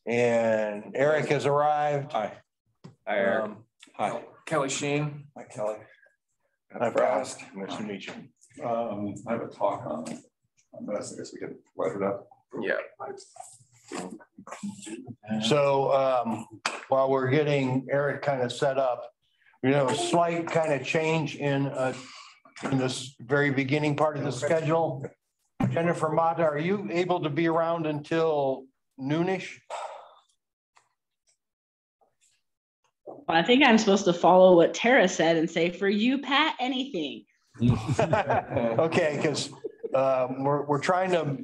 And Eric has arrived. Hi. Hi, Eric. Hi. Kelly Sheen. Hi, Kelly. Hi, Frost. Nice to meet you. I have a talk on this. I guess we can let it up. Yeah. So while we're getting Eric kind of set up, we have a slight kind of change in this very beginning part of the schedule. Jennifer Mata, are you able to be around until noonish? I think I'm supposed to follow what Tara said and say, for you, Pat, anything. Okay, because we're trying to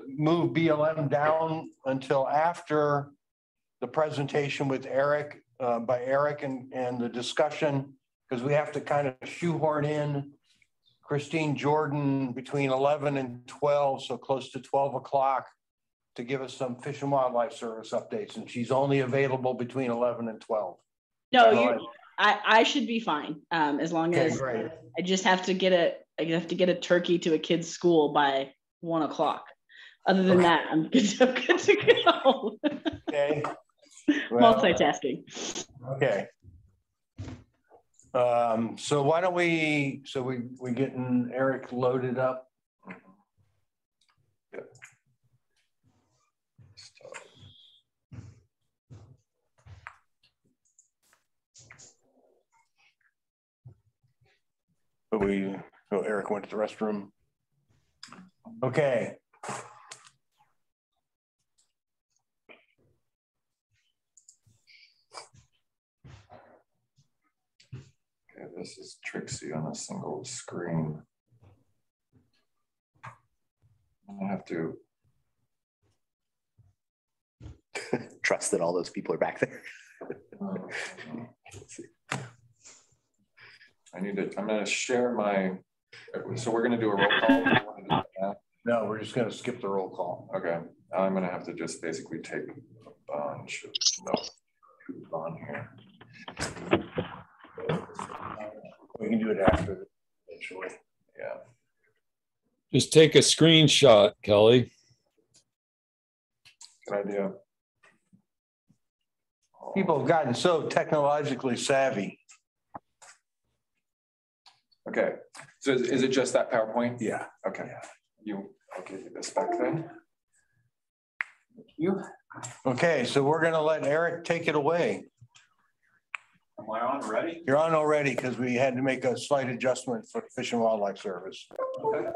move BLM down until after the presentation with Eric, by Eric and the discussion, because we have to kind of shoehorn in Christine Jordan between 11 and 12, so close to 12 o'clock, to give us some Fish and Wildlife Service updates, and she's only available between 11 and 12. No, I should be fine, as long as great. I just have to get a turkey to a kid's school by 1 o'clock. Other than that, I'm good to go. Okay. Well, multitasking. Okay. So why don't we getting Eric loaded up. Eric went to the restroom. Okay. Okay, this is Trixie on a single screen. I have to trust that all those people are back there. I'm going to share my, so we're going to do a roll call. No, we're just going to skip the roll call. Okay. I'm going to have to just basically take a bunch of notes on here. We can do it after eventually. Yeah. Just take a screenshot, Kelly. Good idea. People have gotten so technologically savvy. Okay, so is it just that PowerPoint? Yeah. Okay. I'll give you this back then. Thank you. Okay, so we're going to let Eric take it away. Am I on already? You're on already because we had to make a slight adjustment for Fish and Wildlife Service. Okay.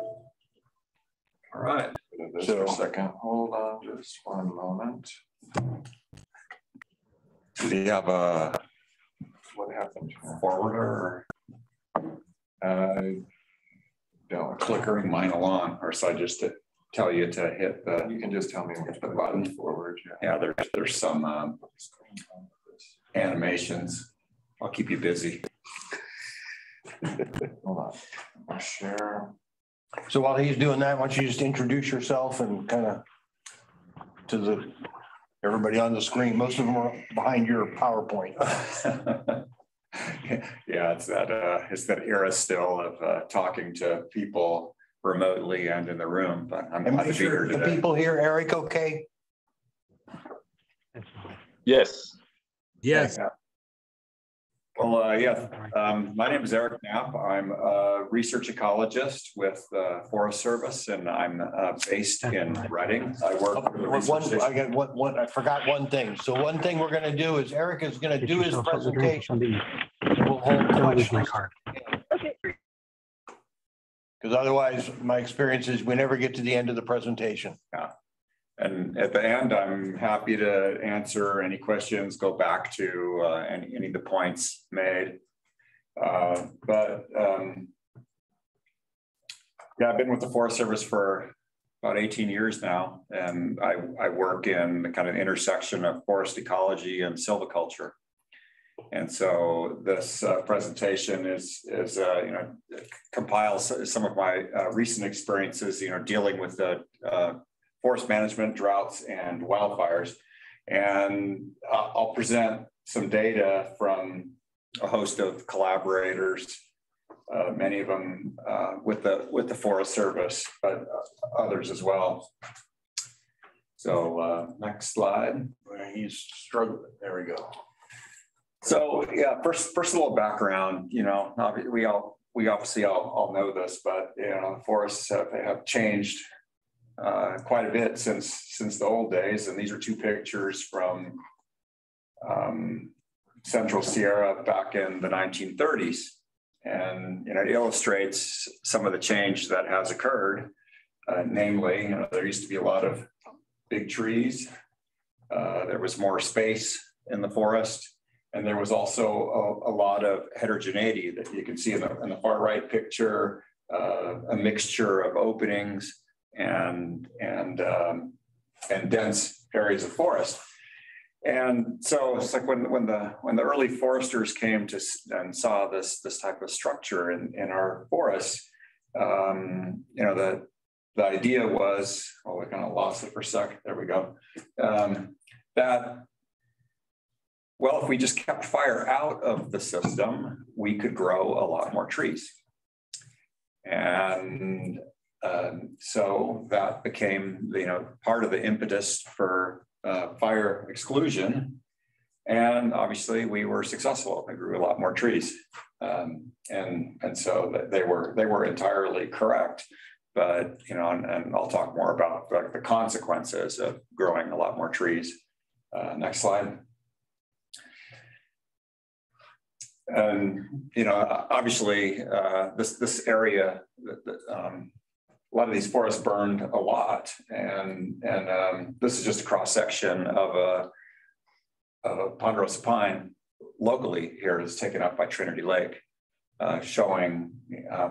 All right. This for a second. Hold on just one moment. Do you have a, what happened? Forwarder? Don't clickering mine along, or so I just to tell you to hit the. You can just tell me which button forward. Yeah, there's some animations. I'll keep you busy. Hold on. I'll share. So while he's doing that, why don't you just introduce yourself and kind of to everybody on the screen. Most of them are behind your PowerPoint. Yeah, it's that era still of talking to people remotely and in the room, but I'm glad to be here today. The people here, Eric, okay? Yes. Yes. Well, yeah, my name is Eric Knapp. I'm a research ecologist with the Forest Service, and I'm based in Reading. I work for the I forgot one thing. So one thing we're going to do is Eric is going to do his presentation. We'll hold questions. Because otherwise, my experience is we never get to the end of the presentation. Yeah. And at the end, I'm happy to answer any questions, go back to any of the points made. Yeah, I've been with the Forest Service for about 18 years now, and I work in the kind of intersection of forest ecology and silviculture. And so this presentation is compiles some of my recent experiences, dealing with the forest management, droughts, and wildfires. And I'll present some data from a host of collaborators, many of them with the Forest Service, but others as well. So next slide. He's struggling. There we go. So yeah, first a little background. You know, we obviously all know this, but you know, forests have changed quite a bit since the old days. And these are two pictures from Central Sierra back in the 1930s. And, you know, it illustrates some of the change that has occurred. Namely, you know, there used to be a lot of big trees. There was more space in the forest. And there was also a lot of heterogeneity that you can see in the far right picture, a mixture of openings and dense areas of forest. And so it's like when the early foresters came to and saw this type of structure in our forests, you know, the idea was, oh, we kind of lost it for a second. There we go. That, well, if we just kept fire out of the system, we could grow a lot more trees. And so that became, you know, part of the impetus for fire exclusion. And obviously we were successful. We grew a lot more trees. And so they were entirely correct. But, you know, and I'll talk more about the consequences of growing a lot more trees. Next slide. And, you know, obviously this area, a lot of these forests burned a lot, and this is just a cross section of a ponderosa pine locally here is taken up by Trinity Lake, showing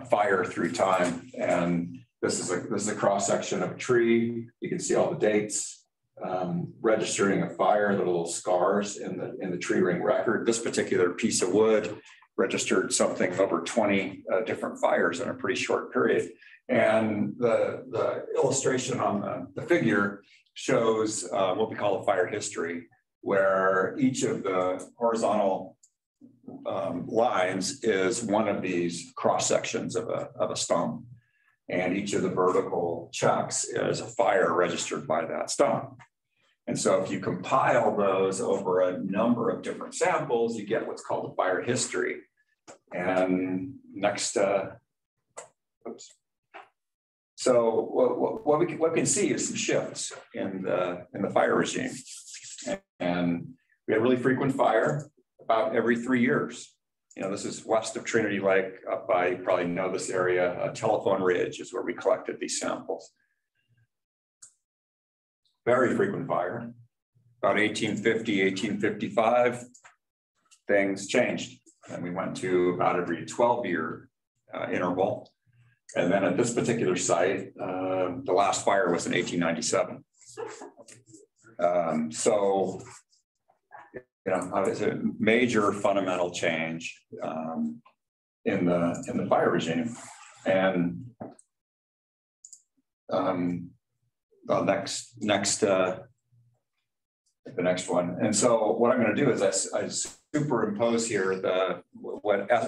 fire through time. And this is a cross section of a tree. You can see all the dates registering a fire, the little scars in the tree ring record. This particular piece of wood registered something over 20 different fires in a pretty short period. And the illustration on the figure shows what we call a fire history, where each of the horizontal lines is one of these cross sections of a stone. And each of the vertical checks is a fire registered by that stone. And so if you compile those over a number of different samples, you get what's called a fire history. And next, oops. So what we can see is some shifts in the fire regime. And we had really frequent fire about every 3 years. You know, this is west of Trinity Lake, up by, you probably know this area, Telephone Ridge is where we collected these samples. Very frequent fire. About 1850, 1855, things changed. And we went to about every 12-year interval. And then at this particular site, the last fire was in 1897. So, you know, it's a major fundamental change in the fire regime. And the next one. And so what I'm going to do is I superimpose here an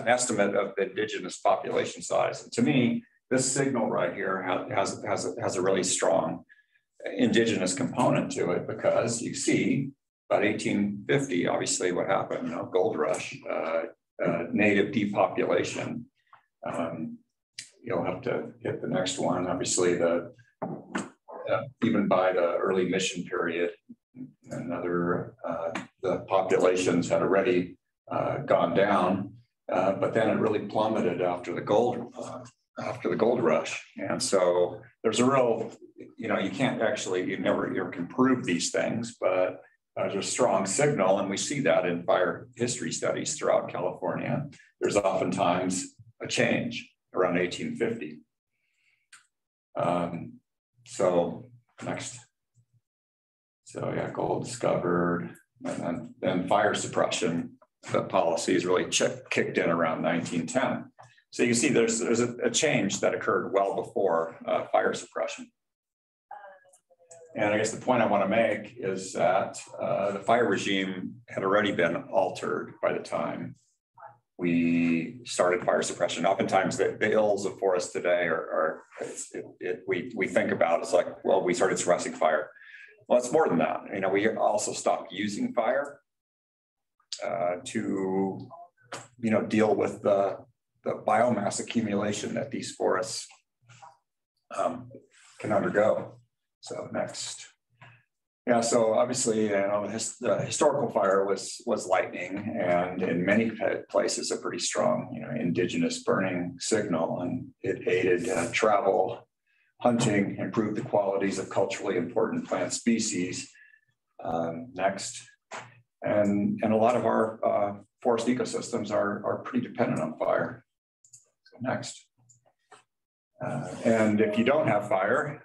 estimate of the indigenous population size. And to me, this signal right here has a really strong indigenous component to it, because you see about 1850, obviously what happened, you know, gold rush, native depopulation. You'll have to hit the next one. Obviously even by the early mission period, the populations had already gone down, but then it really plummeted after the gold rush. And so there's a real, you know, you never can prove these things, but there's a strong signal, and we see that in fire history studies throughout California. There's oftentimes a change around 1850. So next. So yeah, gold discovered, and then fire suppression, the policies really kicked in around 1910. So you see there's a change that occurred well before fire suppression. And I guess the point I want to make is that the fire regime had already been altered by the time we started fire suppression. Oftentimes the ills of forests today we think about, it's like, well, we started suppressing fire. Well, it's more than that. You know, we also stopped using fire to, you know, deal with the biomass accumulation that these forests can undergo. So next. Yeah, so obviously, you know, the historical fire was lightning, and in many places a pretty strong, you know, indigenous burning signal, and it aided travel, hunting, improved the qualities of culturally important plant species. Next, and a lot of our forest ecosystems are pretty dependent on fire. So next, and if you don't have fire,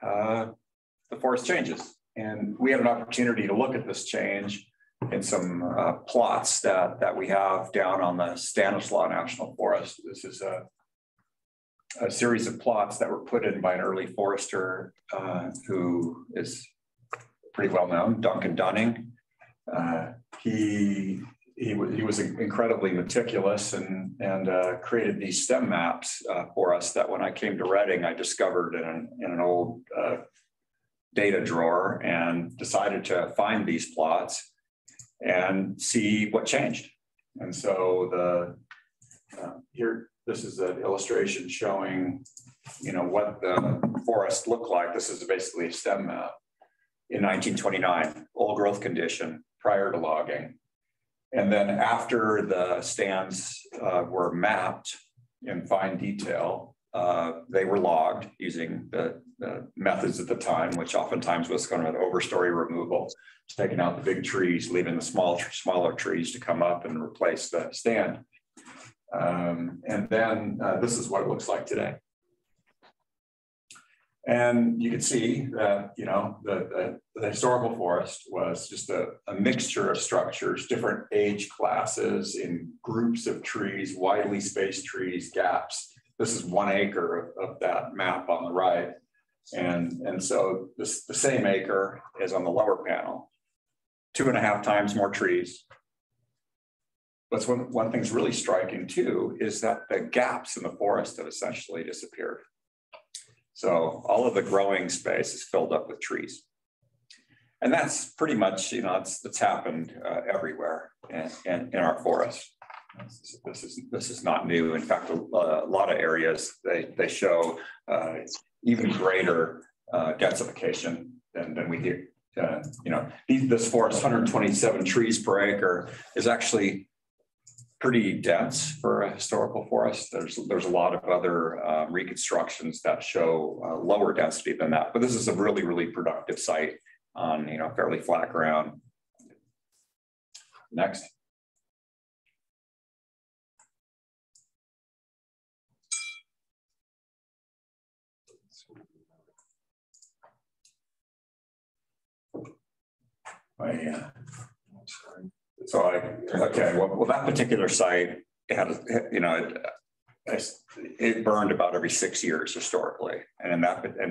the forest changes. And we had an opportunity to look at this change in some plots that we have down on the Stanislaus National Forest. This is a series of plots that were put in by an early forester who is pretty well known, Duncan Dunning. He was incredibly meticulous and created these stem maps for us that when I came to Reading, I discovered in an old data drawer and decided to find these plots and see what changed. And so here, this is an illustration showing, you know, what the forest looked like. This is basically a stem map in 1929, old growth condition prior to logging. And then after the stands were mapped in fine detail, they were logged using the methods at the time, which oftentimes was kind of an overstory removal, taking out the big trees, leaving the smaller trees to come up and replace the stand. And then this is what it looks like today. And you can see that, you know, the historical forest was just a mixture of structures, different age classes in groups of trees, widely spaced trees, gaps. This is 1 acre of that map on the right. And so the same acre is on the lower panel, 2.5 times more trees. But one thing's really striking too is that the gaps in the forest have essentially disappeared. So all of the growing space is filled up with trees. And that's pretty much, you know, it's happened everywhere in our forest. This is not new. In fact, a lot of areas, they show even greater densification than we do. You know, this forest, 127 trees per acre, is actually pretty dense for a historical forest. There's a lot of other reconstructions that show lower density than that, but this is a really, really productive site on, you know, fairly flat ground. Next. So well, that particular site, it had, you know, it burned about every 6 years historically. And in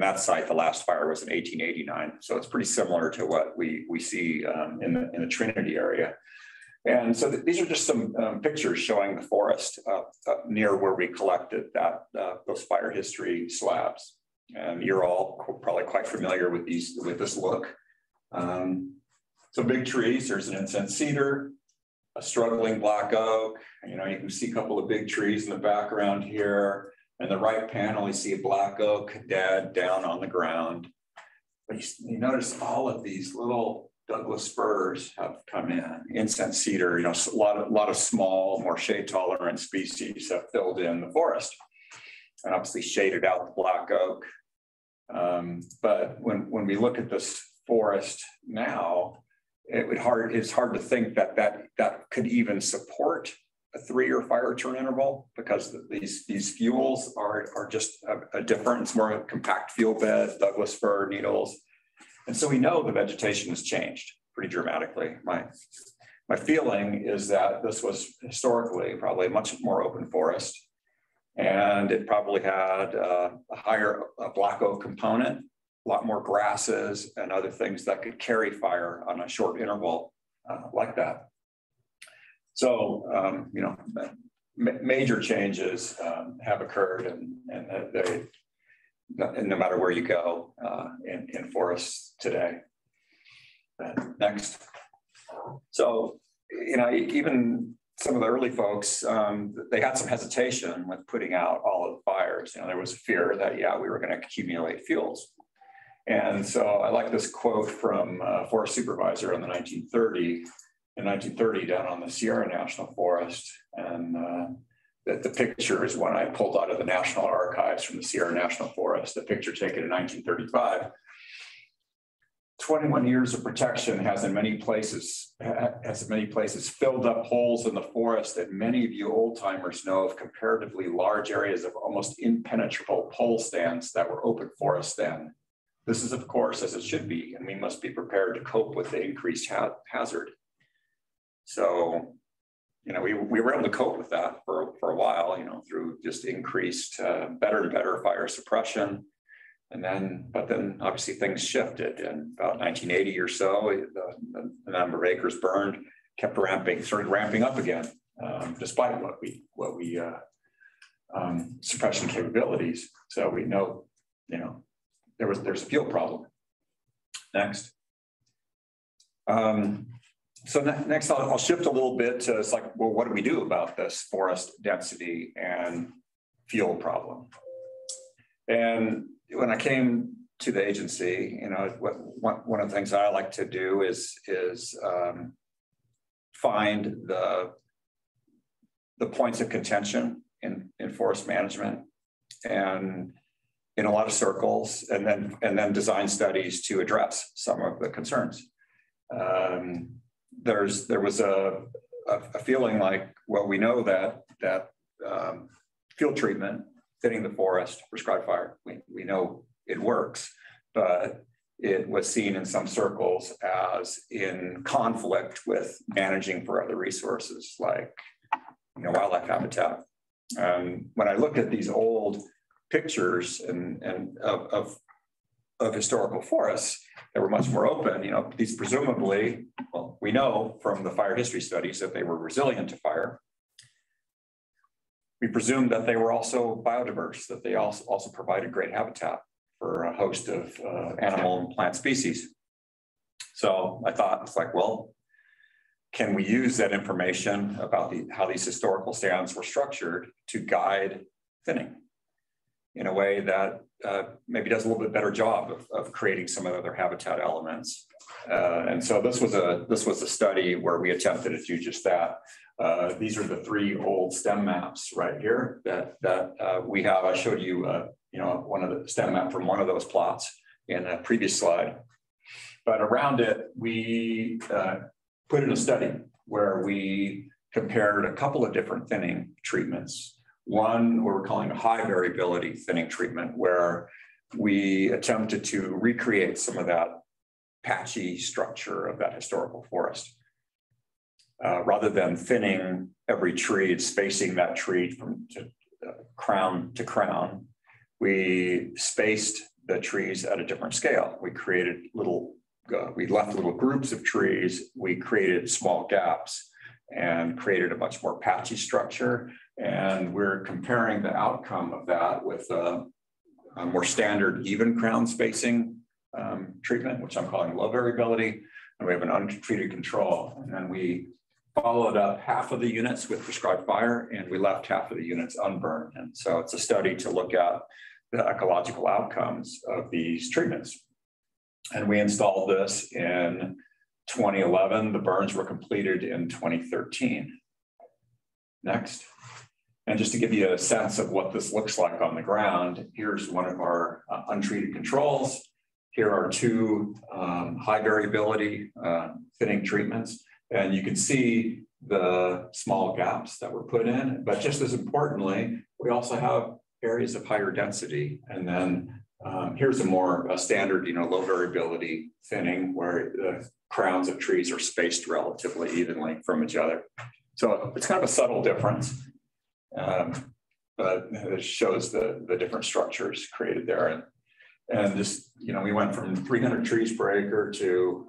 that site, the last fire was in 1889. So it's pretty similar to what we see in the Trinity area. And so these are just some pictures showing the forest near where we collected those fire history slabs. And you're all probably quite familiar with this look. So big trees, there's an incense cedar, a struggling black oak. You know, you can see a couple of big trees in the background here. In the right panel, you see a black oak dead down on the ground. But you notice all of these little Douglas firs have come in. Incense cedar, you know, a lot of small, more shade tolerant species have filled in the forest and obviously shaded out the black oak. But when we look at this forest now, it's hard to think that could even support a 3-year fire turn interval, because these fuels are just a different, it's more of a compact fuel bed, Douglas fir needles. And so we know the vegetation has changed pretty dramatically. My feeling is that this was historically probably a much more open forest, and it probably had a higher black oak component, a lot more grasses and other things that could carry fire on a short interval like that. So, you know, major changes have occurred, and no matter where you go in forests today. Next. So, you know, even some of the early folks, they had some hesitation with putting out all of the fires. You know, there was a fear that, yeah, we were going to accumulate fuels. And so I like this quote from a forest supervisor in 1930 down on the Sierra National Forest. And that the picture is one I pulled out of the National Archives from the Sierra National Forest, the picture taken in 1935. 21 years of protection has in many places filled up holes in the forest that many of you old timers know of comparatively large areas of almost impenetrable pole stands that were open forest then. This is, of course, as it should be, and we must be prepared to cope with the increased hazard. So, you know, we were able to cope with that for a while, you know, through just increased better and better fire suppression. And then, but then obviously things shifted in about 1980 or so, the number of acres burned started ramping up again, despite what we suppression capabilities. So we know, you know, there's a fuel problem. Next. So next I'll shift a little bit to, it's like, well, what do we do about this forest density and fuel problem? And when I came to the agency, you know, one of the things I like to do is find the points of contention in forest management, and in a lot of circles, and then design studies to address some of the concerns. There was a feeling like, well, we know that field treatment thinning the forest, prescribed fire, we know it works, but it was seen in some circles as in conflict with managing for other resources like, you know, wildlife habitat. When I look at these old pictures of historical forests that were much more open, you know, these presumably, well, we know from the fire history studies that they were resilient to fire. We presume that they were also biodiverse, that they also provided great habitat for a host of animal and plant species. So I thought, it's like, well, can we use that information about how these historical stands were structured to guide thinning in a way that maybe does a little bit better job of creating some of the other habitat elements. And so this was a study where we attempted to do just that. These are the three old stem maps right here that we have. I showed you, you know, one of the stem map from one of those plots in a previous slide. But around it, we put in a study where we compared a couple of different thinning treatments. One we're calling a high variability thinning treatment, where we attempted to recreate some of that patchy structure of that historical forest. Rather than thinning every tree, spacing that tree from crown to crown, we spaced the trees at a different scale. We created we left little groups of trees, we created small gaps and created a much more patchy structure. And we're comparing the outcome of that with a more standard even crown spacing treatment, which I'm calling low variability. And we have an untreated control. And then we followed up half of the units with prescribed fire, and we left half of the units unburned. And so it's a study to look at the ecological outcomes of these treatments. And we installed this in 2011. The burns were completed in 2013. Next. And just to give you a sense of what this looks like on the ground, here's one of our untreated controls. Here are two high variability thinning treatments. And you can see the small gaps that were put in, but just as importantly, we also have areas of higher density. And then here's a standard, you know, low variability thinning where the crowns of trees are spaced relatively evenly from each other. So it's kind of a subtle difference, but it shows the different structures created there. And this, you know, we went from 300 trees per acre to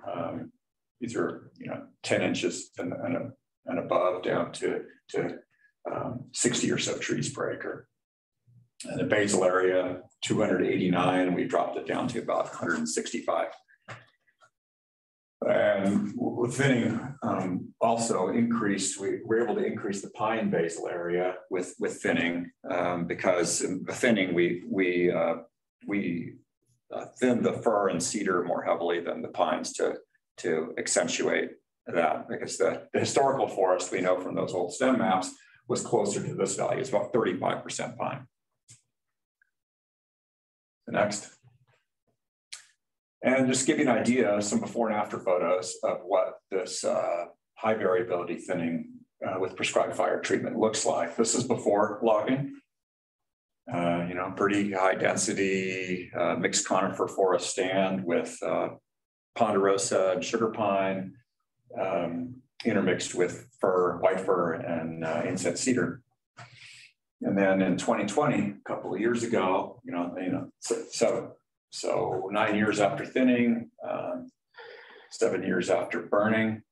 these are, you know, 10 inches and above down to 60 or so trees per acre. And the basal area, 289, we dropped it down to about 165. And thinning also increased. We were able to increase the pine basal area with thinning because in the thinning we thinned the fir and cedar more heavily than the pines to accentuate that, because the historical forest we know from those old stem maps was closer to this value. It's about 35% pine. The next. And just give you an idea, some before and after photos of what this high variability thinning with prescribed fire treatment looks like. This is before logging. You know, pretty high density mixed conifer forest stand with ponderosa and sugar pine intermixed with fir, white fir, and incense cedar. And then in 2020, a couple of years ago, so 9 years after thinning, 7 years after burning,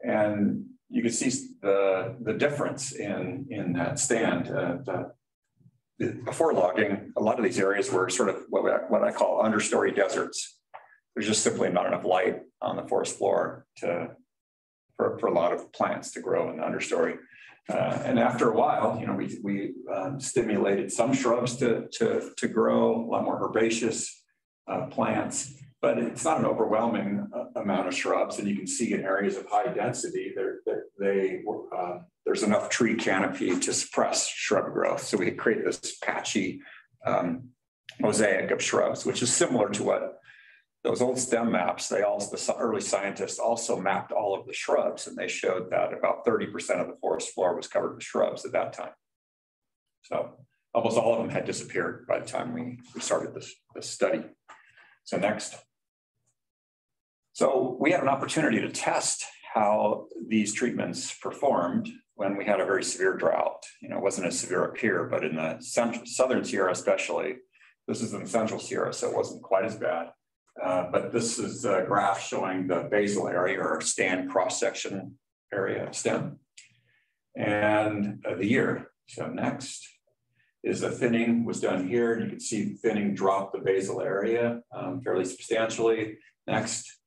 and you can see the difference in that stand. Before logging, a lot of these areas were sort of what I call understory deserts. There's just simply not enough light on the forest floor for a lot of plants to grow in the understory. And after a while, you know, we stimulated some shrubs to grow, a lot more herbaceous plants, but it's not an overwhelming amount of shrubs. And you can see in areas of high density, there's enough tree canopy to suppress shrub growth. So we create this patchy mosaic of shrubs, which is similar to what those old stem maps, the early scientists also mapped all of the shrubs, and they showed that about 30% of the forest floor was covered with shrubs at that time. So almost all of them had disappeared by the time we started this study. So next. So we had an opportunity to test how these treatments performed when we had a very severe drought. You know, it wasn't as severe up here, but in the southern Sierra especially, this is in the central Sierra, so it wasn't quite as bad. But this is a graph showing the basal area or stand cross-section area of stem and the year. So next is the thinning was done here. And you can see thinning dropped the basal area fairly substantially. Next,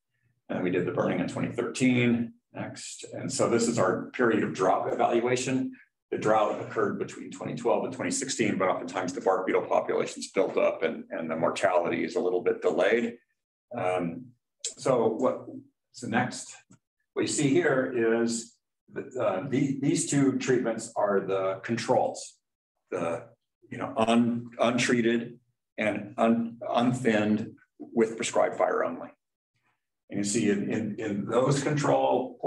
and we did the burning in 2013. Next, and so this is our period of drought evaluation. The drought occurred between 2012 and 2016, but oftentimes the bark beetle populations built up and the mortality is a little bit delayed. So next, what you see here is that these two treatments are the controls, the untreated and unthinned with prescribed fire only. And you see in those control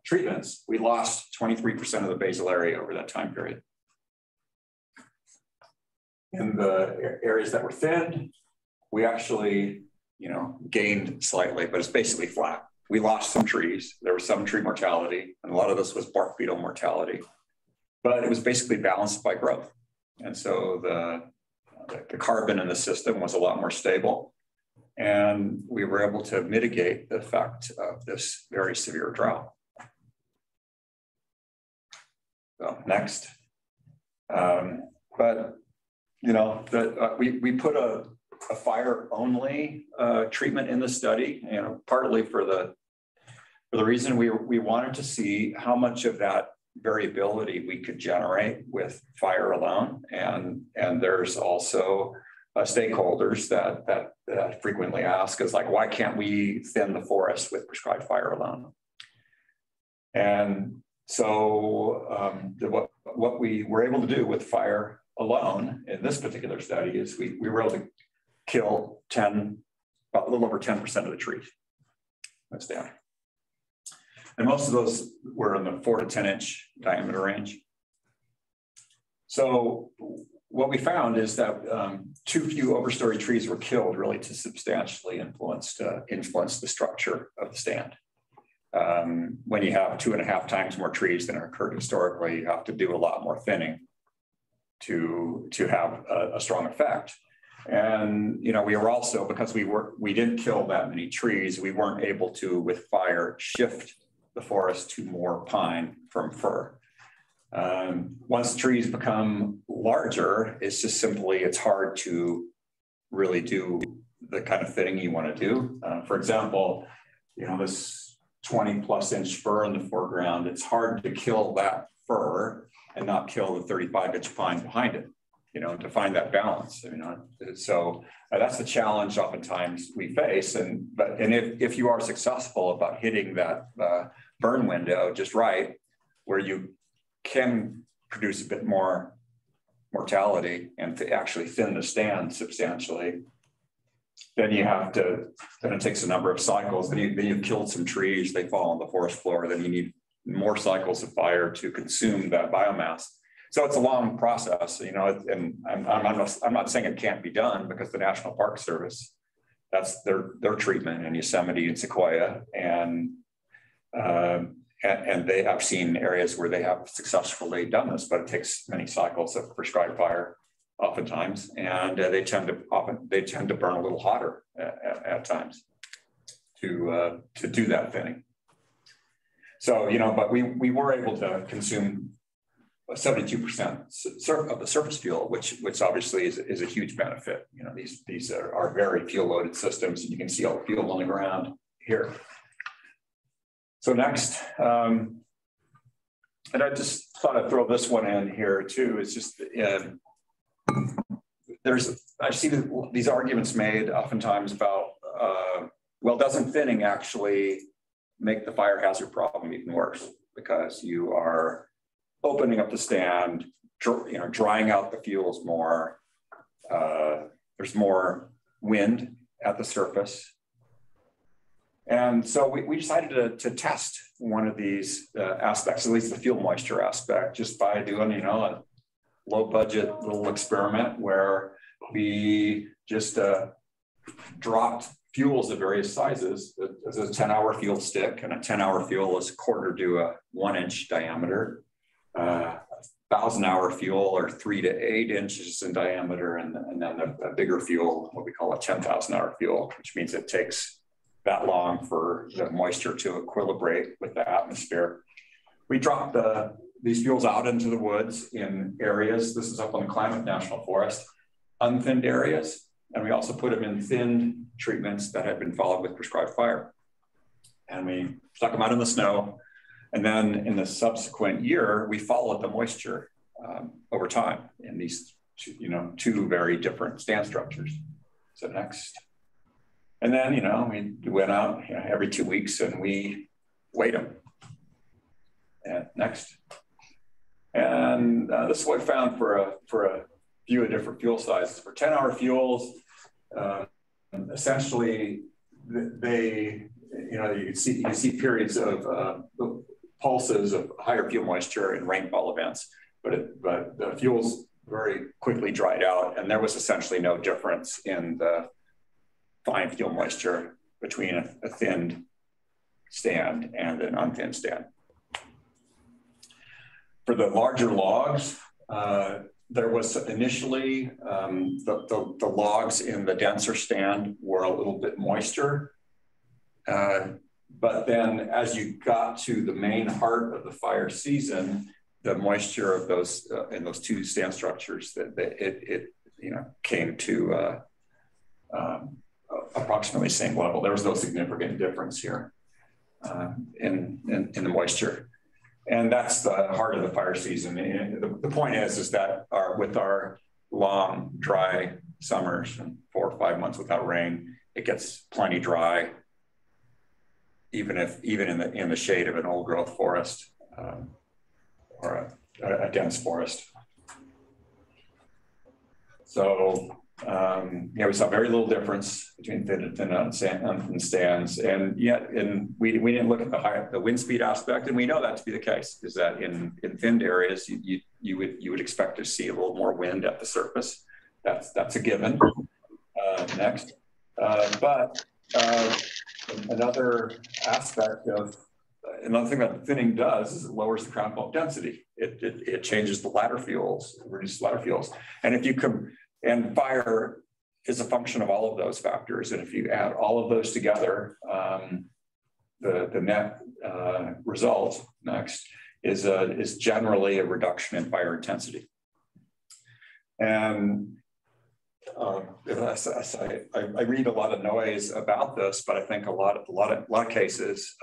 treatments, we lost 23% of the basal area over that time period. In the areas that were thinned, we actually gained slightly, but it's basically flat. We lost some trees. There was some tree mortality, and a lot of this was bark beetle mortality, but it was basically balanced by growth. And so the carbon in the system was a lot more stable, and we were able to mitigate the effect of this very severe drought. So next, but we put a fire only treatment in the study, partly for the reason we wanted to see how much of that variability we could generate with fire alone, and there's also stakeholders that frequently ask us, like, why can't we thin the forest with prescribed fire alone? And so what we were able to do with fire alone in this particular study is we were able to kill about a little over 10% of the trees. That's down. And most of those were in the 4 to 10 inch diameter range. So what we found is that too few overstory trees were killed really to substantially influence the structure of the stand. When you have 2.5 times more trees than occurred historically, you have to do a lot more thinning to have a strong effect. And we were also, because we didn't kill that many trees, we weren't able to, with fire, shift the forest to more pine from fir. Once trees become larger, it's hard to really do the kind of thinning you want to do. For example, this 20+ inch fir in the foreground, it's hard to kill that fir and not kill the 35-inch pine behind it, to find that balance. So that's the challenge oftentimes we face. And if you are successful about hitting that burn window just right, where you can produce a bit more mortality and to actually thin the stand substantially, then it takes a number of cycles. Then you've killed some trees, they fall on the forest floor, then you need more cycles of fire to consume that biomass. So it's a long process, and I'm not saying it can't be done, because the National Park Service, that's their treatment in Yosemite and Sequoia, and they have seen areas where they have successfully done this, but it takes many cycles of prescribed fire oftentimes, and they tend to burn a little hotter at times to do that thinning. So, but we were able to consume 72% of the surface fuel, which obviously is a huge benefit. These are very fuel loaded systems, and you can see all the fuel on the ground here. So next, and I just thought I'd throw this one in here too. It's just, I see these arguments made oftentimes about, well, doesn't thinning actually make the fire hazard problem even worse, because you are opening up the stand, drying out the fuels more. There's more wind at the surface. And so we decided to test one of these aspects, at least the fuel moisture aspect, just by doing, a low budget little experiment where we just dropped fuels of various sizes. There's a 10-hour fuel stick, and a 10-hour fuel is 1/4 to a 1-inch diameter. 1,000-hour fuel are 3 to 8 inches in diameter, and then a bigger fuel, what we call a 10,000-hour fuel, which means it takes that long for the moisture to equilibrate with the atmosphere. We dropped these fuels out into the woods in areas, this is up on the Klamath National Forest, unthinned areas, and we also put them in thinned treatments that had been followed with prescribed fire. And we stuck them out in the snow. And then in the subsequent year, we followed the moisture over time in these two very different stand structures. So next. And then, we went out every 2 weeks and we weighed them. And next. And this is what I found for a few of different fuel sizes. For 10-hour fuels, essentially, they, you see periods of pulses of higher fuel moisture in rainfall events, but the fuels very quickly dried out, and there was essentially no difference in the fine fuel moisture between a thinned stand and an unthinned stand. For the larger logs, there was initially the logs in the denser stand were a little bit moister. But then as you got to the main heart of the fire season, the moisture of those in those two stand structures, it came to approximately the same level. There was no significant difference here in the moisture. And that's the heart of the fire season. And the point is that with our long, dry summers and 4 or 5 months without rain, it gets plenty dry, even in the shade of an old growth forest or a dense forest. So we saw very little difference between thin and unthinned stands, and we didn't look at the wind speed aspect, and we know that to be the case. Is that in thinned areas you would expect to see a little more wind at the surface. That's a given. Next, but another thing that thinning does is it lowers the crown pulp density. It changes the ladder fuels, reduces ladder fuels, and if you come. And fire is a function of all of those factors. And if you add all of those together, the net result next is generally a reduction in fire intensity. And I read a lot of noise about this, but I think a lot of cases,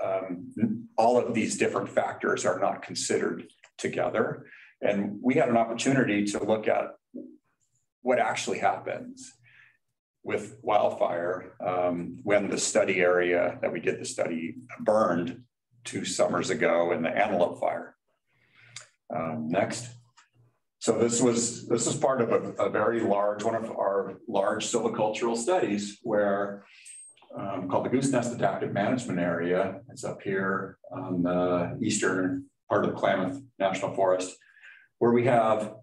all of these different factors are not considered together. And we had an opportunity to look at what actually happens with wildfire when the study area that we did the study burned 2 summers ago in the Antelope Fire. Next. So this was part of a very large, one of our large silvicultural studies where called the Goose Nest Adaptive Management Area. It's up here on the eastern part of the Klamath National Forest, where we have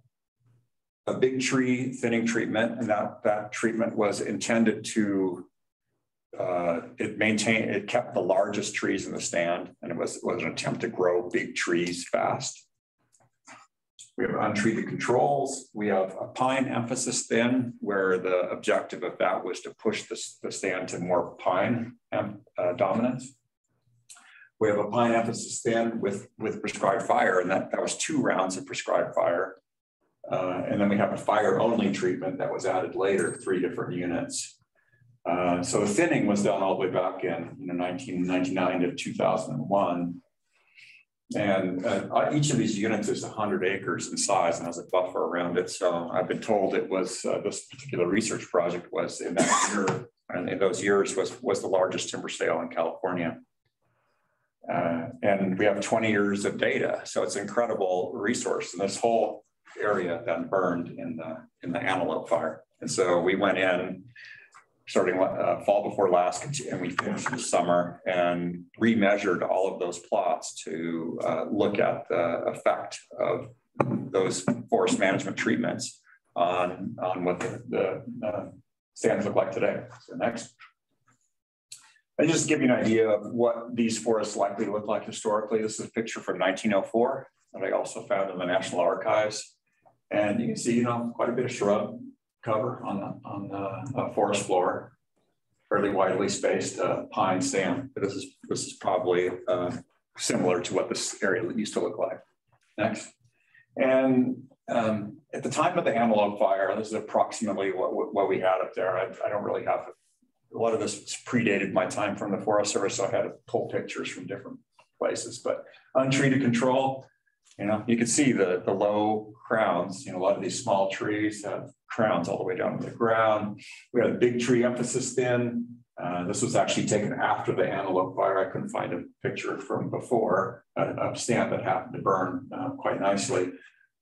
a big tree thinning treatment, and that treatment was intended to it kept the largest trees in the stand, and it was an attempt to grow big trees fast. We have untreated controls. We have a pine emphasis thin, where the objective of that was to push the stand to more pine dominance. We have a pine emphasis thin with prescribed fire, and that was 2 rounds of prescribed fire. And then we have a fire only treatment that was added later, 3 different units. So the thinning was done all the way back in 1999 to 2001. And each of these units is 100 acres in size and has a buffer around it. So I've been told it was this particular research project was in that year, and in those years was the largest timber sale in California. And we have 20 years of data, so it's an incredible resource. And this whole area then burned in the Antelope Fire. And so we went in starting fall before last, and we finished this summer and remeasured all of those plots to look at the effect of those forest management treatments on what the stands look like today. So next. I just give you an idea of what these forests likely look like historically. This is a picture from 1904 that I also found in the National Archives. And you can see, quite a bit of shrub cover on the forest floor, fairly widely spaced pine stand. But this is probably similar to what this area used to look like. Next. And at the time of the Antelope Fire, this is approximately what we had up there. I don't really have a lot of this predated my time from the Forest Service, so I had to pull pictures from different places. But untreated control, you can see the low crowns. A lot of these small trees have crowns all the way down to the ground. We had a big tree emphasis thin. This was actually taken after the Antelope Fire. I couldn't find a picture from before, a stand that happened to burn quite nicely.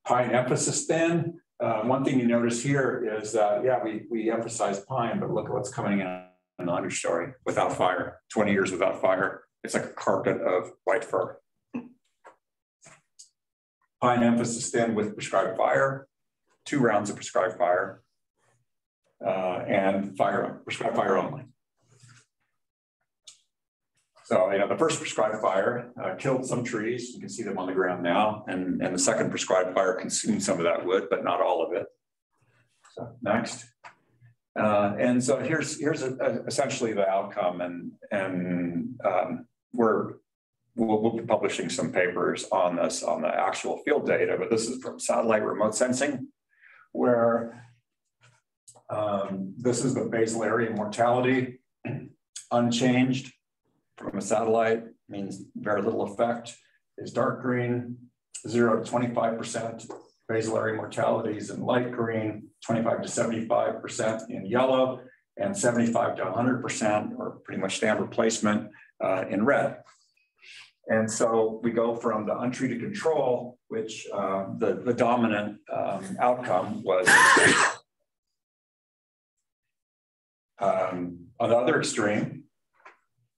Pine emphasis thin. One thing you notice here is that, we emphasize pine, but look at what's coming in the understory without fire. 20 years without fire. It's like a carpet of white fir. Pine emphasis thin with prescribed fire, 2 rounds of prescribed fire, and prescribed fire only. So, the first prescribed fire killed some trees. You can see them on the ground now. And the second prescribed fire consumed some of that wood, but not all of it. So next. And so here's essentially the outcome. And we'll be publishing some papers on this, on the actual field data, but this is from satellite remote sensing, where this is the basal area mortality, unchanged from a satellite, means very little effect, is dark green. 0 to 25% basal area mortalities in light green, 25 to 75% in yellow, and 75 to 100%, or pretty much stand replacement, in red. And so we go from the untreated control, which the dominant outcome was on the other extreme,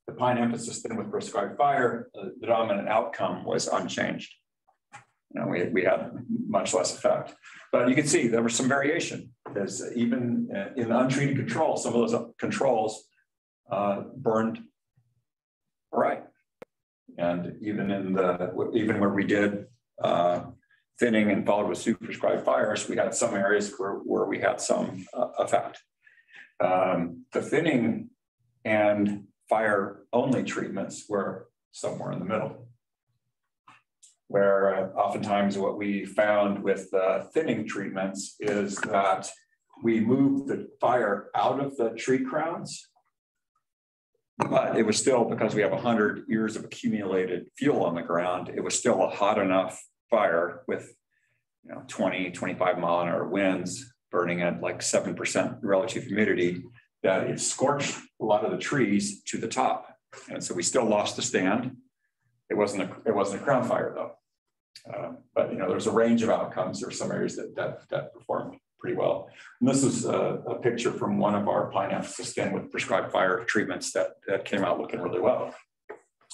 the pine emphasis thin with prescribed fire, the dominant outcome was unchanged. We had much less effect. But you can see there was some variation, because even in the untreated control, some of those controls burned right. And even where we did thinning and followed with prescribed fires, we had some areas where we had some effect. The thinning and fire only treatments were somewhere in the middle, where oftentimes what we found with thinning treatments is that we moved the fire out of the tree crowns, but it was still, because we have 100 years of accumulated fuel on the ground, it was still a hot enough fire with 20, 25 mile an hour winds burning at like 7% relative humidity, that it scorched a lot of the trees to the top. And so we still lost the stand. It wasn't a crown fire though. But there's a range of outcomes. There are some areas that performed pretty well. And this is a picture from one of our pine apps sustained with prescribed fire treatments that came out looking really well.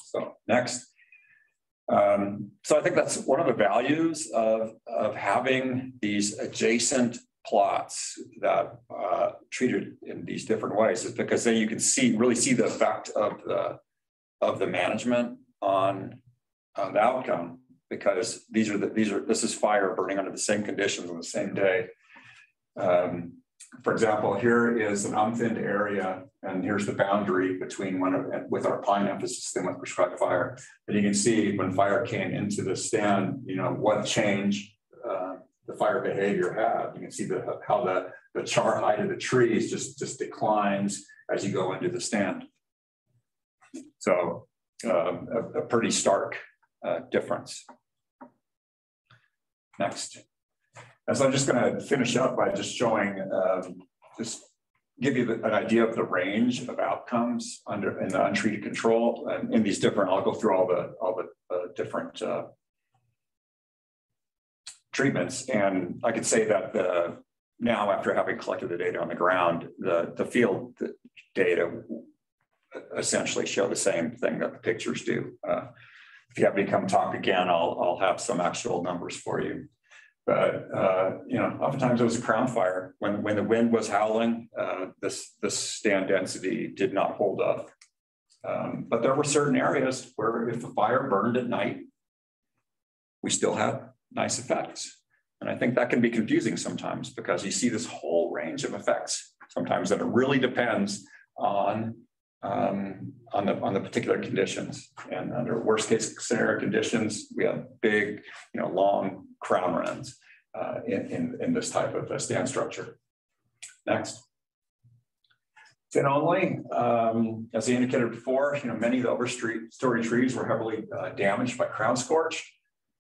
So next. So I think that's one of the values of having these adjacent plots that treated in these different ways, is because then you can really see the effect of the management on the outcome, because this is fire burning under the same conditions on the same day. For example, here is an unthinned area, and here's the boundary between with our pine emphasis system with prescribed fire. And you can see when fire came into the stand, what change the fire behavior had. You can see how the char height of the trees just declines as you go into the stand. So a pretty stark difference. Next. And so I'm just going to finish up by just showing, just give you an idea of the range of outcomes in the untreated control, and in these different. I'll go through all the different treatments, and I could say that now, after having collected the data on the ground, the field data essentially show the same thing that the pictures do. If you have me come talk again, I'll have some actual numbers for you. But oftentimes it was a crown fire. When the wind was howling, this stand density did not hold up. But there were certain areas where if the fire burned at night, we still had nice effects. And I think that can be confusing sometimes, because you see this whole range of effects sometimes, that it really depends on the particular conditions. And under worst case scenario conditions, we have big, long crown runs in this type of a stand structure. Next. Thin only, as I indicated before, many of the overstory trees were heavily damaged by crown scorch.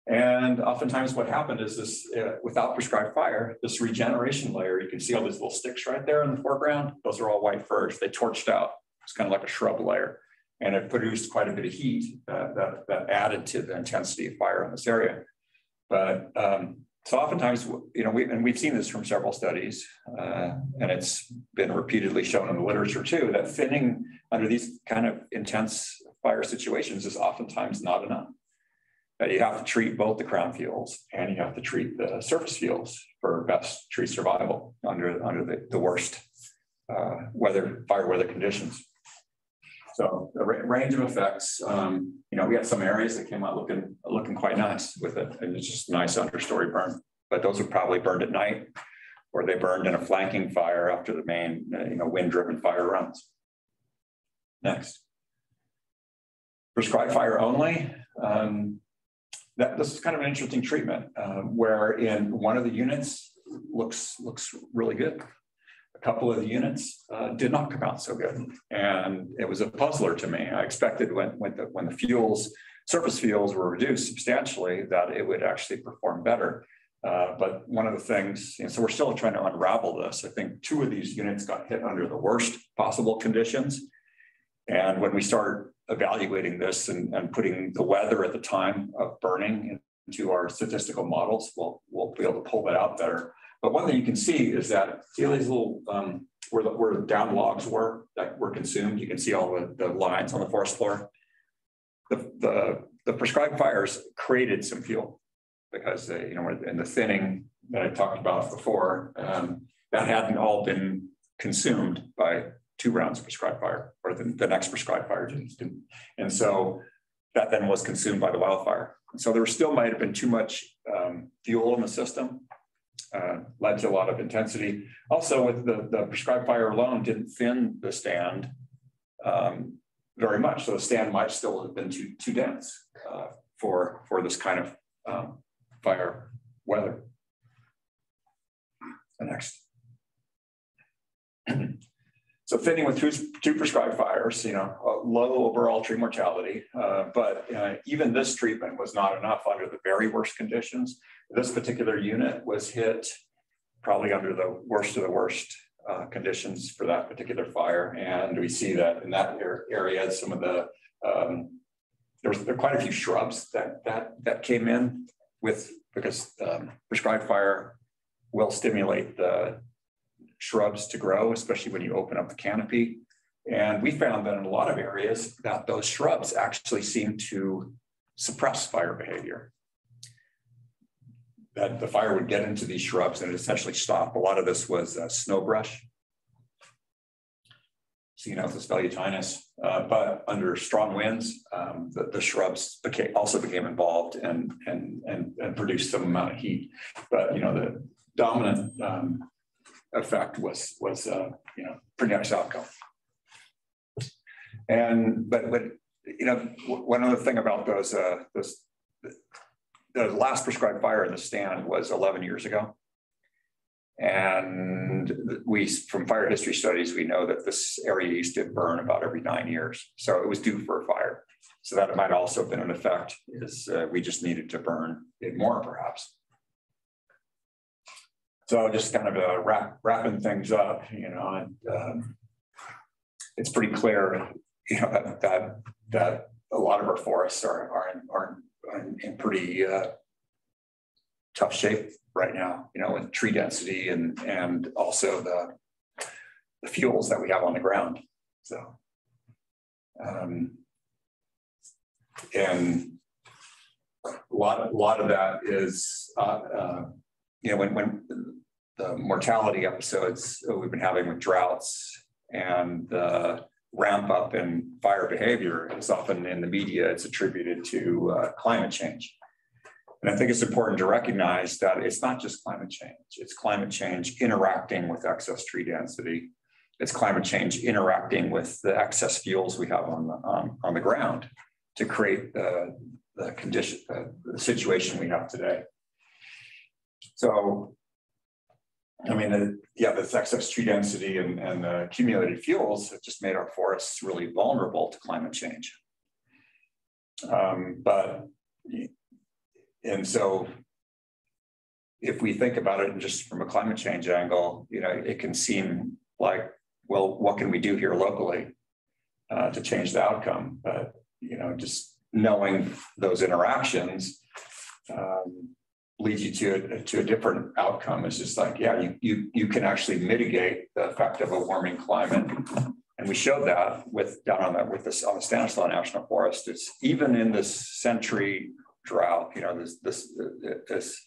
And oftentimes what happened is this, without prescribed fire, this regeneration layer, you can see all these little sticks right there in the foreground. Those are all white firs. They torched out. It's kind of like a shrub layer. And it produced quite a bit of heat that added to the intensity of fire in this area. But so oftentimes, we've seen this from several studies, and it's been repeatedly shown in the literature too, that thinning under these kind of intense fire situations is oftentimes not enough. That you have to treat both the crown fuels and you have to treat the surface fuels for best tree survival under the worst fire weather conditions. So the range of effects, we had some areas that came out looking quite nice with it, and it's just a nice understory burn. But those were probably burned at night, or they burned in a flanking fire after the main, wind-driven fire runs. Next, prescribed fire only. This is kind of an interesting treatment, where in one of the units looks really good. A couple of the units did not come out so good, and it was a puzzler to me. I expected when the surface fuels were reduced substantially, that it would actually perform better. But one of the things, so we're still trying to unravel this. I think 2 of these units got hit under the worst possible conditions, and when we start evaluating this and putting the weather at the time of burning into our statistical models, we'll be able to pull that out better. But one thing you can see is that, see all these little, where the down logs were that were consumed, you can see all the lines on the forest floor. The prescribed fires created some fuel, because they, in the thinning that I talked about before, that hadn't all been consumed by 2 rounds of prescribed fire, or the next prescribed fire didn't. And so that then was consumed by the wildfire. And so there still might have been too much fuel in the system, led to a lot of intensity. Also, with the prescribed fire alone didn't thin the stand very much. So the stand might still have been too dense for this kind of fire weather. The next. So thinning with two prescribed fires, low overall tree mortality, but even this treatment was not enough under the very worst conditions. This particular unit was hit probably under the worst of the worst conditions for that particular fire. And we see that in that area, some of the, there were quite a few shrubs that came in with, because prescribed fire will stimulate the shrubs to grow, especially when you open up the canopy. And we found that in a lot of areas that those shrubs actually seem to suppress fire behavior. That the fire would get into these shrubs and essentially stop. A lot of this was snow brush. This velutinus, but under strong winds, the shrubs also became involved and produced some amount of heat. But the dominant effect was pretty nice outcome. But one other thing about the last prescribed fire in the stand was 11 years ago. And from fire history studies, we know that this area used to burn about every 9 years. So it was due for a fire. So that might also have been an effect, is we just needed to burn it more perhaps. So just kind of wrapping things up, it's pretty clear, that a lot of our forests are in pretty tough shape right now, with tree density and also the fuels that we have on the ground. So, and a lot of that is, when the mortality episodes we've been having with droughts and the ramp up in fire behavior is often in the media, it's attributed to climate change. And I think it's important to recognize that it's not just climate change. It's climate change interacting with excess tree density. It's climate change interacting with the excess fuels we have on the ground to create the condition, the situation we have today. So, this excess tree density and the accumulated fuels have just made our forests really vulnerable to climate change. And so if we think about it just from a climate change angle, it can seem like, well, what can we do here locally to change the outcome? But, just knowing those interactions leads you to a different outcome. It's just like, yeah, you can actually mitigate the effect of a warming climate. And we showed that on the Stanislaus National Forest. It's even in this century drought, this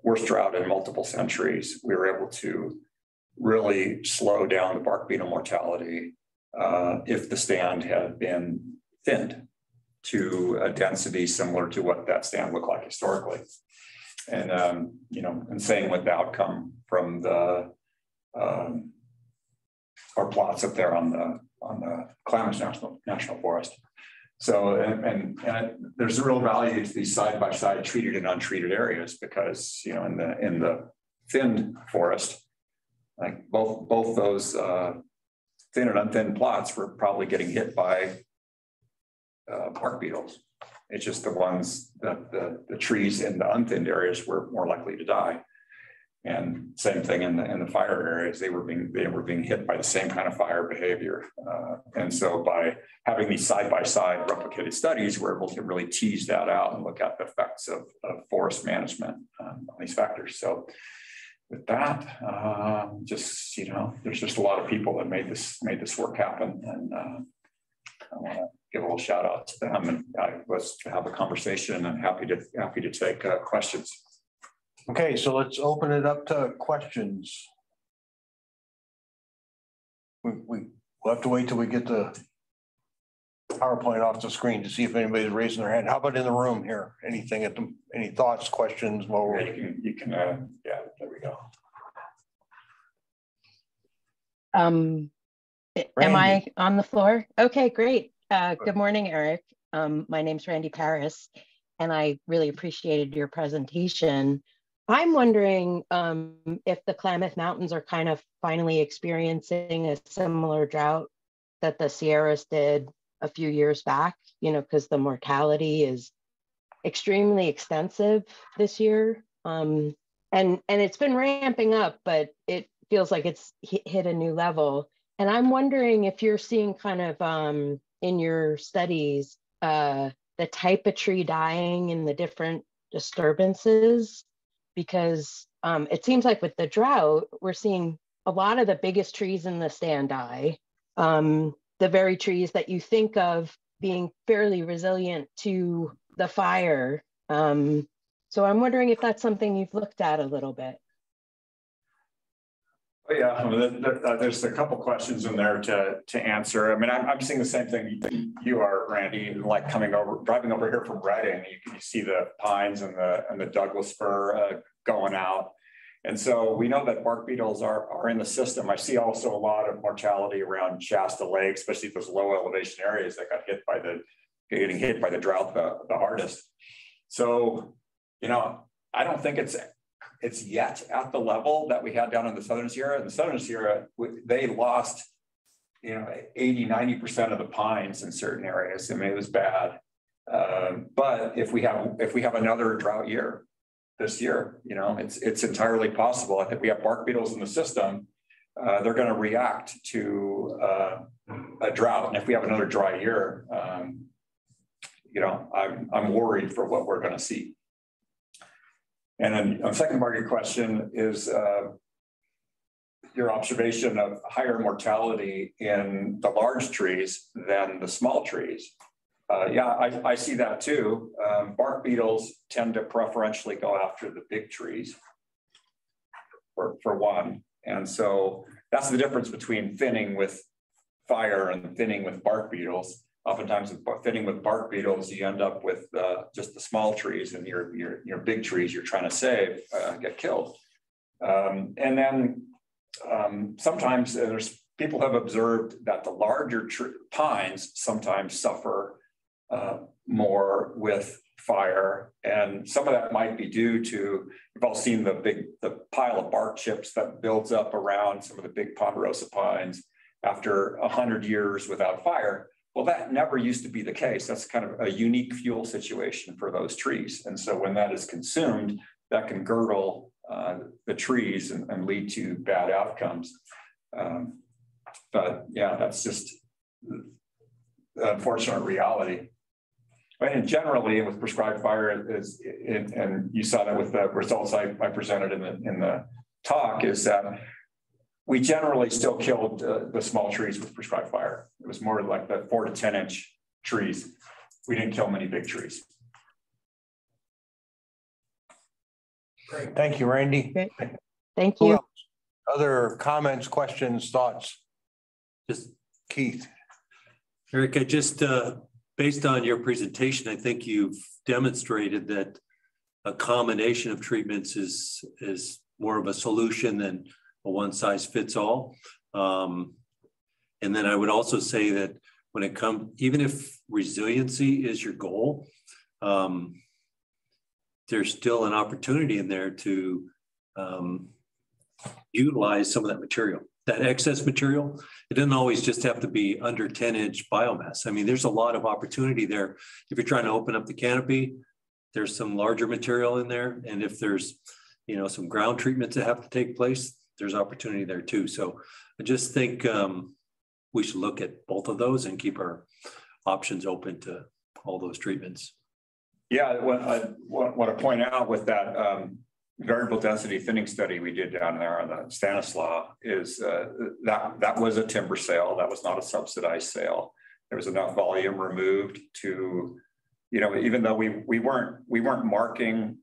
worst drought in multiple centuries, we were able to really slow down the bark beetle mortality if the stand had been thinned to a density similar to what that stand looked like historically. And and same with the outcome from the our plots up there on the Klamath National Forest. So, and there's a real value to these side-by-side treated and untreated areas, because, in the thinned forest, like both those thin and unthinned plots were probably getting hit by bark beetles. It's just the ones that the trees in the unthinned areas were more likely to die. And same thing in the fire areas, they were being hit by the same kind of fire behavior. And so by having these side-by-side replicated studies, we're able to really tease that out and look at the effects of forest management on these factors. So with that, there's just a lot of people that made this work happen, and I want to give a little shout out to them. And I was to have a conversation, and happy to take questions. Okay, so let's open it up to questions. We'll have to wait till we get the PowerPoint off the screen to see if anybody's raising their hand. How about in the room here? Any thoughts, questions? Yeah, you can yeah, there we go. Am I on the floor? Okay, great. Good morning, Eric. My name's Randy Paris, and I really appreciated your presentation. I'm wondering if the Klamath Mountains are kind of finally experiencing a similar drought that the Sierras did a few years back, you know, because the mortality is extremely extensive this year. And it's been ramping up, but it feels like it's hit a new level. And I'm wondering if you're seeing kind of in your studies, the type of tree dying and the different disturbances, because it seems like with the drought, we're seeing a lot of the biggest trees in the stand die, the very trees that you think of being fairly resilient to the fire. So I'm wondering if that's something you've looked at a little bit. Yeah, I mean, there's a couple questions in there to answer. I mean, I'm seeing the same thing you are, Randy. Like driving over here from Reading, you see the pines and the Douglas fir going out, and so we know that bark beetles are in the system. I see also a lot of mortality around Shasta Lake, especially those low elevation areas that got getting hit by the drought the hardest. So, you know, I don't think it's yet at the level that we had down in the Southern Sierra. In the Southern Sierra, they lost, you know, 80–90% of the pines in certain areas. I mean, it was bad. But if we have another drought year this year, you know, it's entirely possible. I think we have bark beetles in the system. They're going to react to a drought, and if we have another dry year, you know, I'm worried for what we're going to see. And then the second part of your question is your observation of higher mortality in the large trees than the small trees. Yeah, I see that too. Bark beetles tend to preferentially go after the big trees, for one. And so that's the difference between thinning with fire and thinning with bark beetles. Oftentimes, thinning with bark beetles, you end up with just the small trees, and your big trees you're trying to save get killed. And then sometimes people have observed that the larger pines sometimes suffer more with fire, and some of that might be due to, you've all seen the pile of bark chips that builds up around some of the big ponderosa pines after 100 years without fire. Well, that never used to be the case. That's kind of a unique fuel situation for those trees. And so when that is consumed, that can girdle the trees and lead to bad outcomes. But yeah, that's just the unfortunate reality. And generally with prescribed fire, and you saw that with the results I presented in the talk, is that we generally still killed the small trees with prescribed fire. It was more like the 4 to 10 inch trees. We didn't kill many big trees. Great. Thank you, Randy. Great. Thank you. Other comments, questions, thoughts? Just Keith. Eric, I just, based on your presentation, I think you've demonstrated that a combination of treatments is more of a solution than a one size fits all. And then I would also say that when it comes, even if resiliency is your goal, there's still an opportunity in there to utilize some of that material, that excess material. It doesn't always just have to be under 10-inch biomass. I mean, there's a lot of opportunity there. If you're trying to open up the canopy, there's some larger material in there. And if there's, you know, some ground treatments that have to take place, there's opportunity there too. So I just think we should look at both of those and keep our options open to all those treatments. Yeah, what I want to point out with that variable density thinning study we did down there on the Stanislaus is that was a timber sale. That was not a subsidized sale. There was enough volume removed to, you know, even though we weren't marking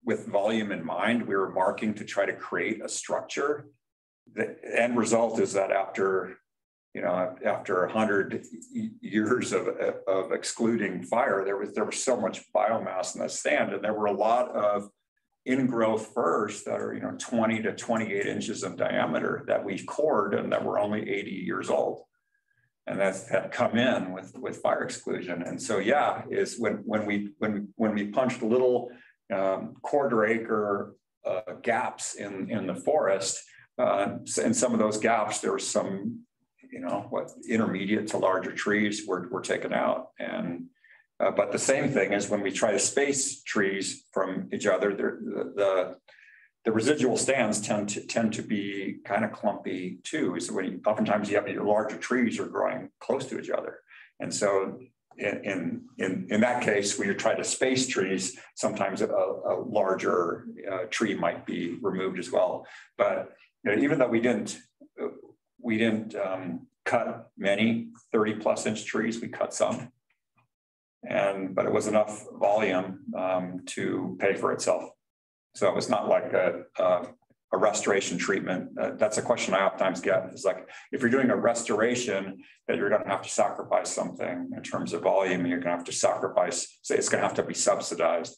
with volume in mind, we were marking to try to create a structure. The end result is that after 100 years of excluding fire, there was so much biomass in the stand, and there were a lot of ingrowth firs that are 20 to 28 inches in diameter that we cored and that were only 80 years old, and that's had come in with fire exclusion. And so yeah, is when we punched a little quarter acre gaps in the forest. In some of those gaps, there was some, intermediate to larger trees were taken out. And but the same thing is when we try to space trees from each other, the residual stands tend to be kind of clumpy too. So oftentimes you have your larger trees are growing close to each other, and so in that case, when you try to space trees, sometimes a larger tree might be removed as well. But even though we didn't cut many 30+ inch trees, we cut some, but it was enough volume to pay for itself. So it was not like a restoration treatment. That's a question I oftentimes get. It's like, if you're doing a restoration, that you're going to have to sacrifice something in terms of volume. You're going to have to sacrifice, say it's going to have to be subsidized.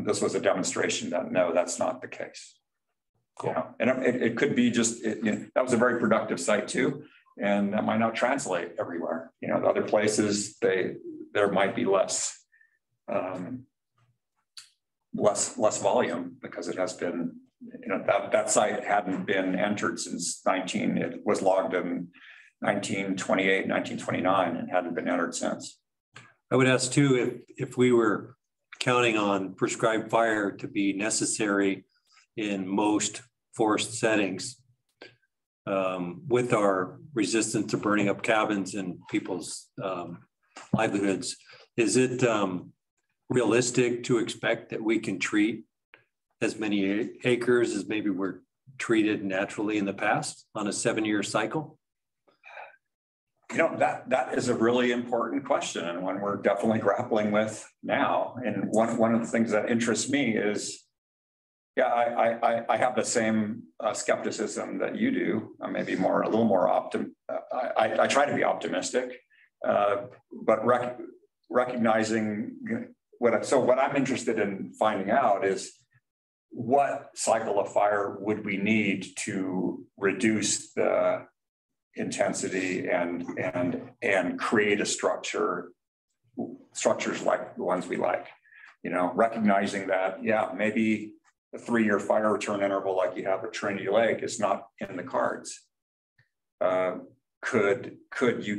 This was a demonstration that no, that's not the case. Cool. And it could be just, that was a very productive site too. And that might not translate everywhere. The other places, there might be less volume because it has been, that site hadn't been entered since it was logged in 1928, 1929, and hadn't been entered since. I would ask too, if we were counting on prescribed fire to be necessary in most forest settings, with our resistance to burning up cabins and people's livelihoods, is it realistic to expect that we can treat as many acres as maybe were treated naturally in the past on a 7-year cycle? That is a really important question, and one we're definitely grappling with now. And one of the things that interests me is, I have the same skepticism that you do. Maybe a little more I try to be optimistic, but recognizing what I'm interested in finding out is, what cycle of fire would we need to reduce the intensity and create a structures like the ones we like, recognizing that, maybe a 3-year fire return interval like you have at Trinity Lake is not in the cards. Could you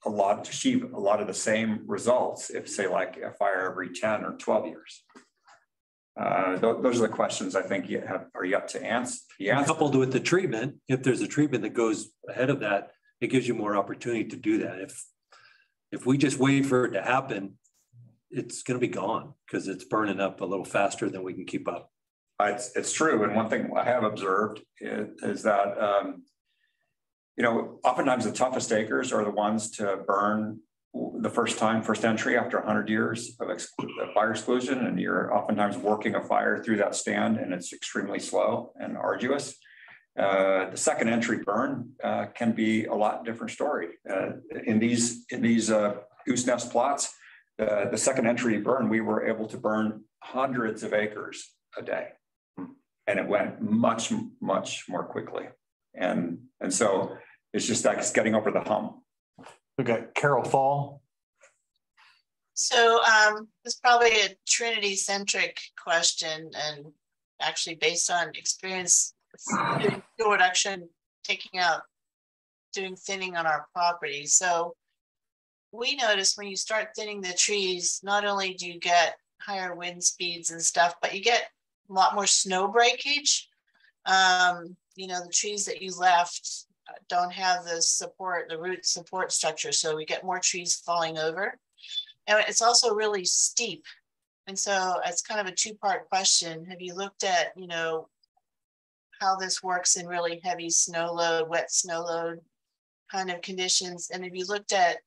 achieve a lot of the same results if, say, like a fire every 10 or 12 years? Those are the questions I think are yet to answer. Coupled with the treatment, if there's a treatment that goes ahead of that, it gives you more opportunity to do that. If we just wait for it to happen, it's going to be gone because it's burning up a little faster than we can keep up. It's true. And one thing I have observed is that, oftentimes the toughest acres are the ones to burn the first entry after 100 years of fire exclusion. And you're oftentimes working a fire through that stand, and it's extremely slow and arduous. The second entry burn can be a lot different story. In these goose nest plots, the second entry burn, we were able to burn hundreds of acres a day. And it went much, much more quickly. And so it's just like it's getting over the hump. We got Carol Fall. So it's probably a Trinity-centric question, and actually based on experience doing fuel reduction, doing thinning on our property. So we notice when you start thinning the trees, not only do you get higher wind speeds and stuff, but you get a lot more snow breakage. The trees that you left don't have the root support structure. So we get more trees falling over. And it's also really steep. And so it's kind of a two-part question. Have you looked at, how this works in really heavy snow load, wet snow load kind of conditions? And have you looked at,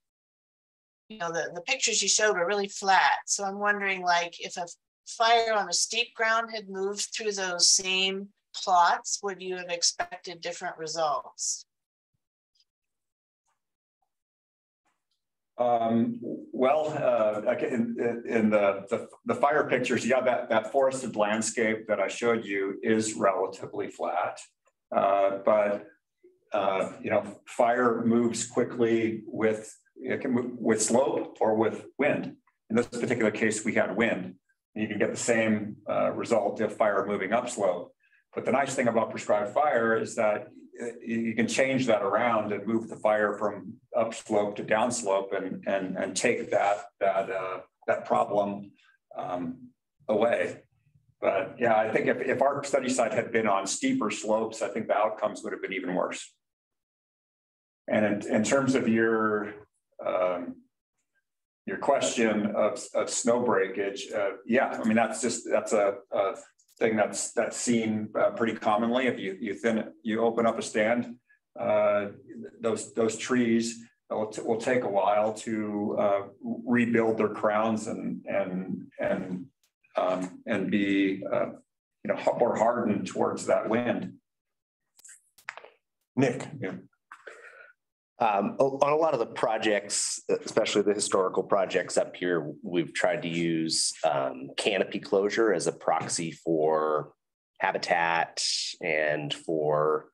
the pictures you showed were really flat. So I'm wondering, like, if a fire on a steep ground had moved through those same plots, would you have expected different results? In the fire pictures, that forested landscape that I showed you is relatively flat, but fire moves quickly with slope or with wind. In this particular case, we had wind, You can get the same result if fire moving upslope. But the nice thing about prescribed fire is that you can change that around and move the fire from upslope to downslope and take that problem away. But yeah, I think if our study site had been on steeper slopes, I think the outcomes would have been even worse. And in terms of your question of snow breakage, yeah, I mean that's a thing that's seen pretty commonly. If you open up a stand, those trees will take a while to rebuild their crowns and be more hardened towards that wind. Nick. Yeah. On a lot of the projects, especially the historical projects up here, we've tried to use canopy closure as a proxy for habitat and for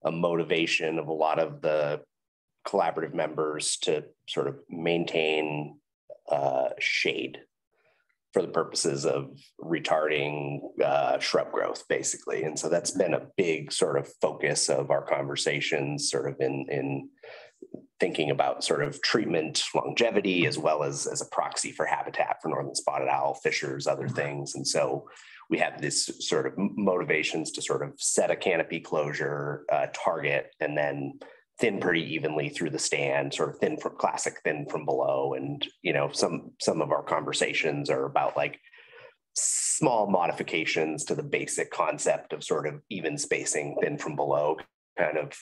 a motivation of a lot of the collaborative members to sort of maintain shade for the purposes of retarding shrub growth, basically. And so that's been a big sort of focus of our conversations, sort of in thinking about sort of treatment longevity, as well as a proxy for habitat for northern spotted owl, fishers, other things. And so we have this sort of motivations to sort of set a canopy closure target and then thin pretty evenly through the stand, sort of thin from classic thin from below. And, some of our conversations are about like small modifications to the basic concept of sort of even spacing thin from below, kind of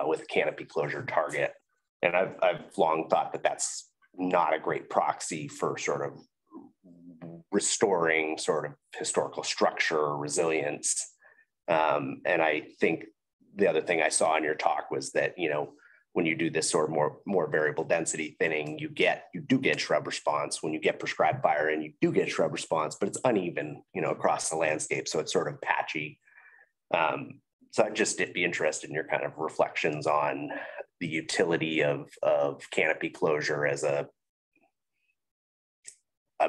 with a canopy closure target. And I've long thought that that's not a great proxy for sort of restoring sort of historical structure or resilience. And I think the other thing I saw in your talk was that, when you do this sort of more variable density thinning, you do get shrub response. When you get prescribed fire and you do get shrub response, but it's uneven, across the landscape. So it's sort of patchy. So I'd just be interested in your kind of reflections on the utility of canopy closure as a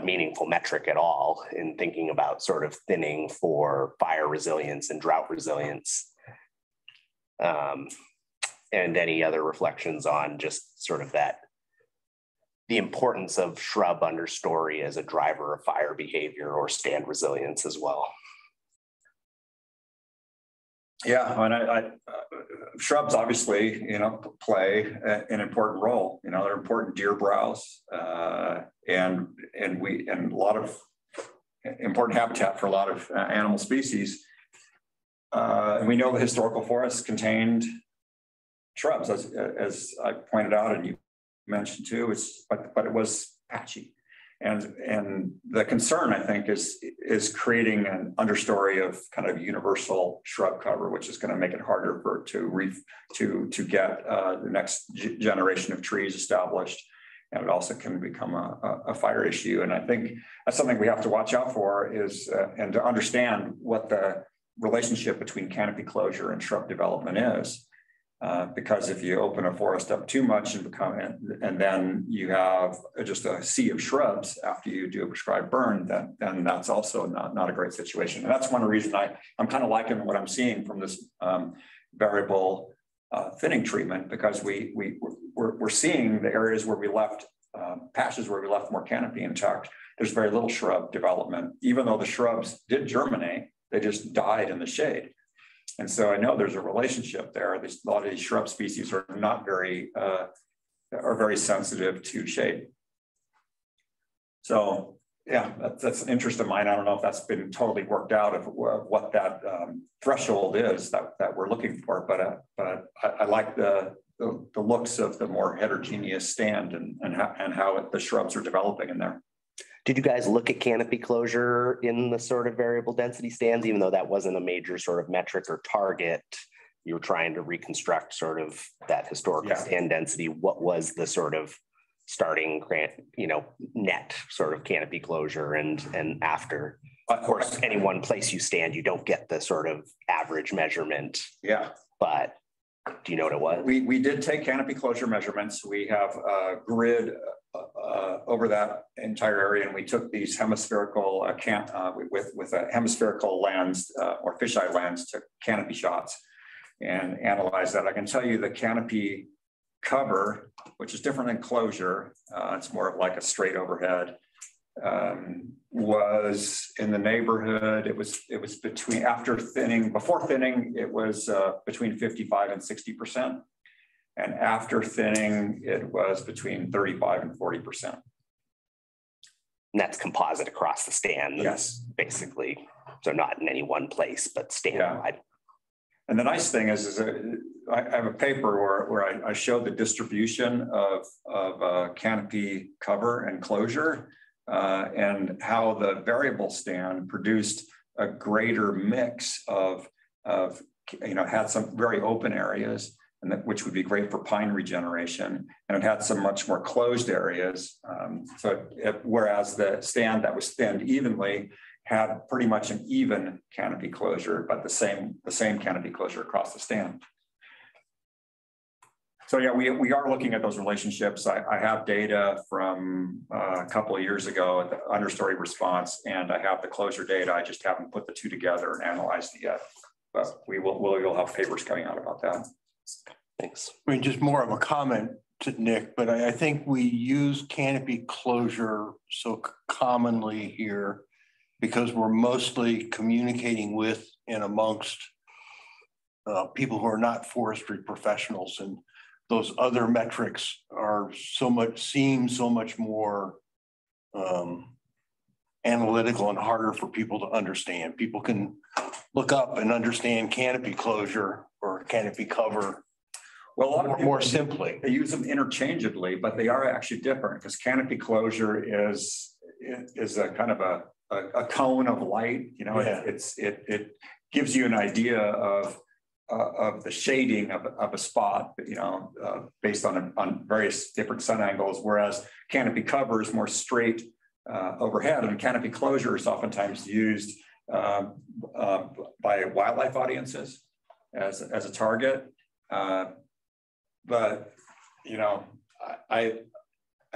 meaningful metric at all in thinking about sort of thinning for fire resilience and drought resilience. And any other reflections on just sort of the importance of shrub understory as a driver of fire behavior or stand resilience as well. Yeah, I mean, shrubs obviously, play an important role. They're important deer browse, and a lot of important habitat for a lot of animal species. And we know the historical forests contained shrubs, as I pointed out, and you mentioned too. But it was patchy, and the concern, I think, is creating an understory of kind of universal shrub cover, which is going to make it harder to get the next generation of trees established, and it also can become a fire issue. And I think that's something we have to watch out for and to understand what the relationship between canopy closure and shrub development is. Because if you open a forest up too much and then you have just a sea of shrubs after you do a prescribed burn, then that's also not a great situation. And that's one reason I'm kind of liking what I'm seeing from this variable thinning treatment, because we're seeing the areas where we left patches where we left more canopy intact. There's very little shrub development, even though the shrubs did germinate, they just died in the shade. And so I know there's a relationship there. A lot of these shrub species are not very sensitive to shade. So yeah, that's an interest of mine. I don't know if that's been totally worked out of what that threshold is that we're looking for, but I like the looks of the more heterogeneous stand and how the shrubs are developing in there. Did you guys look at canopy closure in the sort of variable density stands, even though that wasn't a major sort of metric or target? You were trying to reconstruct sort of that historical stand density. What was the sort of starting, net sort of canopy closure and after? Of course, any one place you stand, you don't get the sort of average measurement. Yeah. But do you know what it was? We did take canopy closure measurements. We have a grid over that entire area, and we took these hemispherical with a hemispherical lens or fisheye lens, took canopy shots and analyzed that. I can tell you the canopy cover, which is different than closure, it's more of like a straight overhead, was in the neighborhood. It was between, before thinning, it was between 55 and 60%. And after thinning, it was between 35 and 40%. And that's composite across the stand. Yes. Basically. So not in any one place, but stand-wide. Yeah. And the nice thing is I have a paper where I showed the distribution of canopy cover and closure and how the variable stand produced a greater mix of had some very open areas, and which would be great for pine regeneration, and it had some much more closed areas. Whereas the stand that was thinned evenly had pretty much an even canopy closure, but the same canopy closure across the stand. So yeah, we are looking at those relationships. I have data from a couple of years ago, the understory response, and I have the closure data. I just haven't put the two together and analyzed it yet, but we'll have papers coming out about that. Thanks. I mean, just more of a comment to Nick, but I think we use canopy closure so commonly here because we're mostly communicating with and amongst people who are not forestry professionals, and those other metrics are seem so much more analytical and harder for people to understand. People can look up and understand canopy closure or canopy cover. Well, a lot of more simply. They use them interchangeably, but they are actually different because canopy closure is a kind of a cone of light. You know, yeah. It gives you an idea of the shading of a spot, you know, based on various different sun angles, whereas canopy cover is more straight overhead, and canopy closure is oftentimes used by wildlife audiences as a target. But you know, I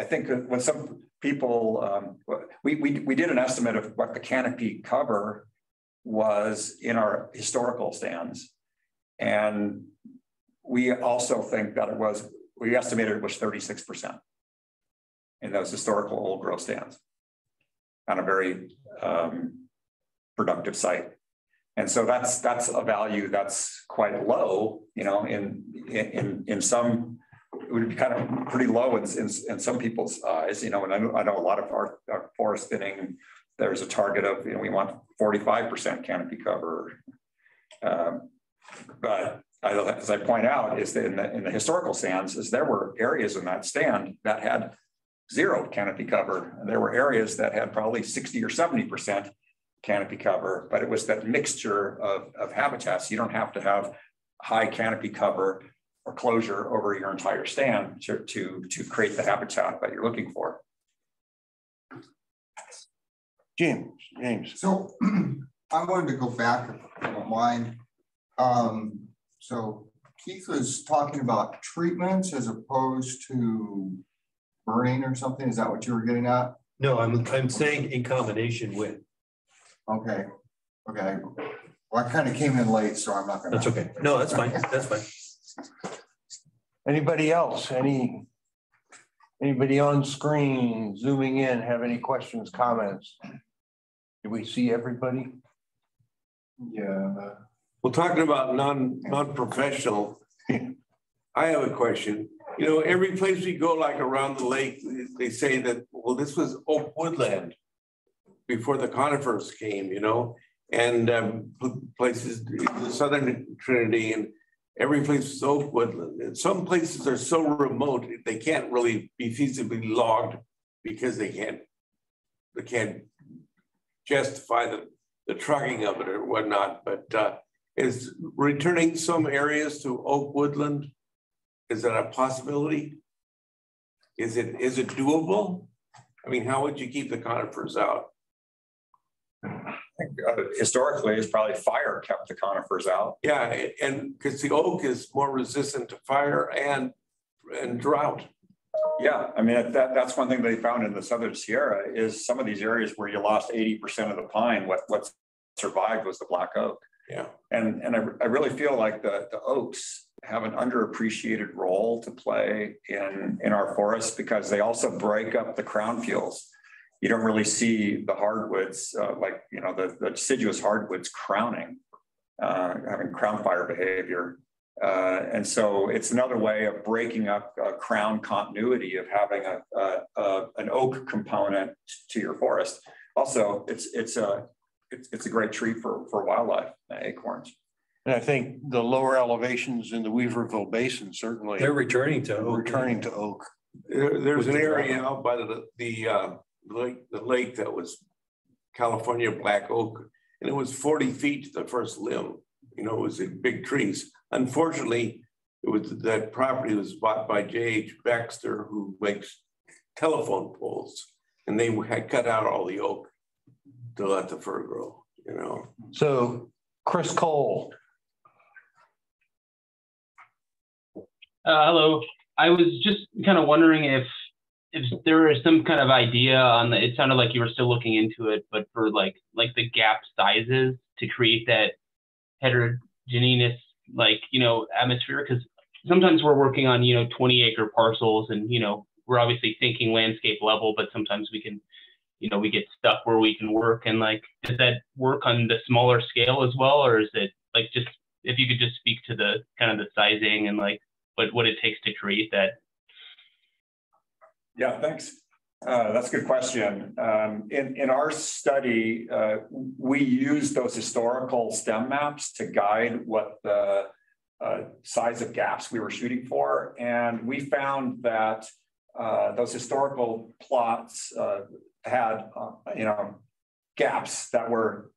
think that when some people we did an estimate of what the canopy cover was in our historical stands, and we also think that we estimated it was 36% in those historical old growth stands on a very productive site. And so that's a value that's quite low, you know, in some, it would be kind of pretty low in some people's eyes, you know, and I know a lot of our forest thinning, there's a target of, you know, we want 45% canopy cover. But as I point out, is that in the historical stands, is there were areas in that stand that had 0 canopy cover, and there were areas that had probably 60 or 70% canopy cover, but it was that mixture of habitats. You don't have to have high canopy cover or closure over your entire stand to create the habitat that you're looking for. James. So I wanted to go back, if you don't mind. So Keith was talking about treatments as opposed to burning or something. Is that what you were getting at? No, I'm saying in combination with. Okay. Well, I kind of came in late, so I'm not going to. That's okay. No, that's fine. That's fine. Anybody else? Anybody on screen zooming in have any questions, comments? Do we see everybody? Yeah. Well, talking about non-professional, I have a question. You know, every place we go, like around the lake, they say that, well, this was oak woodland before the conifers came, you know, and places, the southern Trinity, and every place is oak woodland. And some places are so remote, they can't really be feasibly logged because they can't justify the trucking of it or whatnot. But is returning some areas to oak woodland, is that a possibility? Is it doable? I mean, how would you keep the conifers out? Historically, it's probably fire kept the conifers out. Yeah, and because the oak is more resistant to fire and drought. Yeah, I mean, that's one thing they found in the Southern Sierra is some of these areas where you lost 80% of the pine, what survived was the black oak. Yeah. And I really feel like the oaks have an underappreciated role to play in our forests because they also break up the crown fuels. You don't really see the hardwoods, like, you know, the deciduous hardwoods crowning, having crown fire behavior. And so it's another way of breaking up crown continuity of having an oak component to your forest. Also, it's a great tree for wildlife, acorns. And I think the lower elevations in the Weaverville Basin certainly they're returning to oak. There's an area out by the lake that was California black oak, and it was 40 feet to the first limb. You know, it was big trees. Unfortunately, that property was bought by J.H. Baxter, who makes telephone poles, and they had cut out all the oak to let the fir grow, you know. So, Chris Cole. Hello. I was just kind of wondering if there is some kind of idea on the, it sounded like you were still looking into it, but for like the gap sizes to create that heterogeneous, like, you know, atmosphere, because sometimes we're working on, you know, 20-acre parcels and, you know, we're obviously thinking landscape level, but sometimes we can, you know, we get stuck where we can work, and like, does that work on the smaller scale as well? Or is it like, just, if you could just speak to the kind of the sizing and like what it takes to create that. Yeah, thanks. That's a good question. In our study, we use those historical stem maps to guide what the size of gaps we were shooting for. And we found that those historical plots had, you know, gaps that were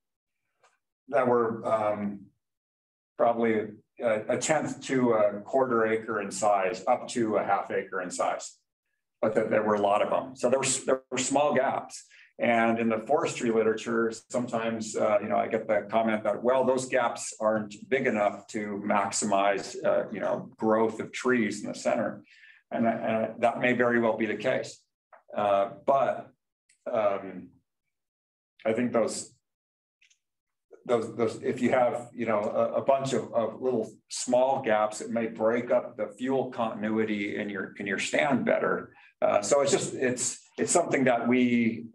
probably a tenth to a quarter acre in size, up to a half acre in size. But there were a lot of them. So there were small gaps. And in the forestry literature, sometimes, you know, I get the comment that, well, those gaps aren't big enough to maximize, you know, growth of trees in the center. And that may very well be the case. But I think those, if you have, you know, a bunch of little small gaps, it may break up the fuel continuity in your stand better. So it's something that we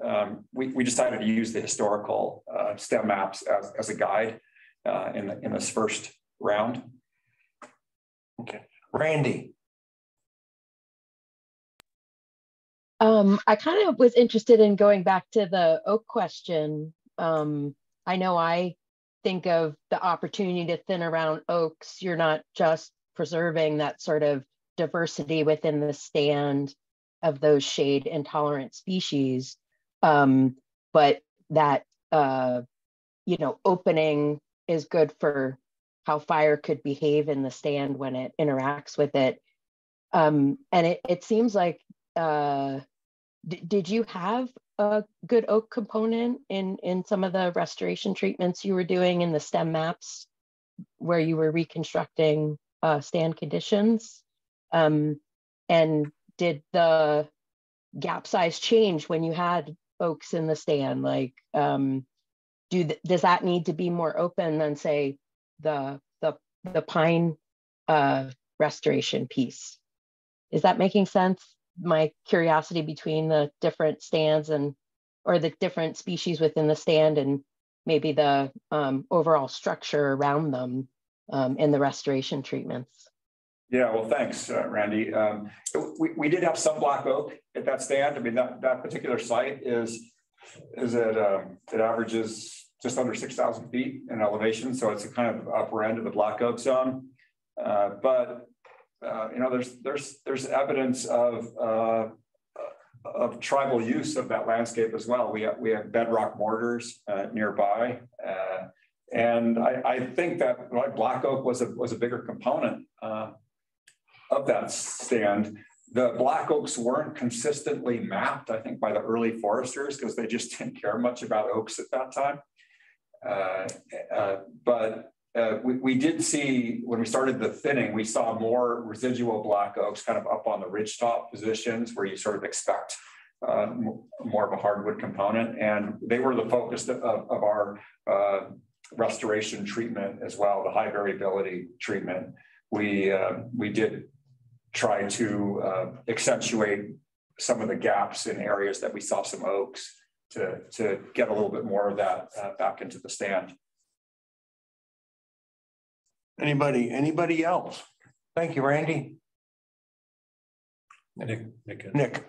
decided to use the historical stem maps as a guide in this first round. Okay, Randy. I kind of was interested in going back to the oak question. I know I think of the opportunity to thin around oaks. You're not just preserving that sort of diversity within the stand of those shade intolerant species, but that, you know, opening is good for how fire could behave in the stand when it interacts with it. And it seems like, did you have a good oak component in some of the restoration treatments you were doing in the stem maps where you were reconstructing stand conditions? And did the gap size change when you had oaks in the stand? Like, does that need to be more open than, say, the pine restoration piece? Is that making sense? My curiosity between the different stands or the different species within the stand and maybe the overall structure around them in the restoration treatments. Yeah, well, thanks, Randy. We did have some black oak at that stand. I mean, that particular site it averages just under 6,000 feet in elevation. So it's a kind of upper end of the black oak zone. But you know, there's evidence of tribal use of that landscape as well. We have bedrock mortars nearby, and I think that black oak was a bigger component of that stand. The black oaks weren't consistently mapped, I think, by the early foresters because they just didn't care much about oaks at that time. But we did see, when we started the thinning, we saw more residual black oaks kind of up on the ridgetop positions where you sort of expect more of a hardwood component. And they were the focus of our restoration treatment as well, the high variability treatment. We did try to accentuate some of the gaps in areas that we saw some oaks to get a little bit more of that back into the stand. Anybody else? Thank you, Randy. Nick.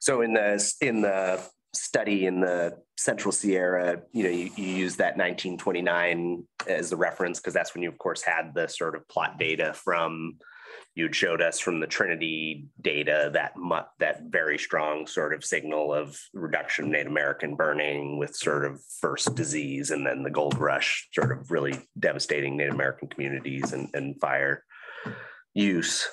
So in the study in the Central Sierra, you use that 1929 as the reference because that's when you, of course, had the sort of plot data from, you'd showed us from the Trinity data that very strong sort of signal of reduction of Native American burning with sort of first disease and then the gold rush sort of really devastating Native American communities and fire use.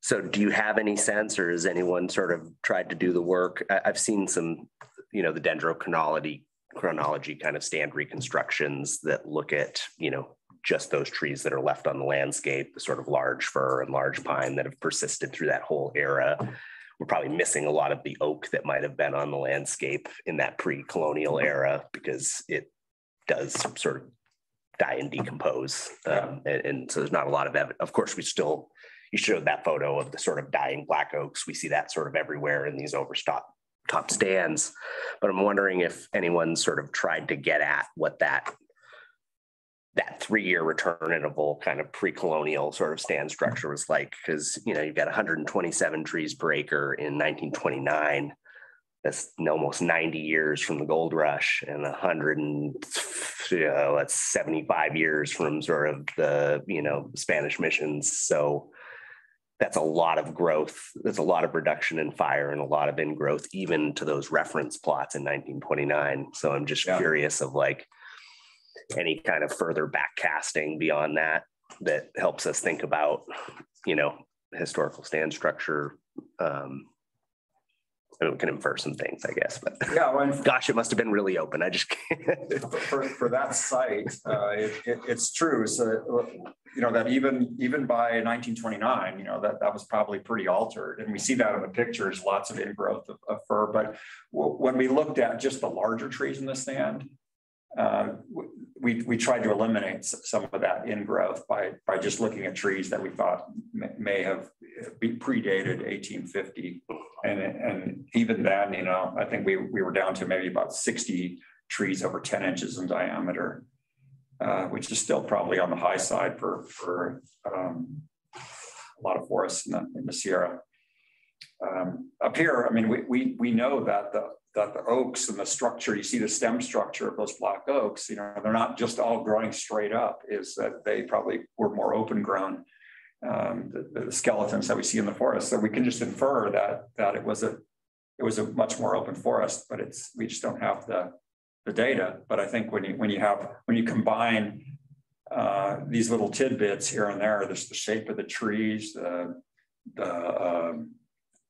So do you have any sense, or has anyone sort of tried to do the work? I've seen some, the dendrochronology kind of stand reconstructions that look at, just those trees that are left on the landscape, the sort of large fir and large pine that have persisted through that whole era. We're probably missing a lot of the oak that might have been on the landscape in that pre-colonial era because it does sort of die and decompose. And so there's not a lot of evidence. Of course, you showed that photo of the sort of dying black oaks. We see that sort of everywhere in these top stands. But I'm wondering if anyone sort of tried to get at what that 3-year return interval kind of pre-colonial sort of stand structure was like, because you've got 127 trees per acre in 1929. That's almost 90 years from the gold rush, and 75 years from sort of the Spanish missions. So that's a lot of growth. There's a lot of reduction in fire and a lot of ingrowth, even to those reference plots in 1929. So I'm just curious of any kind of further backcasting beyond that helps us think about, historical stand structure. We can infer some things, I guess, but gosh, it must have been really open. I just can't. for that site, it's true. So, that even by 1929, that was probably pretty altered. And we see that in the pictures, lots of ingrowth of fir. But when we looked at just the larger trees in the stand, we tried to eliminate some of that ingrowth by just looking at trees that we thought may have predated 1850. And even then, I think we were down to maybe about 60 trees over 10 inches in diameter, which is still probably on the high side for a lot of forests in the Sierra. Up here, we know that the oaks and the structure, you see the stem structure of those black oaks, they're not just all growing straight up, is that they probably were more open grown, the skeletons that we see in the forest. So we can just infer that it was a much more open forest, but we just don't have the data. But I think when you combine these little tidbits here and there, there's the shape of the trees, the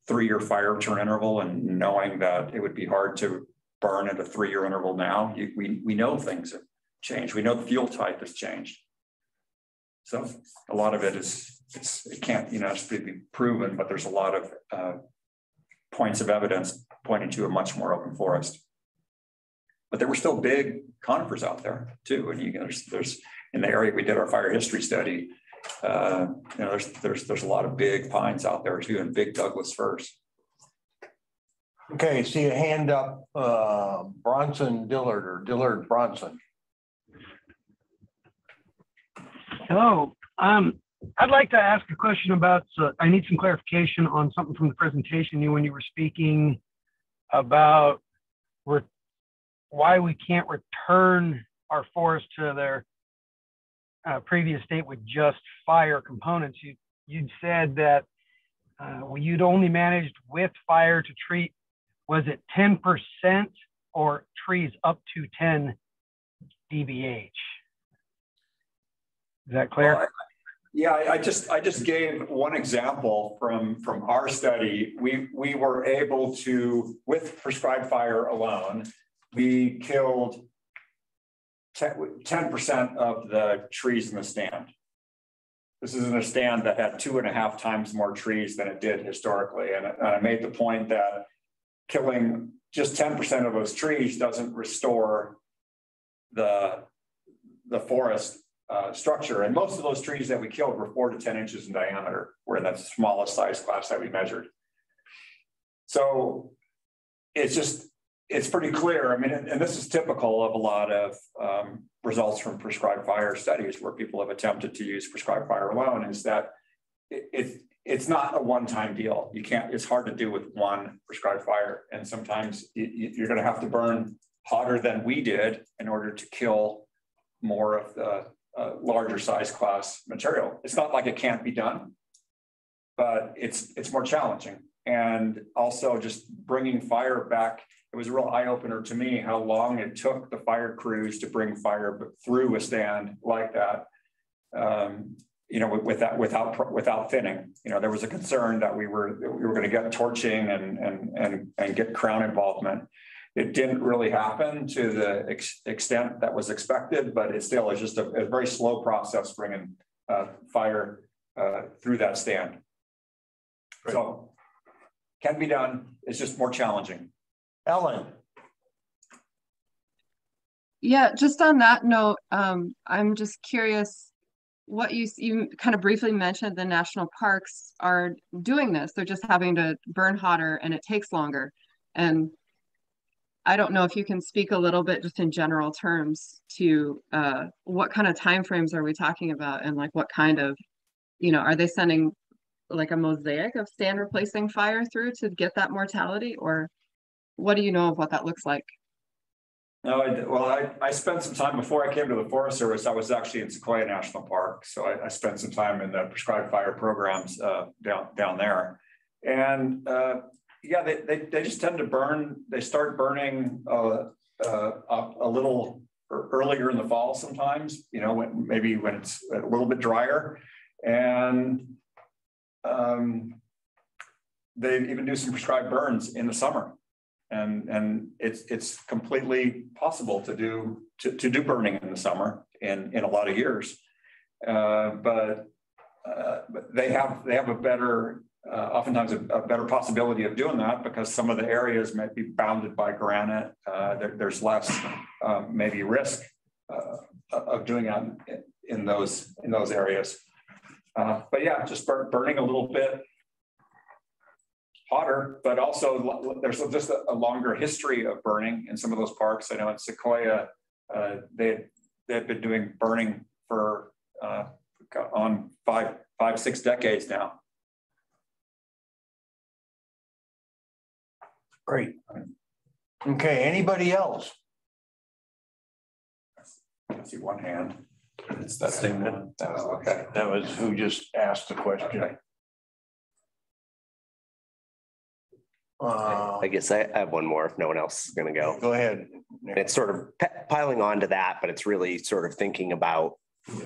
3-year fire return interval, and knowing that it would be hard to burn at a 3-year interval now, we know things have changed. We know the fuel type has changed. So a lot of it it can't be proven, but there's a lot of points of evidence pointing to a much more open forest. But there were still big conifers out there too, and there's in the area we did our fire history study. There's a lot of big pines out there too, and big Douglas firs. Okay, see a hand up, Bronson Dillard or Dillard Bronson. Hello. I'd like to ask a question about, I need some clarification on something from the presentation when you were speaking about why we can't return our forests to their previous state with just fire components. You'd said that you'd only managed with fire to treat, was it 10% or trees up to 10 dBH? Is that clear? Well, yeah, I just gave one example from our study. We were able to, with prescribed fire alone, we killed 10% of the trees in the stand. This is in a stand that had 2.5 times more trees than it did historically. And I made the point that killing just 10% of those trees doesn't restore the forest structure. And most of those trees that we killed were 4 to 10 inches in diameter, where that's the smallest size class that we measured. So it's pretty clear. I mean, and this is typical of a lot of results from prescribed fire studies where people have attempted to use prescribed fire alone, is that it's not a one-time deal. You can't, it's hard to do with one prescribed fire. And sometimes you're going to have to burn hotter than we did in order to kill more of the larger size class material. It's not like it can't be done, but it's more challenging. And also just bringing fire back, it was a real eye opener to me how long it took the fire crews to bring fire through a stand like that. You know, without thinning. You know, there was a concern that we were going to get torching and get crown involvement. It didn't really happen to the extent that was expected, but it still is just a very slow process bringing fire through that stand. Right. So can be done. It's just more challenging. Ellen. Yeah, just on that note, I'm just curious what you kind of briefly mentioned. The national parks are doing this. They're just having to burn hotter and it takes longer. And I don't know if you can speak a little bit just in general terms to what kind of timeframes are we talking about, and like what kind of, you know, are they sending like a mosaic of stand replacing fire through to get that mortality, or what do you know of what that looks like? No, I spent some time before I came to the Forest Service. I was actually in Sequoia National Park, so I spent some time in the prescribed fire programs down there, and yeah, they just tend to burn. They start burning a little earlier in the fall sometimes. You know, maybe when it's a little bit drier, and they even do some prescribed burns in the summer. And it's completely possible to do burning in the summer in a lot of years, but they have a better oftentimes a better possibility of doing that because some of the areas might be bounded by granite. There's less maybe risk of doing that in those areas. But yeah, just burning a little bit hotter, but also there's just a longer history of burning in some of those parks. I know in Sequoia, they've been doing burning for on 5-6 decades now. Great. Okay, anybody else? I see one hand. It's that same one. Okay, that was who just asked the question. Okay. I guess I have one more if no one else is going to go. Go ahead. And it's sort of piling on to that, but it's really sort of thinking about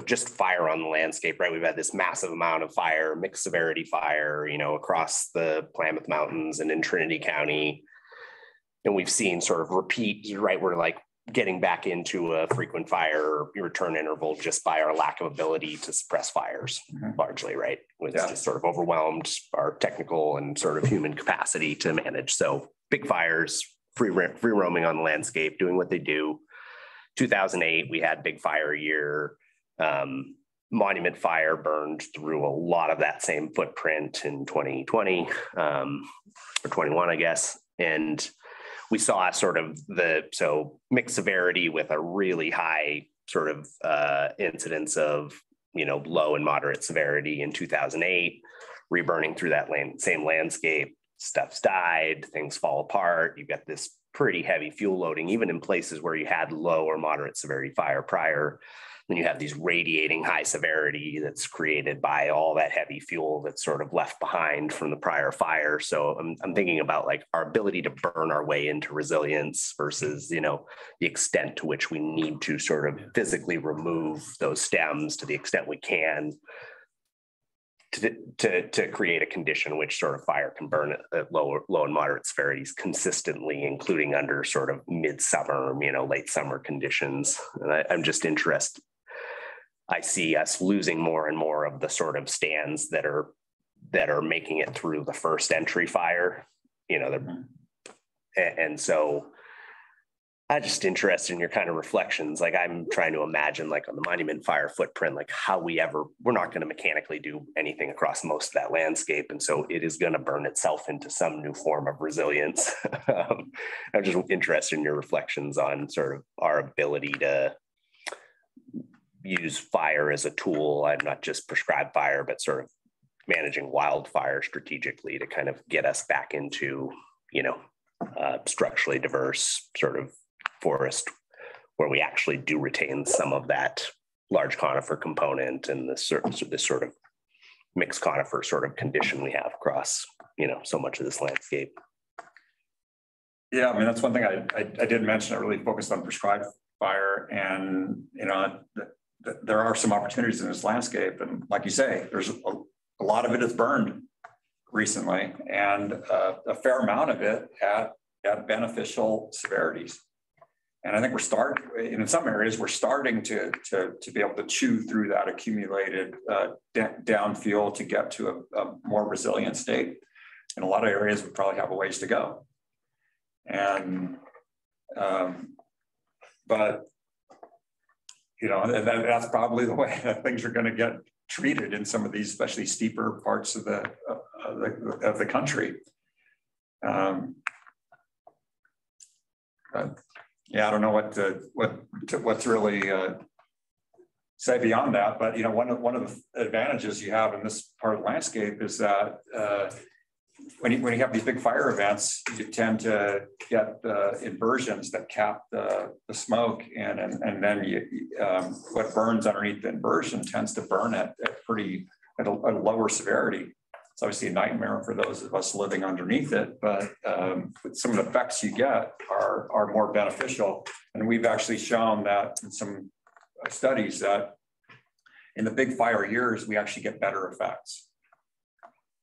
just fire on the landscape, right? We've had this massive amount of fire, mixed severity fire, you know, across the Klamath Mountains and in Trinity County. And we've seen sort of repeat, right? We're like getting back into a frequent fire return interval just by our lack of ability to suppress fires, largely, right? It's just sort of overwhelmed our technical and sort of human capacity to manage. So big fires, free roaming on the landscape, doing what they do. 2008, we had big fire year. Monument Fire burned through a lot of that same footprint in 2020 or 21, I guess. And we saw sort of so mixed severity with a really high sort of incidence of, you know, low and moderate severity in 2008, reburning through that same landscape. Stuff's died, things fall apart. You've got this pretty heavy fuel loading, even in places where you had low or moderate severity fire prior. Then you have these radiating high severity that's created by all that heavy fuel that's sort of left behind from the prior fire. So I'm thinking about like our ability to burn our way into resilience versus, you know, the extent to which we need to sort of physically remove those stems to the extent we can to create a condition in which sort of fire can burn at low and moderate severities consistently, including under sort of midsummer, late summer conditions. And I'm just interested. I see us losing more and more of the sort of stands that are making it through the first entry fire, and so I'm just interested in your kind of reflections. Like I'm trying to imagine, like on the monument fire footprint, like how we're not going to mechanically do anything across most of that landscape. And so it is going to burn itself into some new form of resilience. I'm just interested in your reflections on sort of our ability to use fire as a tool, and not just prescribed fire, but sort of managing wildfire strategically to kind of get us back into, structurally diverse sort of forest where we actually do retain some of that large conifer component and this sort of mixed conifer sort of condition we have across, so much of this landscape. Yeah, I mean, that's one thing I did mention. I really focused on prescribed fire, and there are some opportunities in this landscape, and like you say, there's a lot of it is burned recently, and a fair amount of it at beneficial severities. And I think in some areas, we're starting to be able to chew through that accumulated down fuel to get to a more resilient state. In a lot of areas, we probably have a ways to go. And, but, that's probably the way that things are going to get treated in some of these, especially steeper parts of the country. Yeah, I don't know what to really say beyond that, but one of the advantages you have in this part of the landscape is that when you have these big fire events, you tend to get inversions that cap the smoke, and then what burns underneath the inversion tends to burn at a lower severity. It's obviously a nightmare for those of us living underneath it, but some of the effects you get are more beneficial. And we've actually shown that in some studies that in the big fire years, we actually get better effects.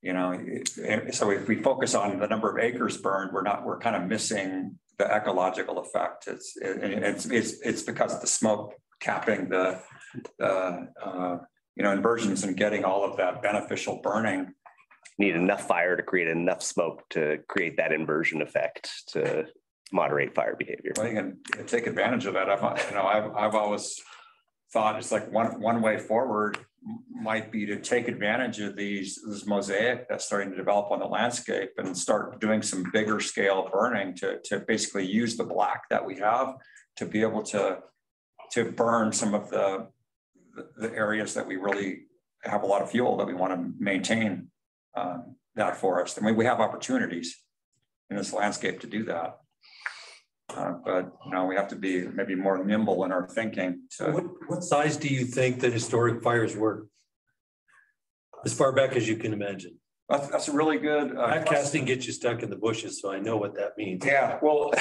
So if we focus on the number of acres burned, we're kind of missing the ecological effect. It's because of the smoke capping the inversions and getting all of that beneficial burning. Need enough fire to create enough smoke to create that inversion effect to moderate fire behavior. Well, you can take advantage of that. I've always thought it's like one way forward might be to take advantage of this mosaic that's starting to develop on the landscape and start doing some bigger scale burning to basically use the black that we have to be able to burn some of the areas that we really have a lot of fuel that we want to maintain that forest. I mean, we have opportunities in this landscape to do that. But we have to be maybe more nimble in our thinking. What size do you think that historic fires were? As far back as you can imagine. That's a really good. Casting gets you stuck in the bushes, so I know what that means. Yeah, well,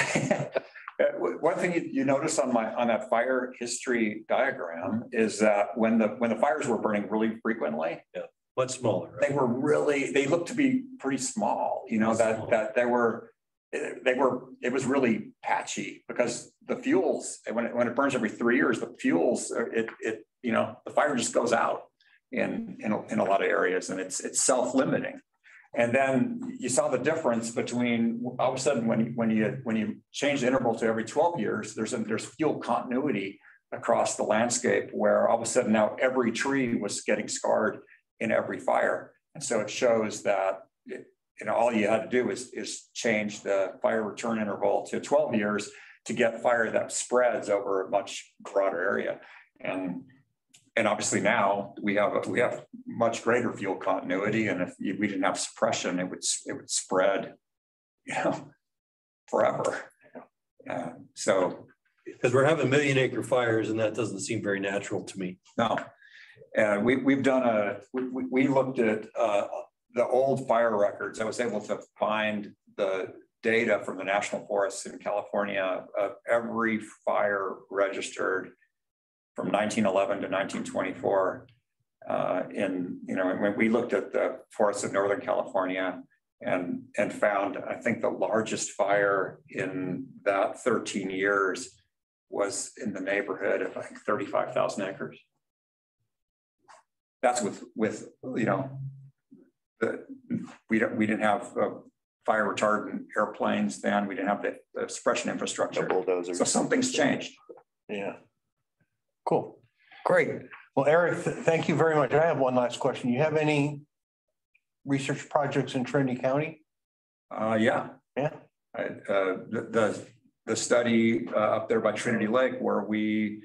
one thing you notice on that fire history diagram is that when the fires were burning really frequently, yeah, much smaller. Right? They looked to be pretty small. It was really patchy because the fuels, when it burns every 3 years, the fuels, the fire just goes out in a lot of areas, and it's self-limiting. And then you saw the difference between all of a sudden when you change the interval to every 12 years, there's fuel continuity across the landscape where all of a sudden now every tree was getting scarred in every fire. And so it shows that all you had to do is change the fire return interval to 12 years to get fire that spreads over a much broader area. And obviously now we have much greater fuel continuity, and if we didn't have suppression, it would spread, forever. So because we're having 1 million acre fires, and that doesn't seem very natural to me. No, we looked at the old fire records. I was able to find the data from the national forests in California of every fire registered from 1911 to 1924. when we looked at the forests of Northern California and found, I think the largest fire in that 13 years was in the neighborhood of like 35,000 acres. That's with we didn't have fire retardant airplanes then. We didn't have the suppression infrastructure. Bulldozers. So something's changed. Yeah. Cool. Great. Well, Eric, thank you very much. I have one last question. You have any research projects in Trinity County? Yeah. The study up there by Trinity Lake, where we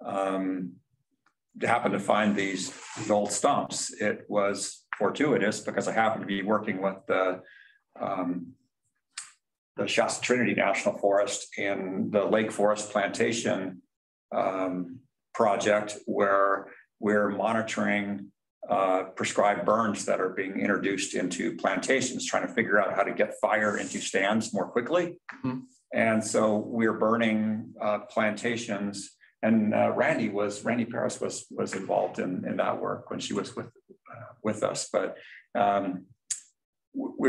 happened to find these old stumps. It was fortuitous because I happened to be working with the Shasta Trinity National Forest in the Lake Forest Plantation project, where we're monitoring prescribed burns that are being introduced into plantations, trying to figure out how to get fire into stands more quickly. Mm-hmm. And so we're burning plantations, and Randy Paris was involved in that work when she was with us. But we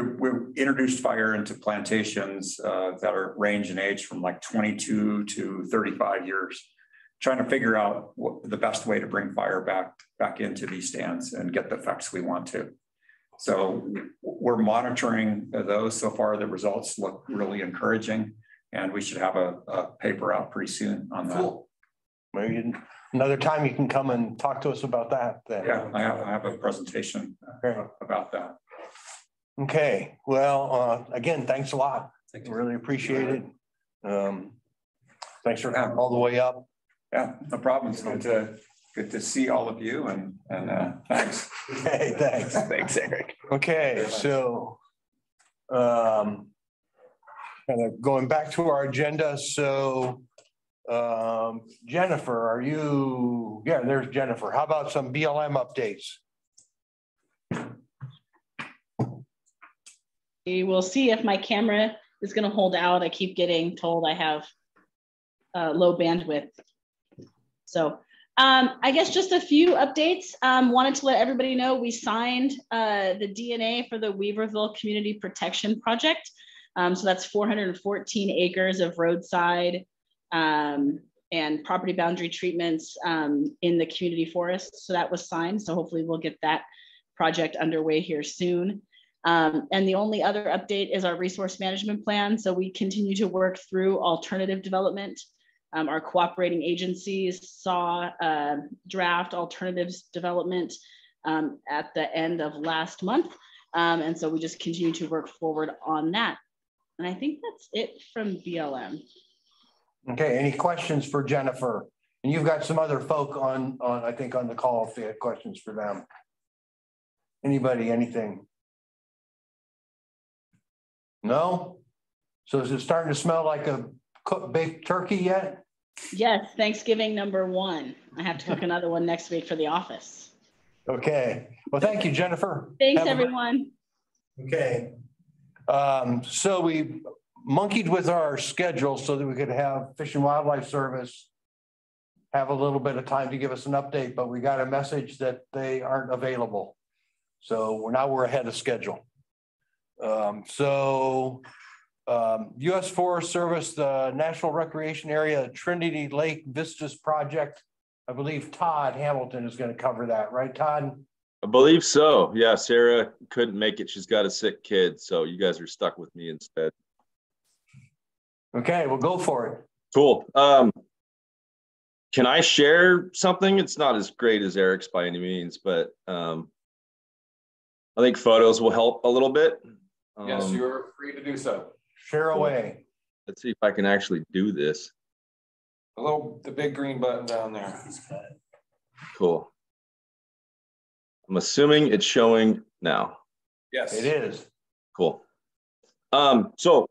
introduced fire into plantations that are range in age from like 22 to 35 years, trying to figure out the best way to bring fire back into these stands and get the effects we want to. So we're monitoring those. So far, the results look really encouraging, and we should have a paper out pretty soon on that. Cool. Maybe another time you can come and talk to us about that then. Yeah, I have a presentation about that. Okay. Well, again, thanks a lot. Thank you. Really appreciate it. Thanks for coming all the way up. Yeah, no problem. It's good to see all of you, and thanks. Hey, thanks. Thanks, Eric. Okay, so kind of going back to our agenda. So Jennifer, are you? Yeah, there's Jennifer. How about some BLM updates? We will see if my camera is going to hold out. I keep getting told I have low bandwidth. So I guess just a few updates. Wanted to let everybody know we signed the DNA for the Weaverville Community Protection Project. So that's 414 acres of roadside and property boundary treatments in the community forest. So that was signed. So hopefully we'll get that project underway here soon. And the only other update is our resource management plan. So we continue to work through alternative development. Our cooperating agencies saw draft alternatives development at the end of last month. And so we just continue to work forward on that. And I think that's it from BLM. Okay, any questions for Jennifer? And you've got some other folk on I think on the call if they had questions for them. Anybody, anything? No? So is it starting to smell like a cooked baked turkey yet? Yes, Thanksgiving #1. I have to cook another one next week for the office. Okay. Well, thank you, Jennifer. Thanks, everyone. Okay. So we monkeyed with our schedule so that we could have Fish and Wildlife Service have a little bit of time to give us an update, but we got a message that they aren't available. So we're ahead of schedule. U.S. Forest Service, the National Recreation Area, Trinity Lake Vistas Project. I believe Todd Hamilton is going to cover that, right, Todd? I believe so. Yeah, Sarah couldn't make it. She's got a sick kid, so you guys are stuck with me instead. Okay, well, go for it. Cool. Can I share something? It's not as great as Eric's by any means, but I think photos will help a little bit. Yes, you're free to do so. Share away. Let's see if I can actually do this. The big green button down there. Cool. I'm assuming it's showing now. Yes, it is. Cool. So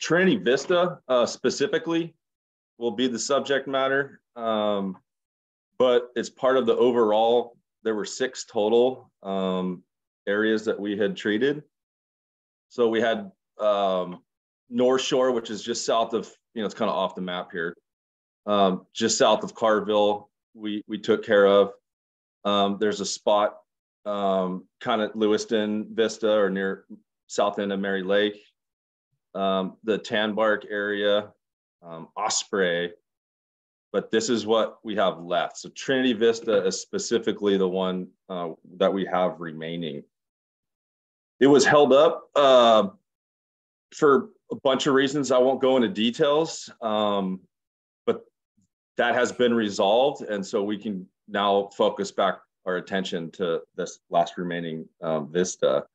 Trinity Vista specifically will be the subject matter, but it's part of the overall. There were 6 total areas that we had treated. So we had North Shore, which is just south of, it's kind of off the map here, just south of Carville, we took care of. There's a spot kind of Lewiston Vista or near south end of Mary Lake, the Tanbark area, Osprey, but this is what we have left. So Trinity Vista is specifically the one that we have remaining. It was held up for a bunch of reasons. I won't go into details, but that has been resolved. And so we can now focus back our attention to this last remaining vista.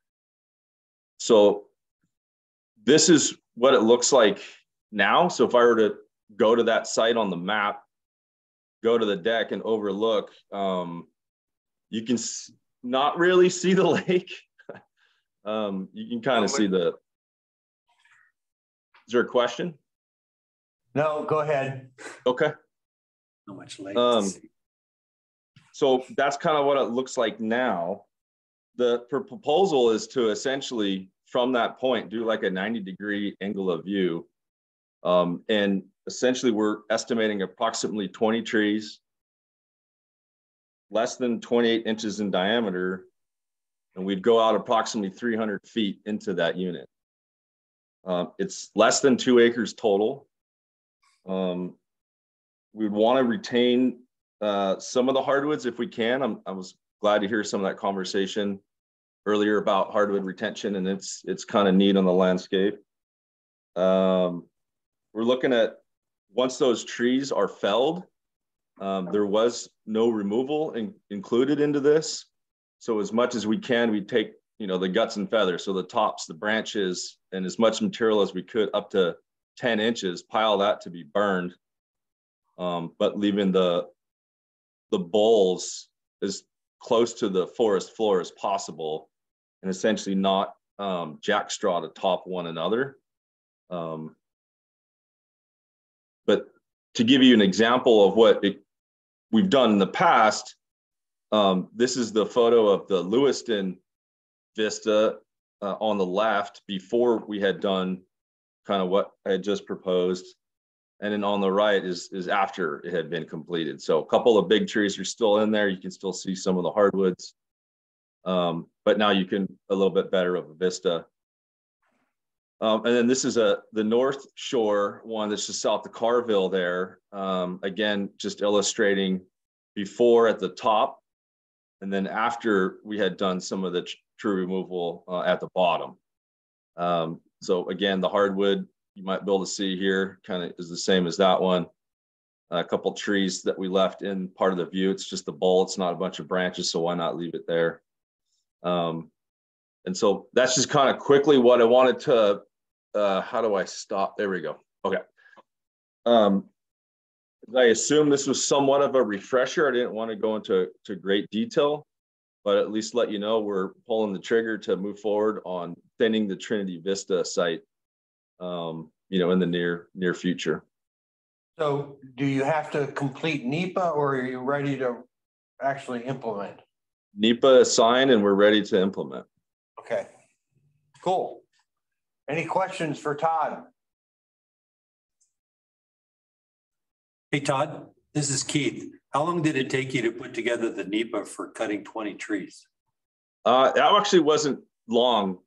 So this is what it looks like now. So if I were to go to that site on the map, go to the deck and overlook, you can not really see the lake. You can kind of see the, is there a question? No, go ahead. Okay. How much lake? So that's kind of what it looks like now. The proposal is to essentially, from that point, do like a 90-degree angle of view. And essentially, we're estimating approximately 20 trees, less than 28 inches in diameter, and we'd go out approximately 300 feet into that unit. It's less than 2 acres total. We'd want to retain some of the hardwoods if we can. I was glad to hear some of that conversation earlier about hardwood retention, and it's kind of neat on the landscape. We're looking at, once those trees are felled, there was no removal included into this. So as much as we can, we take, the guts and feathers, so the tops, the branches, and as much material as we could, up to 10 inches, pile that to be burned, but leaving the boles as close to the forest floor as possible, and essentially not jackstraw to top one another. But to give you an example of what we've done in the past, this is the photo of the Lewiston Vista on the left before we had done kind of what I had just proposed. And then on the right is after it had been completed. So a couple of big trees are still in there. You can still see some of the hardwoods, but now you can a little bit better of a vista. And then this is the North Shore one that's just south of Carville there. Again, just illustrating before at the top, and then after we had done some of the tree removal at the bottom. So again, the hardwood you might be able to see here kind of is the same as that one. A couple trees that we left in part of the view. It's just the bole. It's not a bunch of branches, so why not leave it there? And so that's just kind of quickly what I wanted to, how do I stop? There we go. Okay. I assume this was somewhat of a refresher. I didn't want to go into great detail, but at least let you know we're pulling the trigger to move forward on thinning the Trinity Vista site, in the near future. So do you have to complete NEPA, or are you ready to actually implement? NEPA is signed and we're ready to implement. Okay, cool. Any questions for Todd? Hey, Todd, this is Keith. How long did it take you to put together the NEPA for cutting 20 trees? That actually wasn't long.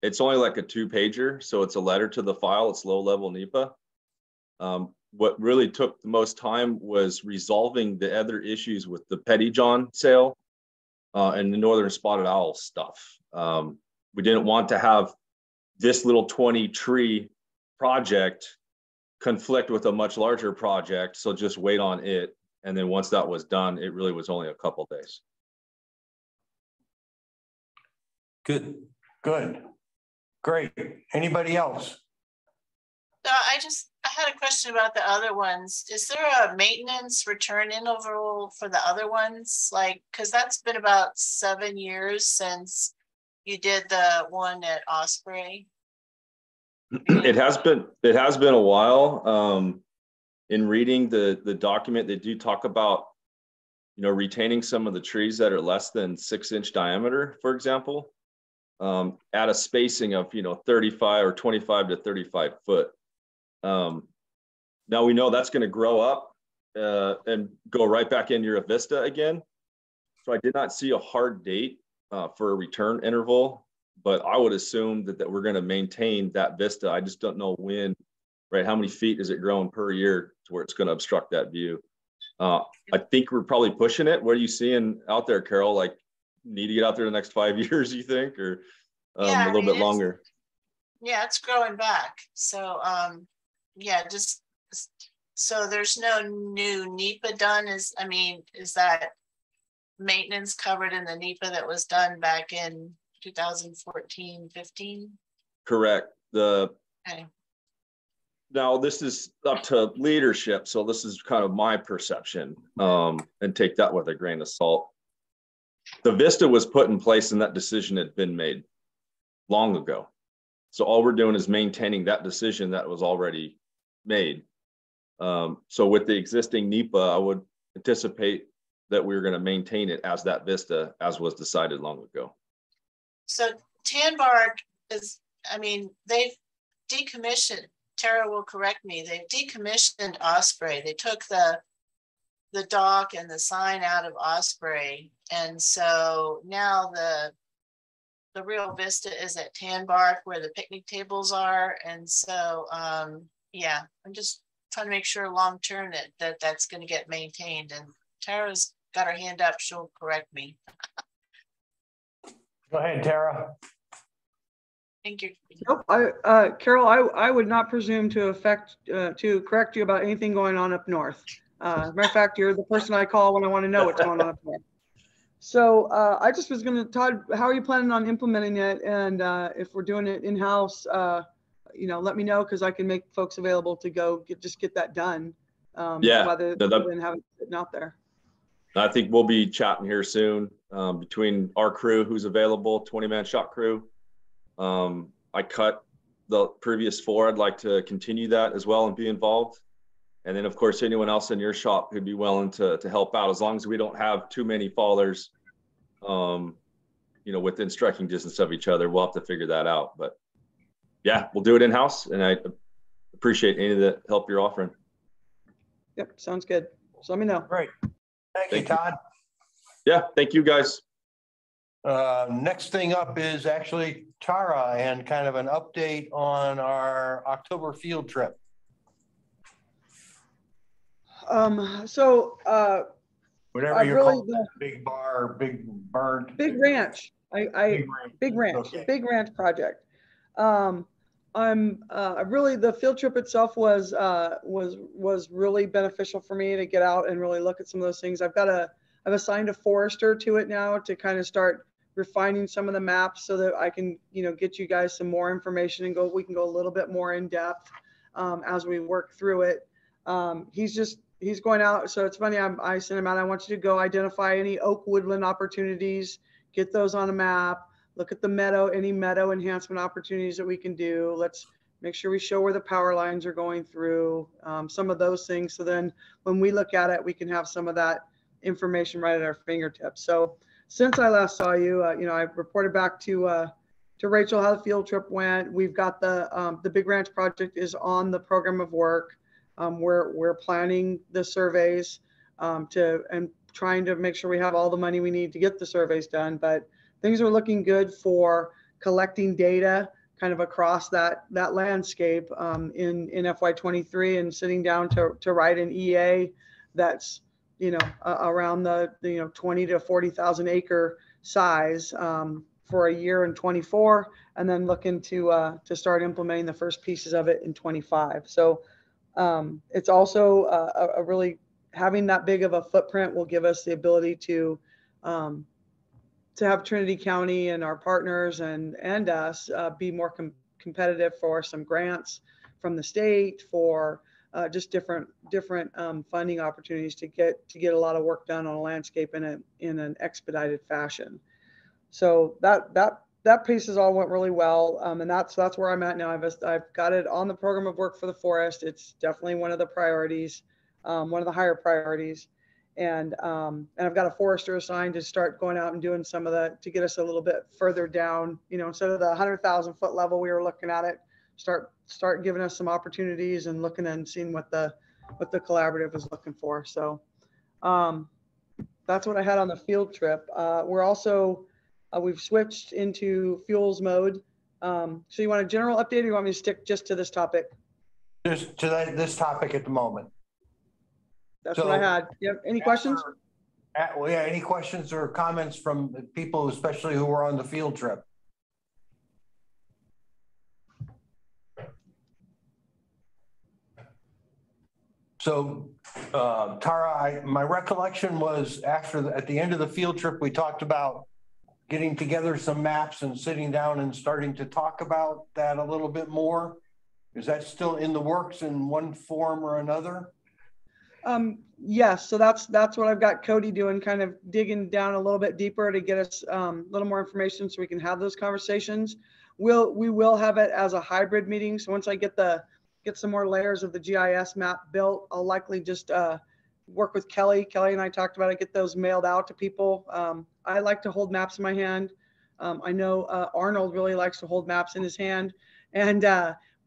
It's only like a 2-pager, so it's a letter to the file. It's low-level NEPA. What really took the most time was resolving the other issues with the Pettyjohn sale and the northern spotted owl stuff. We didn't want to have this little 20 tree project conflict with a much larger project, so just wait on it. And then once that was done, it really was only a couple days. Good. Great. Anybody else? I had a question about the other ones. Is there a maintenance return interval for the other ones? Because that's been about 7 years since you did the one at Osprey. It has been a while. In reading the document, they do talk about, retaining some of the trees that are less than 6-inch diameter, for example, at a spacing of, 35 or 25 to 35 foot. Now we know that's going to grow up and go right back into your vista again. So I did not see a hard date for a return interval, but I would assume that we're going to maintain that vista. I just don't know when, right? How many feet is it growing per year to where it's going to obstruct that view? I think we're probably pushing it. What are you seeing out there, Carol? Like, need to get out there the next 5 years, you think, or yeah, a little bit longer? Yeah, it's growing back. So, yeah, just so there's no new NEPA done. Is that maintenance covered in the NEPA that was done back in 2014, 15? Correct. Okay. Now this is up to leadership, so this is kind of my perception, and take that with a grain of salt. The Vista was put in place and that decision had been made long ago. So all we're doing is maintaining that decision that was already made. So with the existing NEPA, I would anticipate that we were going to maintain it as that Vista, as was decided long ago. So Tanbark is, they've decommissioned, Tara will correct me, they've decommissioned Osprey. They took the dock and the sign out of Osprey. And so now the real Vista is at Tanbark where the picnic tables are. And so, yeah, I'm just trying to make sure long-term that's going to get maintained. And Tara's got her hand up, she'll correct me. Go ahead, Tara. Thank you. Nope. Carol, I would not presume to correct you about anything going on up north. Matter of fact, you're the person I call when I want to know what's going on up north. So I just was going to, Todd, how are you planning on implementing it? And if we're doing it in-house, let me know, because I can make folks available to go get that done. Rather than having it sitting out there. I think we'll be chatting here soon between our crew who's available, 20-man shot crew. I cut the previous 4. I'd like to continue that as well and be involved. And then, of course, anyone else in your shop who'd be willing to help out, as long as we don't have too many fallers, within striking distance of each other. We'll have to figure that out. But yeah, we'll do it in-house, and I appreciate any of the help you're offering. Yep, sounds good. So let me know. Great. Thank you, Todd. Yeah, thank you, guys. Next thing up is actually Tara and kind of an update on our October field trip. Whatever you call it, big bar, big burnt, big ranch. Big ranch project. Really, the field trip itself was really beneficial for me to get out and really look at some of those things. I've assigned a forester to it now to kind of start refining some of the maps so that I can, get you guys some more information and we can go a little bit more in depth as we work through it. He's going out. So it's funny. I sent him out. I want you to go identify any oak woodland opportunities, get those on a map. Look at the any meadow enhancement opportunities that we can do. Let's make sure we show where the power lines are going through, some of those things. So then when we look at it, we can have some of that information right at our fingertips. So since I last saw you, I reported back to Rachel how the field trip went. We've got the Big Ranch project is on the program of work. We're planning the surveys and trying to make sure we have all the money we need to get the surveys done. But things are looking good for collecting data kind of across that landscape in FY23 and sitting down to write an EA that's, around the 20 to 40,000 acre size for a year in 24, and then looking to start implementing the first pieces of it in 25. So it's also a really having that big of a footprint will give us the ability to have Trinity County and our partners and us be more competitive for some grants from the state, for just different funding opportunities to get a lot of work done on a landscape in an expedited fashion. So that piece has all went really well, and that's where I'm at now. I've got it on the program of work for the forest. It's definitely one of the priorities, one of the higher priorities. And I've got a forester assigned to start going out and doing some of that to get us a little bit further down, instead of the 100,000 foot level we were looking at it, start giving us some opportunities and looking and seeing what the collaborative is looking for. So that's what I had on the field trip. We're also, we've switched into fuels mode. So you want a general update, or you want me to stick just to this topic? Just to this topic at the moment. That's what I had. You have any questions? Well, yeah, any questions or comments from people, especially who were on the field trip? So, Tara, my recollection was at the end of the field trip, we talked about getting together some maps and sitting down and starting to talk about that a little bit more. Is that still in the works in one form or another? Yes, so that's what I've got Cody doing, kind of digging down a little bit deeper to get us a little more information so we can have those conversations. We will have it as a hybrid meeting. So once I get some more layers of the GIS map built, I'll likely just work with Kelly. Kelly and I talked about it, get those mailed out to people. I like to hold maps in my hand. I know Arnold really likes to hold maps in his hand, and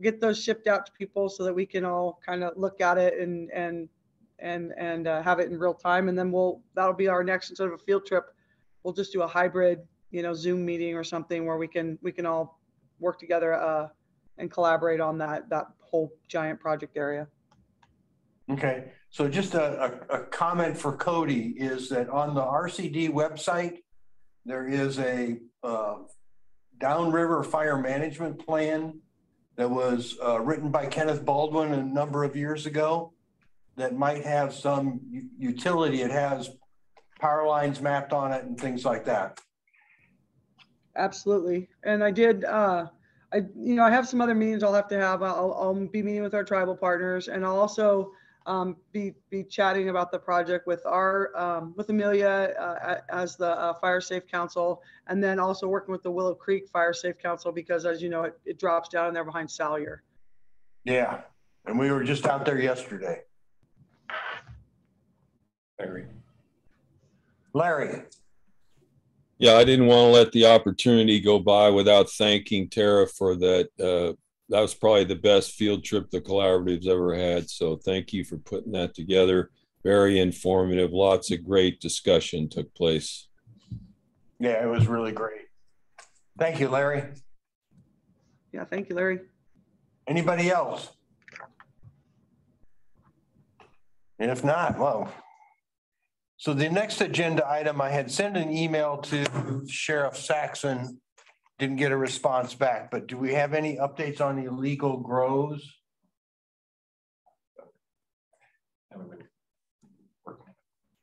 get those shipped out to people so that we can all kind of look at it and have it in real time. And then that'll be our next, instead of a field trip, we'll just do a hybrid, Zoom meeting or something where we can all work together and collaborate on that whole giant project area. Okay, so just a comment for Cody is that on the RCD website, there is a downriver fire management plan that was written by Kenneth Baldwin a number of years ago that might have some utility. It has power lines mapped on it and things like that. Absolutely. And I did, I have some other meetings I'll have to have. I'll be meeting with our tribal partners, and I'll also be chatting about the project with with Amelia as the Fire Safe Council, and then also working with the Willow Creek Fire Safe Council, because as you know, it drops down in there behind Salyer. Yeah, and we were just out there yesterday. Larry. Yeah, I didn't want to let the opportunity go by without thanking Tara for that. That was probably the best field trip the Collaborative's ever had. So thank you for putting that together. Very informative. Lots of great discussion took place. Yeah, it was really great. Thank you, Larry. Yeah, thank you, Larry. Anybody else? And if not, well. So the next agenda item, I had sent an email to Sheriff Saxon, didn't get a response back, but do we have any updates on illegal grows?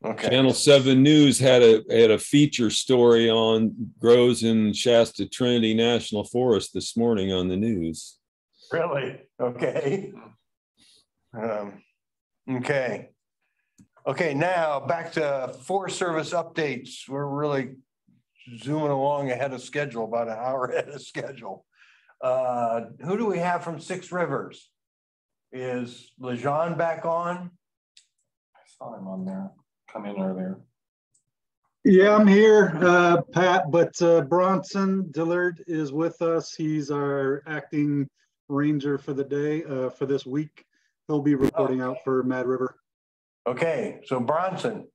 Okay. Channel 7 News had a feature story on grows in Shasta Trinity National Forest this morning on the news. Really? Okay. Okay. Okay, now back to Forest Service updates. We're really zooming along ahead of schedule, about an hour ahead of schedule. Who do we have from Six Rivers? Is Lejean back on? I saw him on there, come in earlier. Yeah, I'm here, Pat, but Bronson Dillard is with us. He's our acting ranger for the day, for this week. He'll be reporting out for Mad River. Okay, so Bronson.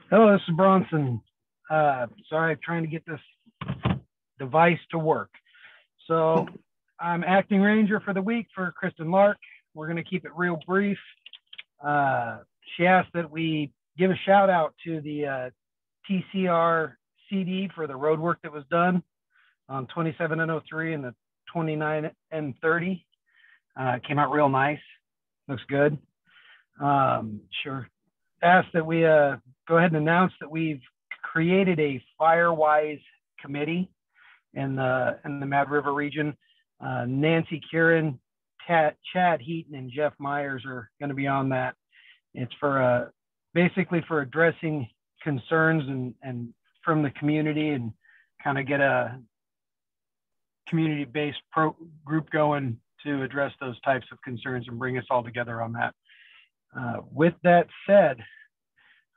Hello, this is Bronson. Sorry, I'm trying to get this device to work. So I'm acting ranger for the week for Kristen Lark. We're going to keep it real brief. She asked that we give a shout out to the TCR CD for the road work that was done on 27 and 03 and the 29 and 30. It came out real nice. Looks good. Sure. Asked that we go ahead and announce that we've created a Firewise committee in the Mad River region. Nancy Kieran, Chad Heaton, and Jeff Myers are going to be on that. It's for basically for addressing concerns and from the community, and kind of get a community-based group going to address those types of concerns and bring us all together on that. With that said,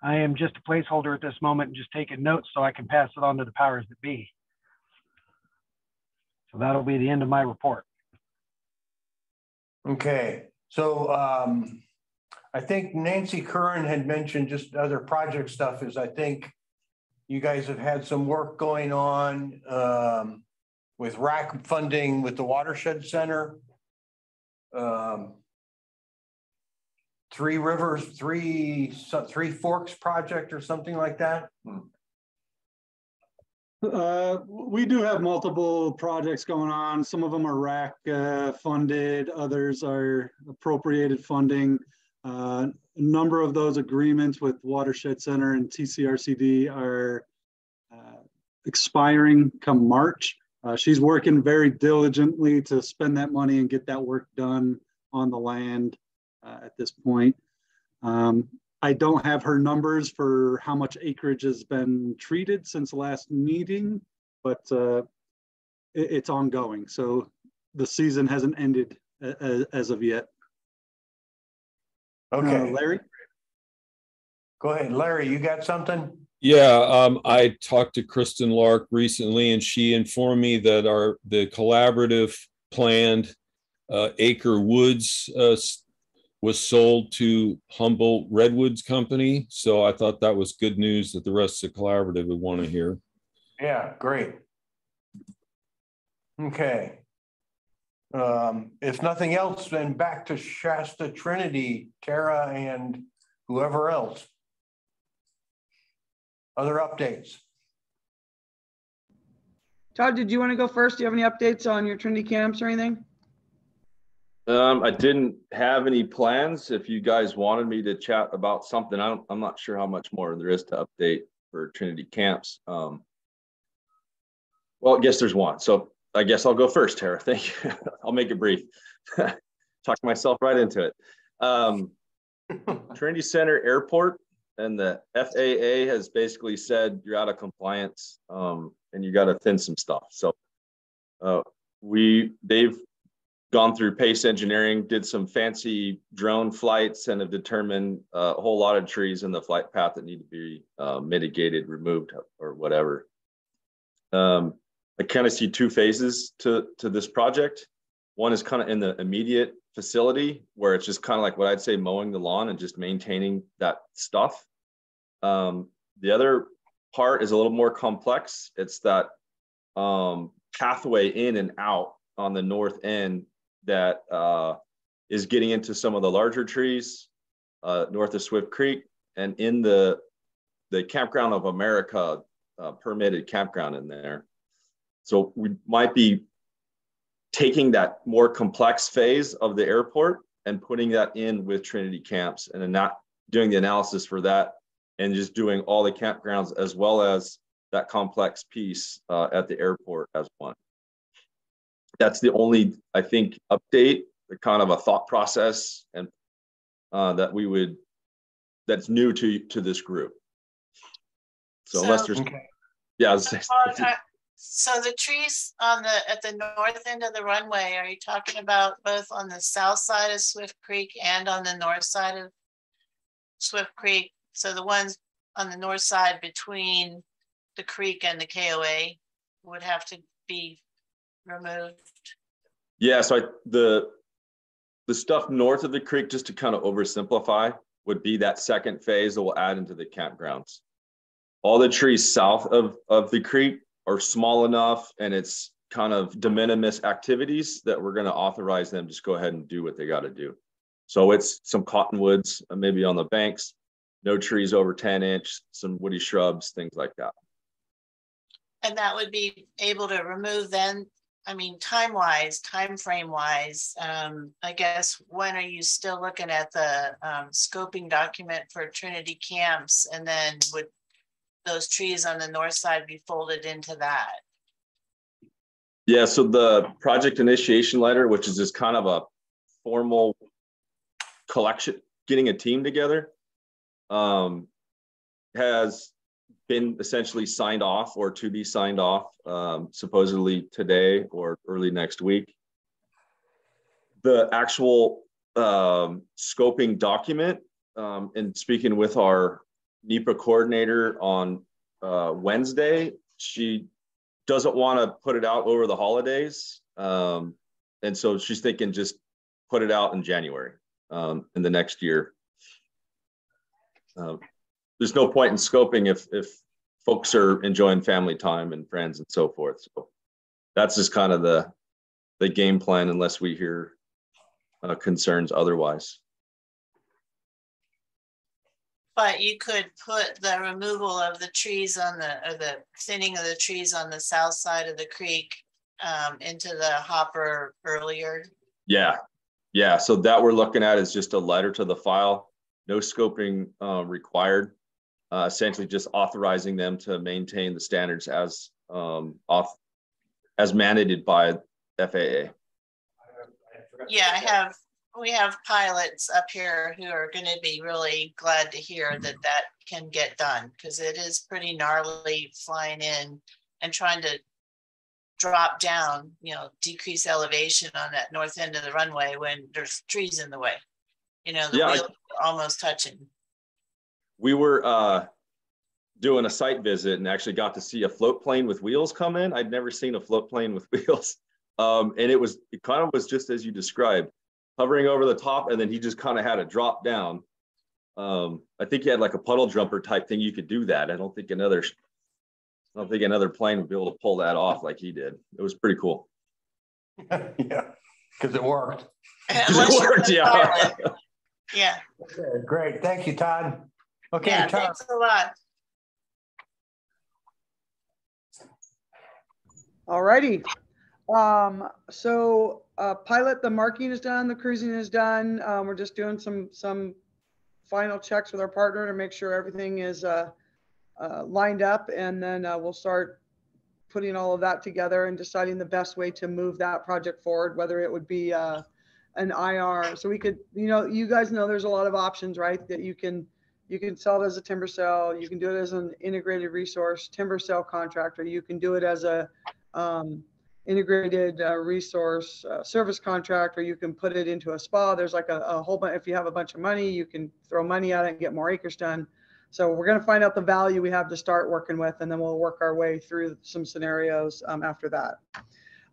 I am just a placeholder at this moment and just taking notes so I can pass it on to the powers that be. So that'll be the end of my report. Okay, so I think Nancy Curran had mentioned just other project stuff is I think you guys have had some work going on with RAC funding with the Watershed Center. Three Rivers, Three Forks project or something like that. We do have multiple projects going on. Some of them are RAC funded, others are appropriated funding. A number of those agreements with Watershed Center and TCRCD are expiring come March. She's working very diligently to spend that money and get that work done on the land at this point. I don't have her numbers for how much acreage has been treated since the last meeting, but it's ongoing. So the season hasn't ended as of yet. Okay. Larry? Go ahead. Larry, you got something? Yeah, I talked to Kristen Lark recently, and she informed me that the collaborative planned Acre Woods was sold to Humboldt Redwoods Company. So I thought that was good news that the rest of the collaborative would want to hear. Yeah, great. Okay. If nothing else, then back to Shasta Trinity, Tara and whoever else. Other updates? Todd, did you want to go first? Do you have any updates on your Trinity camps or anything? I didn't have any plans. If you guys wanted me to chat about something, I'm not sure how much more there is to update for Trinity camps. Well, I guess there's one. So I guess I'll go first, Tara. Thank you. I'll make it brief. Talk myself right into it. Trinity Center Airport and the FAA has basically said you're out of compliance and you got to thin some stuff. So they've gone through PACE engineering, did some fancy drone flights, and have determined a whole lot of trees in the flight path that need to be mitigated, removed, or whatever. I kind of see two phases to this project. One is kind of in the immediate facility where it's just kind of like what I'd say mowing the lawn and just maintaining that stuff. The other part is a little more complex. It's that pathway in and out on the north end that is getting into some of the larger trees north of Swift Creek and in the Campground of America permitted campground in there. So we might be taking that more complex phase of the airport and putting that in with Trinity Camps and then not doing the analysis for that and just doing all the campgrounds as well as that complex piece at the airport as one. That's the only, I think, update, kind of a thought process and that's new to this group. So unless there's, yeah. So the trees at the north end of the runway, are you talking about both on the south side of Swift Creek and on the north side of Swift Creek? So the ones on the north side between the creek and the KOA would have to be removed? Yeah, so the stuff north of the creek, just to kind of oversimplify, would be that second phase that we'll add into the campgrounds. All the trees south of the creek are small enough and it's kind of de minimis activities that we're going to authorize them just go ahead and do what they got to do. So it's some cottonwoods, maybe on the banks, no trees over 10 inch, some woody shrubs, things like that. And that would be able to remove then, I mean, time frame wise, I guess, when are you still looking at the scoping document for Trinity Camps, and then would those trees on the north side be folded into that? Yeah, so the project initiation letter, which is just kind of a formal collection, getting a team together, has been essentially signed off or to be signed off, supposedly today or early next week. The actual scoping document, and speaking with our NEPA coordinator on Wednesday, she doesn't want to put it out over the holidays. And so she's thinking just put it out in January in the next year. there's no point in scoping if folks are enjoying family time and friends and so forth. So that's just kind of the game plan, unless we hear concerns otherwise. But you could put the removal of the trees or the thinning of the trees on the south side of the creek into the hopper earlier. Yeah. So that we're looking at is just a letter to the file, no scoping required. Essentially just authorizing them to maintain the standards as mandated by FAA. Yeah, we have pilots up here who are going to be really glad to hear that can get done, because it is pretty gnarly flying in and trying to drop down, decrease elevation on that north end of the runway when there's trees in the way. The wheels are almost touching. We were doing a site visit and actually got to see a float plane with wheels come in. I'd never seen a float plane with wheels. And it kind of was just as you described, hovering over the top, and then he just kind of had to drop down. I think he had like a puddle jumper type thing. You could do that. I don't think another plane would be able to pull that off like he did. It was pretty cool. Yeah, because it worked. It worked, yeah. Yeah. Okay, great. Thank you, Todd. Okay, yeah, Todd. Thanks a lot. All righty. So pilot, the marking is done, the cruising is done. We're just doing some final checks with our partner to make sure everything is lined up, and then we'll start putting all of that together and deciding the best way to move that project forward, whether it would be an IR. So we could, you guys know there's a lot of options, right? That you can sell it as a timber sale, you can do it as an integrated resource timber sale contract, or you can do it as a integrated resource service contract, or you can put it into a spa. There's like a whole bunch. If you have a bunch of money, you can throw money at it and get more acres done. So we're going to find out the value we have to start working with, and then we'll work our way through some scenarios after that.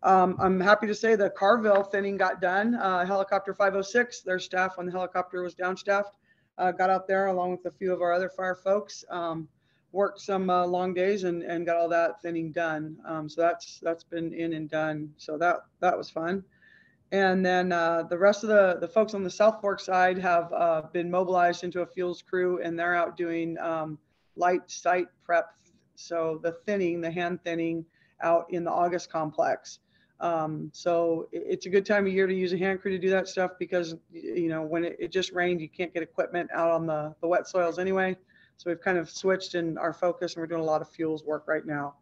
I'm happy to say the Carville thinning got done. Helicopter 506, their staff when the helicopter was downstaffed, got out there along with a few of our other fire folks. Worked some long days and got all that thinning done. So that's been in and done. So that was fun. And then the rest of the folks on the South Fork side have been mobilized into a fuels crew, and they're out doing light site prep. So the hand thinning out in the August complex. So it's a good time of year to use a hand crew to do that stuff, because when it just rained, you can't get equipment out on the wet soils anyway. So we've kind of switched in our focus, and we're doing a lot of fuels work right now.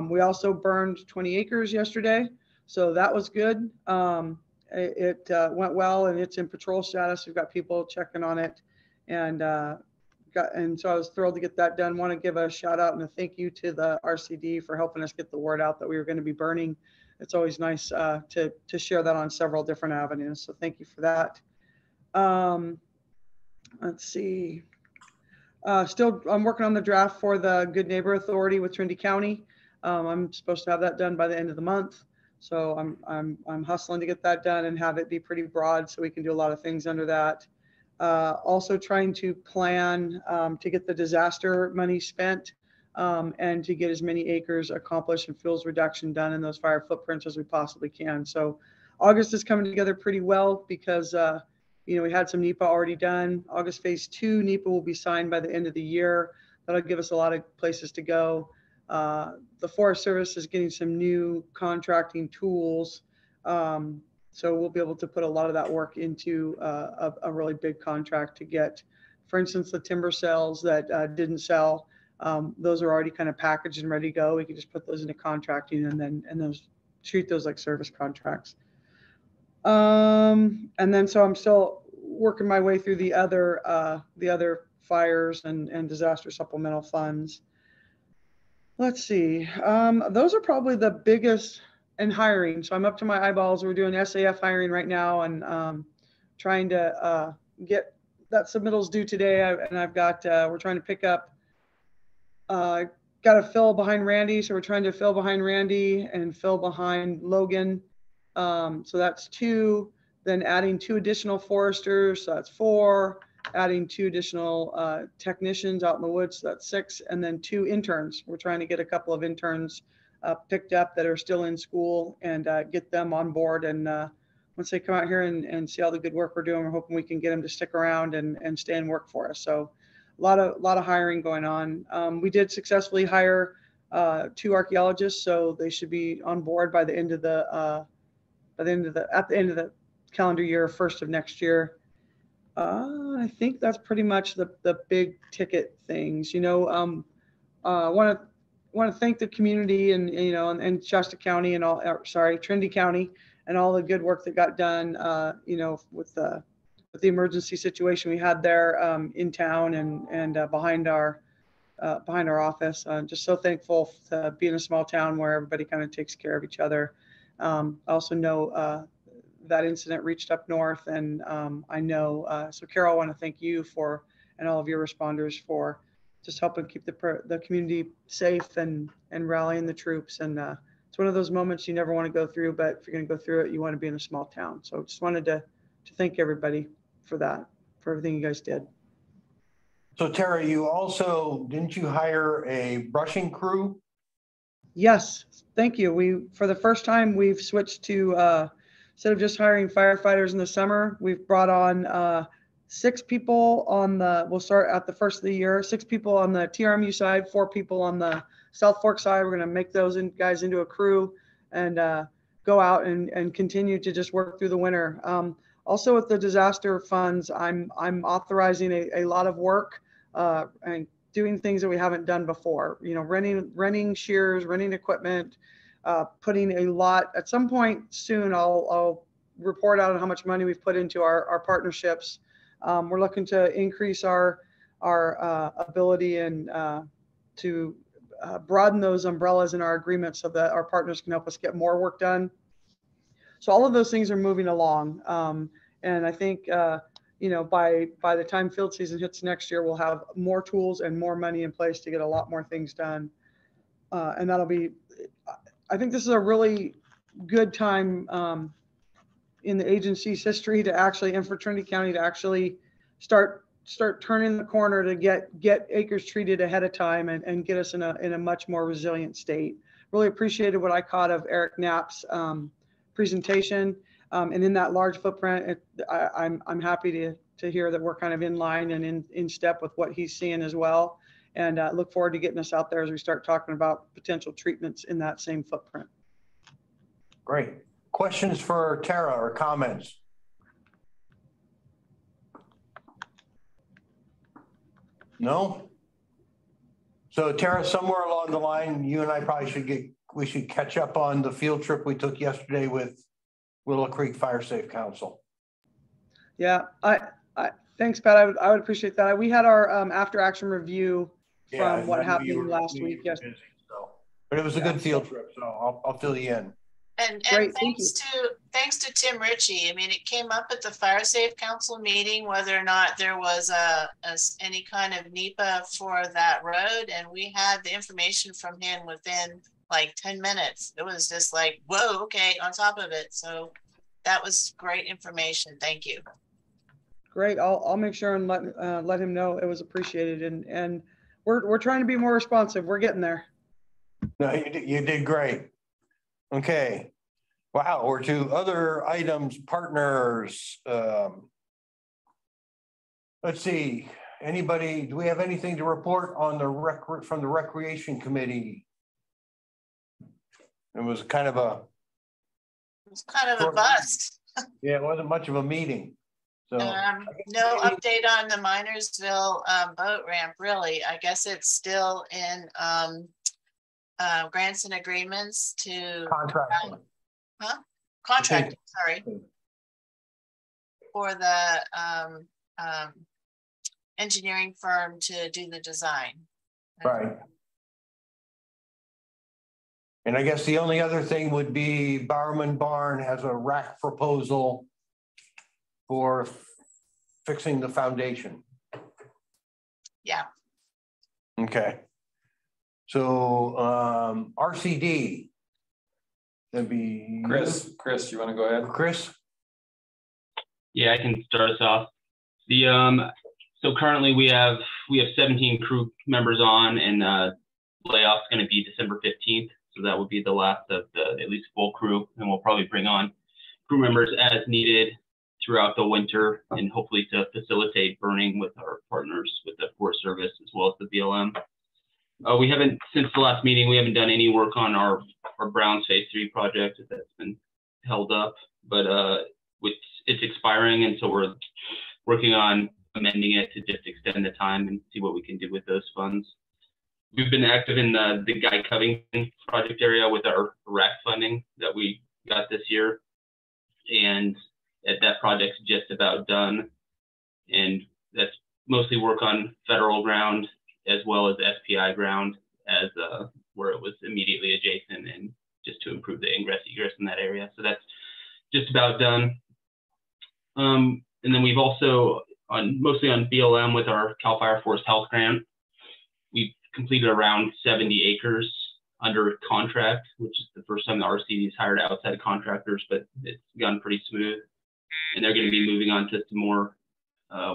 We also burned 20 acres yesterday, so that was good. It went well, and it's in patrol status. We've got people checking on it, and so I was thrilled to get that done. Want to give a shout out and a thank you to the RCD for helping us get the word out that we were going to be burning. It's always nice to share that on several different avenues. So thank you for that. Let's see. I'm working on the draft for the Good Neighbor Authority with Trinity County. I'm supposed to have that done by the end of the month. So I'm hustling to get that done and have it be pretty broad so we can do a lot of things under that. Also trying to plan to get the disaster money spent and to get as many acres accomplished and fuels reduction done in those fire footprints as we possibly can. So August is coming together pretty well because we had some NEPA already done. August phase 2 NEPA will be signed by the end of the year. That'll give us a lot of places to go. The Forest Service is getting some new contracting tools. So we'll be able to put a lot of that work into a really big contract to get, for instance, the timber sales that didn't sell. Those are already kind of packaged and ready to go. We can just put those into contracting and treat those like service contracts. And then so I'm still working my way through the other fires and disaster supplemental funds. Let's see. Those are probably the biggest, and hiring. So I'm up to my eyeballs. We're doing SAF hiring right now, and trying to get that submittals due today. We're trying to pick up, got to fill behind Randy. So we're trying to fill behind Randy and fill behind Logan. So that's 2, then adding 2 additional foresters. So that's 4. adding 2 additional technicians out in the woods. So that's 6, and then 2 interns. We're trying to get a couple of interns picked up that are still in school and get them on board. And once they come out here and see all the good work we're doing, we're hoping we can get them to stick around and stay and work for us. So a lot of hiring going on. We did successfully hire 2 archaeologists, so they should be on board by the end of the at the end of the calendar year, 1st of next year. I think that's pretty much the big ticket things. You know, want to thank the community and and Shasta County and all. Trinity County and all the good work that got done. With the emergency situation we had there in town and behind our office. Just so thankful to be in a small town where everybody kind of takes care of each other. I also know that incident reached up north, and I know, so Carol, I want to thank you and all of your responders for just helping keep the community safe and rallying the troops. And it's one of those moments you never want to go through, but if you're going to go through it, you want to be in a small town. So just wanted to thank everybody for that, for everything you guys did. So Tara, didn't you hire a brushing crew? Yes, thank you. For the first time, we've switched to, instead of just hiring firefighters in the summer, we've brought on 6 people we'll start at the first of the year, 6 people on the TRMU side, 4 people on the South Fork side. We're going to make those guys into a crew and go out and continue to just work through the winter. Also with the disaster funds, I'm authorizing a lot of work and doing things that we haven't done before. You know, renting shears, renting equipment, putting a lot. At some point soon, I'll report out on how much money we've put into our partnerships. We're looking to increase our ability and to broaden those umbrellas in our agreements so that our partners can help us get more work done. So all of those things are moving along. And I think, by the time field season hits next year, we'll have more tools and more money in place to get a lot more things done. And I think this is a really good time in the agency's history to actually, and for Trinity County to actually start turning the corner to get acres treated ahead of time and get us in a much more resilient state. Really appreciated what I caught of Eric Knapp's presentation. And in that large footprint, I'm happy to hear that we're kind of in line and in step with what he's seeing as well. And look forward to getting us out there as we start talking about potential treatments in that same footprint. Great. Questions for Tara or comments? No? So Tara, somewhere along the line, you and I probably should catch up on the field trip we took yesterday with Willow Creek Fire Safe Council. Yeah, thanks, Pat. I would appreciate that. We had our after action review from what happened last week. Yes, but it was a good field trip, so I'll fill you in. And thanks to Tim Ritchie. I mean, it came up at the Fire Safe Council meeting whether or not there was any kind of NEPA for that road, and we had the information from him within like 10 minutes. It was just like, whoa, okay, on top of it. So that was great information. Thank you. Great. I'll make sure and let him know it was appreciated, and we're trying to be more responsive. We're getting there. No, you did great. Okay. Wow. We're to other items, partners. Let's see. Anybody? Do we have anything to report on from the Recreation Committee? It was kind of a bust. Yeah, it wasn't much of a meeting. So no update on the Minersville boat ramp, really. I guess it's still in grants and agreements to contracting. Contracting, sorry. For the engineering firm to do the design. Right. And I guess the only other thing would be Bowerman Barn has a rack proposal for fixing the foundation. Yeah. Okay. So RCD, that'd be Chris, you want to go ahead? Chris? Yeah, I can start us off. So currently we have 17 crew members on, and layoff's going to be December 15th. So that would be the last of the at least full crew, and we'll probably bring on crew members as needed throughout the winter, and hopefully to facilitate burning with our partners with the Forest Service as well as the BLM. We haven't, since the last meeting, we haven't done any work on our Browns Phase 3 project. That's been held up, but it's expiring, and so we're working on amending it to just extend the time and see what we can do with those funds. We've been active in the Guy Covington project area with our RAC funding that we got this year, and that project's just about done, and that's mostly work on federal ground as well as SPI ground, as where it was immediately adjacent, and just to improve the ingress egress in that area. So that's just about done. And then we've also mostly on BLM with our CAL FIRE Forest Health grant, we've completed around 70 acres under contract, which is the first time the RCD's hired outside contractors, but it's gone pretty smooth. And they're going to be moving on to some more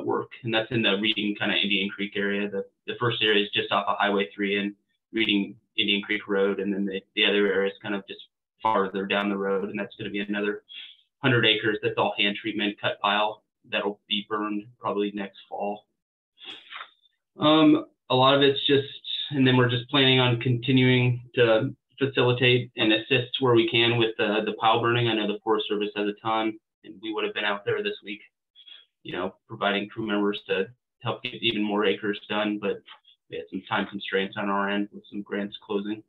work, and that's in the Reading kind of Indian Creek area. The first area is just off of Highway 3 and Reading Indian Creek Road, and then the other area is kind of just farther down the road, and that's going to be another 100 acres. That's all hand treatment cut pile that'll be burned probably next fall. A lot of it's just, and then we're just planning on continuing to facilitate and assist where we can with the pile burning. I know the Forest Service has a ton, and we would have been out there this week, you know, providing crew members to help get even more acres done, but we had some time constraints on our end with some grants closing.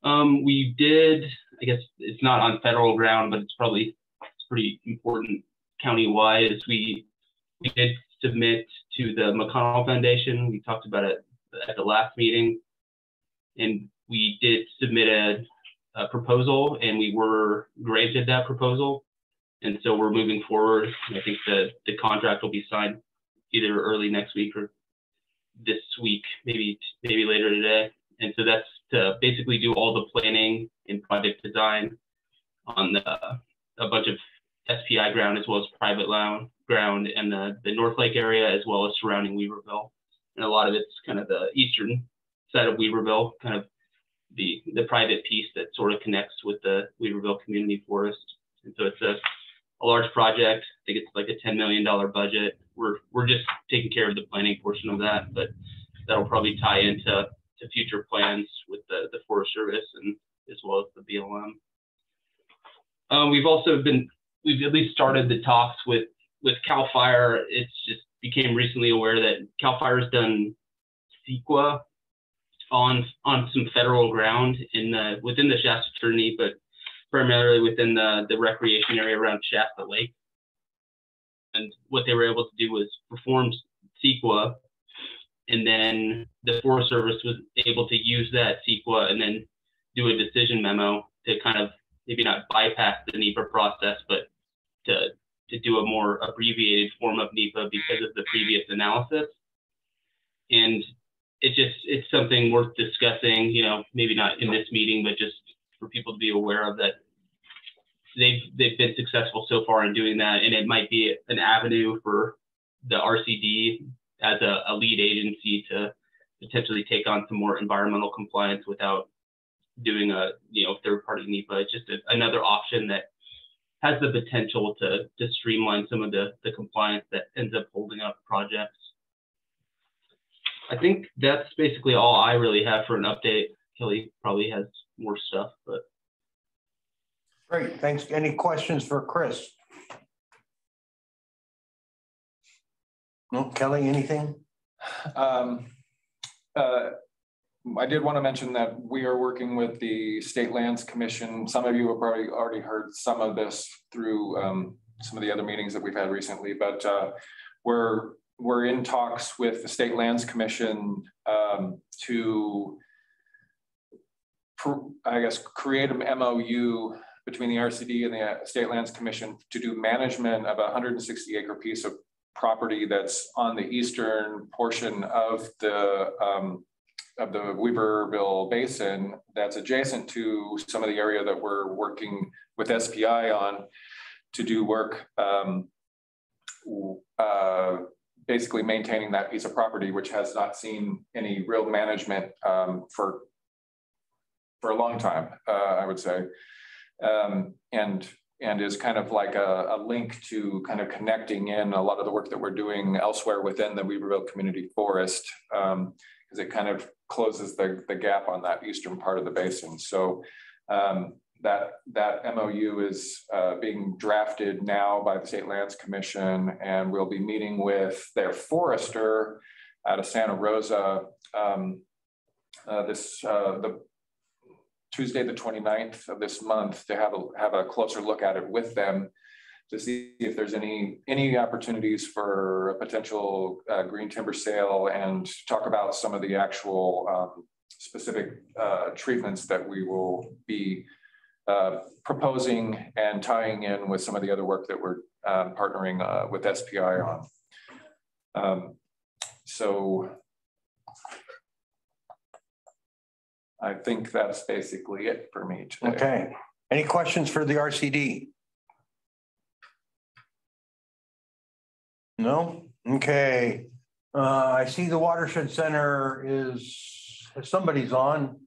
We did, I guess it's not on federal ground, but it's pretty important county-wide, is we did submit to the McConnell Foundation. We talked about it at the last meeting, and we did submit a proposal, and we were granted that proposal. And so we're moving forward. I think the contract will be signed either early next week or this week, maybe later today. And so that's to basically do all the planning and project design on a bunch of SPI ground as well as private ground and the North Lake area as well as surrounding Weaverville. And a lot of it's kind of the eastern side of Weaverville, kind of the private piece that sort of connects with the Weaverville Community Forest. And so it's a large project. I think it's like a $10 million budget. We're just taking care of the planning portion of that, but that'll probably tie into future plans with the Forest Service and as well as the BLM. We've at least started the talks with CAL FIRE. It's just became recently aware that CAL FIRE has done CEQA on some federal ground within the Shasta Trinity, but primarily within the recreation area around Shasta Lake. And what they were able to do was perform CEQA, and then the Forest Service was able to use that CEQA and then do a decision memo to kind of maybe not bypass the NEPA process, but to do a more abbreviated form of NEPA because of the previous analysis. And it's something worth discussing, you know, maybe not in this meeting, but just for people to be aware of, that they've been successful so far in doing that. And it might be an avenue for the RCD as a lead agency to potentially take on some more environmental compliance without doing a third-party NEPA. It's just another option that has the potential to streamline some of the compliance that ends up holding up projects. I think that's basically all I really have for an update. Kelly probably has more stuff, but. Great, thanks. Any questions for Chris? No, Kelly, anything? I did want to mention that we are working with the State Lands Commission. Some of you have probably already heard some of this through some of the other meetings that we've had recently, but we're in talks with the State Lands Commission to, I guess, create an MOU between the RCD and the State Lands Commission to do management of a 160 acre piece of property that's on the eastern portion of the Weaverville Basin that's adjacent to some of the area that we're working with SPI on to do work basically maintaining that piece of property, which has not seen any real management for a long time, I would say, and is kind of like a link to kind of connecting in a lot of the work that we're doing elsewhere within the Weaverville Community Forest, because it kind of closes the gap on that eastern part of the basin. So that MOU is being drafted now by the State Lands Commission, and we'll be meeting with their forester out of Santa Rosa the Tuesday, the 29th of this month, to have a closer look at it with them to see if there's any opportunities for a potential green timber sale, and talk about some of the actual specific treatments that we will be proposing and tying in with some of the other work that we're partnering with SPI on. So I think that's basically it for me today. Okay. Any questions for the RCD? No? Okay. I see the Watershed Center somebody's on.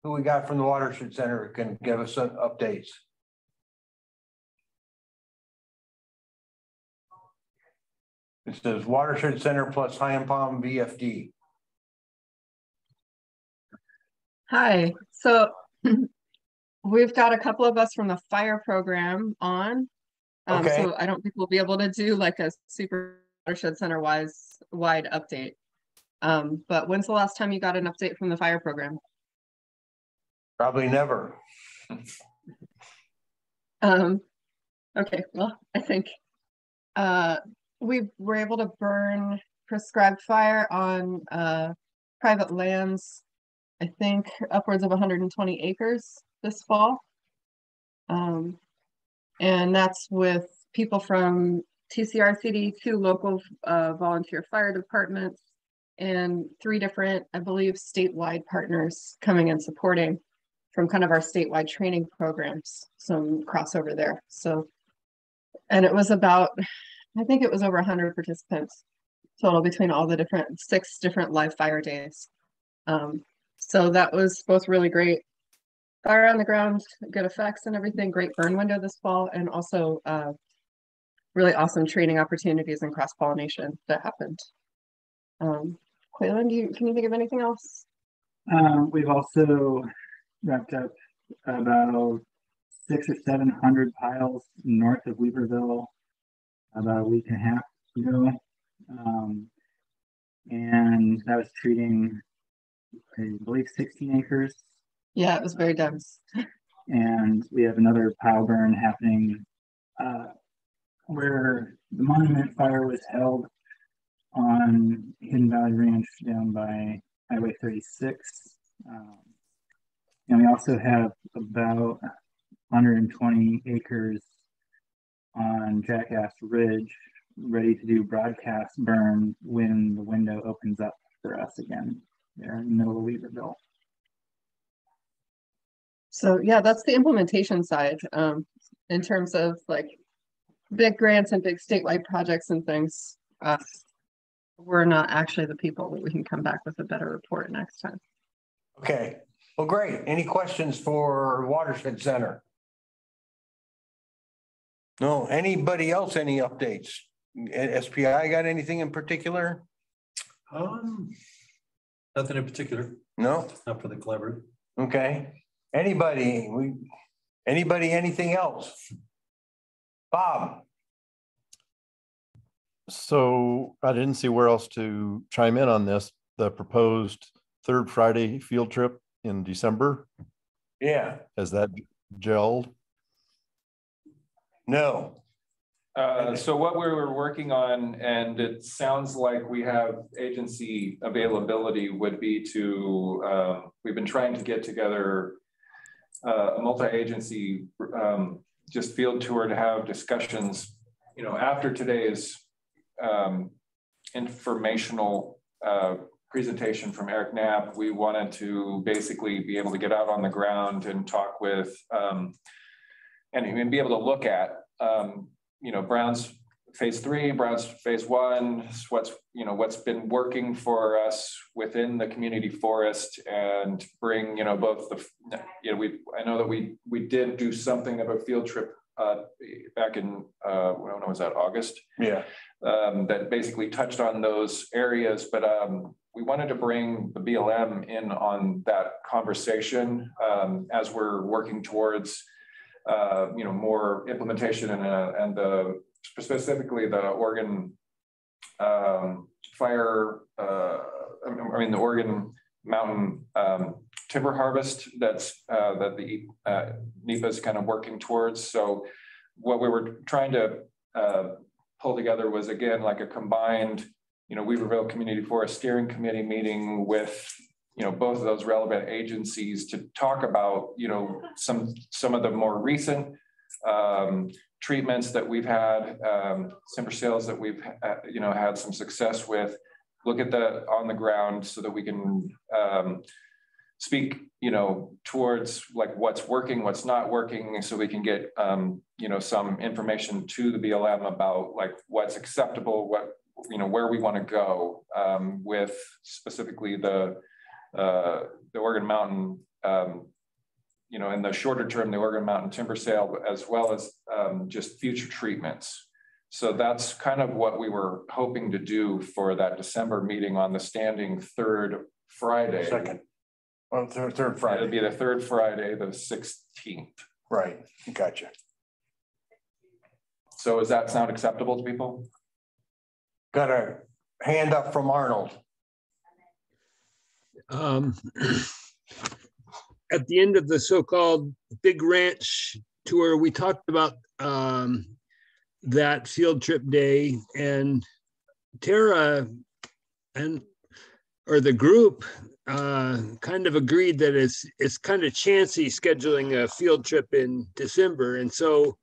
Who we got from the Watershed Center can give us some updates. It says Watershed Center plus High and Palm VFD. Hi, so we've got a couple of us from the fire program on. Okay. So I don't think we'll be able to do like a super Watershed Center wide update. But when's the last time you got an update from the fire program? Probably never. Okay, well, I think we were able to burn prescribed fire on private lands, I think upwards of 120 acres this fall. And that's with people from TCRCD, 2 local volunteer fire departments, and 3 different, I believe, statewide partners coming and supporting from kind of our statewide training programs, some crossover there. So, and it was about, I think it was over 100 participants total between all the 6 different live fire days. So that was both really great fire on the ground, good effects and everything, great burn window this fall, and also really awesome training opportunities and cross-pollination that happened. Quaylen, can you think of anything else? We've also wrapped up about 600 or 700 piles north of Weaverville about a week and a half ago. And that was treating, I believe, 16 acres. Yeah, it was very dense. And we have another pile burn happening where the monument fire was held on Hidden Valley Ranch down by Highway 36. And we also have about 120 acres on Jackass Ridge ready to do broadcast burn when the window opens up for us again there in the middle of Weaverville. So yeah, that's the implementation side. In terms of like big grants and big statewide projects and things, we're not actually the people, but we can come back with a better report next time. Okay, well, great. Any questions for Watershed Center? No, anybody else, any updates? SPI got anything in particular? Nothing in particular. No? Not for the collaborative. Okay. Anybody, anything else? Bob? So I didn't see where else to chime in on this. The proposed 3rd Friday field trip in December. Yeah. Has that gelled? No. So what we were working on, and it sounds like we have agency availability, would be to, we've been trying to get together a multi-agency just field tour to have discussions, after today's informational presentation from Eric Knapp. We wanted to basically be able to get out on the ground and talk with, and be able to look at, Brown's phase 3, Brown's phase 1, what's been working for us within the community forest, and bring, both the, I know that we did do something of a field trip back in, when was that, August? Yeah. That basically touched on those areas, but we wanted to bring the BLM in on that conversation as we're working towards more implementation and specifically the Oregon fire, the Oregon mountain timber harvest that the NEPA is kind of working towards. So what we were trying to pull together was, again, like a combined, Weaverville Community Forest Steering Committee meeting with, both of those relevant agencies to talk about, some of the more recent treatments that we've had, timber sales that we've, had some success with, look at the on the ground so that we can speak, towards like what's working, what's not working, so we can get, some information to the BLM about like what's acceptable, what, where we want to go with specifically the Oregon Mountain, in the shorter term, the Oregon Mountain timber sale, as well as just future treatments. So that's kind of what we were hoping to do for that December meeting on the standing third Friday. Third Friday. It'd be the third Friday, the 16th. Right, gotcha. So does that sound acceptable to people? Got a hand up from Arnold. At the end of the so-called Big Ranch tour, we talked about that field trip day, and Tara or the group kind of agreed that it's kind of chancy scheduling a field trip in December, and so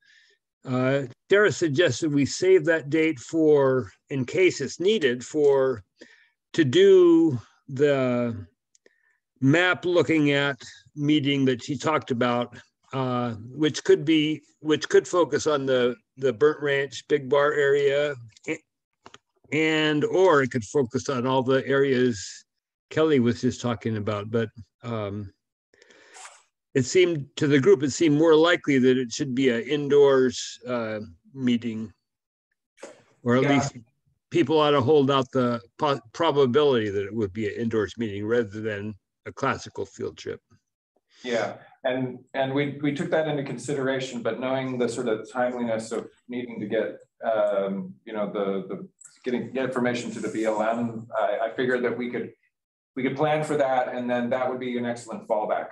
Tara suggested we save that date for, in case it's needed, to do the map looking at meeting that she talked about, which could focus on the Burnt Ranch Big Bar area, or it could focus on all the areas Kelly was just talking about. But it seemed to the group, it seemed more likely that it should be an indoors meeting, or at least people ought to hold out the probability that it would be an indoors meeting rather than a classical field trip. Yeah, and we took that into consideration, but knowing the sort of timeliness of needing to get getting information to the BLM, I figured that we could plan for that, and then that would be an excellent fallback.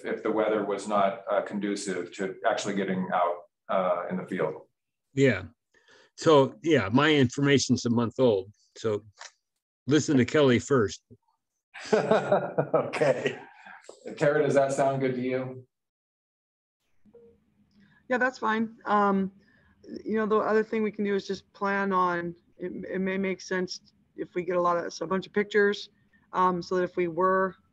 If the weather was not conducive to actually getting out in the field. Yeah. So yeah, my information's a month old. So listen to Kelly first. Okay. Tara, does that sound good to you? Yeah, that's fine. The other thing we can do is just plan on, it may make sense if we get a bunch of pictures, so that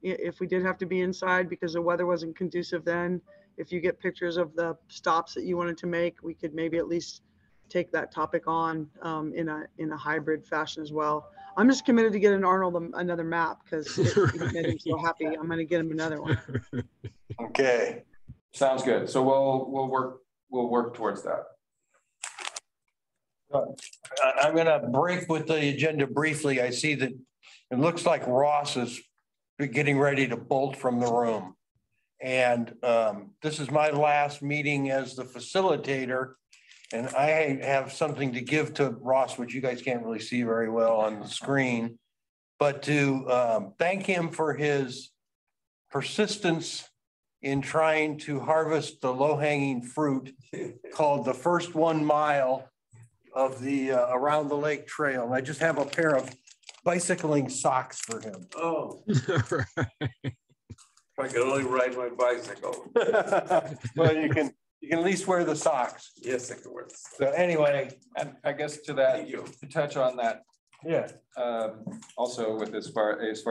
if we did have to be inside because the weather wasn't conducive then, if you get pictures of the stops that you wanted to make, we could maybe at least take that topic on in a hybrid fashion as well. I'm just committed to getting Arnold another map because he made him so happy. I'm going to get him another one. Okay, sounds good. So we'll work towards that. I'm going to break with the agenda briefly. I see that it looks like Ross is getting ready to bolt from the room, and this is my last meeting as the facilitator. And I have something to give to Ross, which you guys can't really see very well on the screen, but to thank him for his persistence in trying to harvest the low-hanging fruit called the first 1 mile of the Around the Lake Trail. I just have a pair of bicycling socks for him. Oh. I can only ride my bicycle. Well, you can at least wear the socks. Yes, I can wear this. So anyway, and I guess to touch on that. Yeah. Also with as far as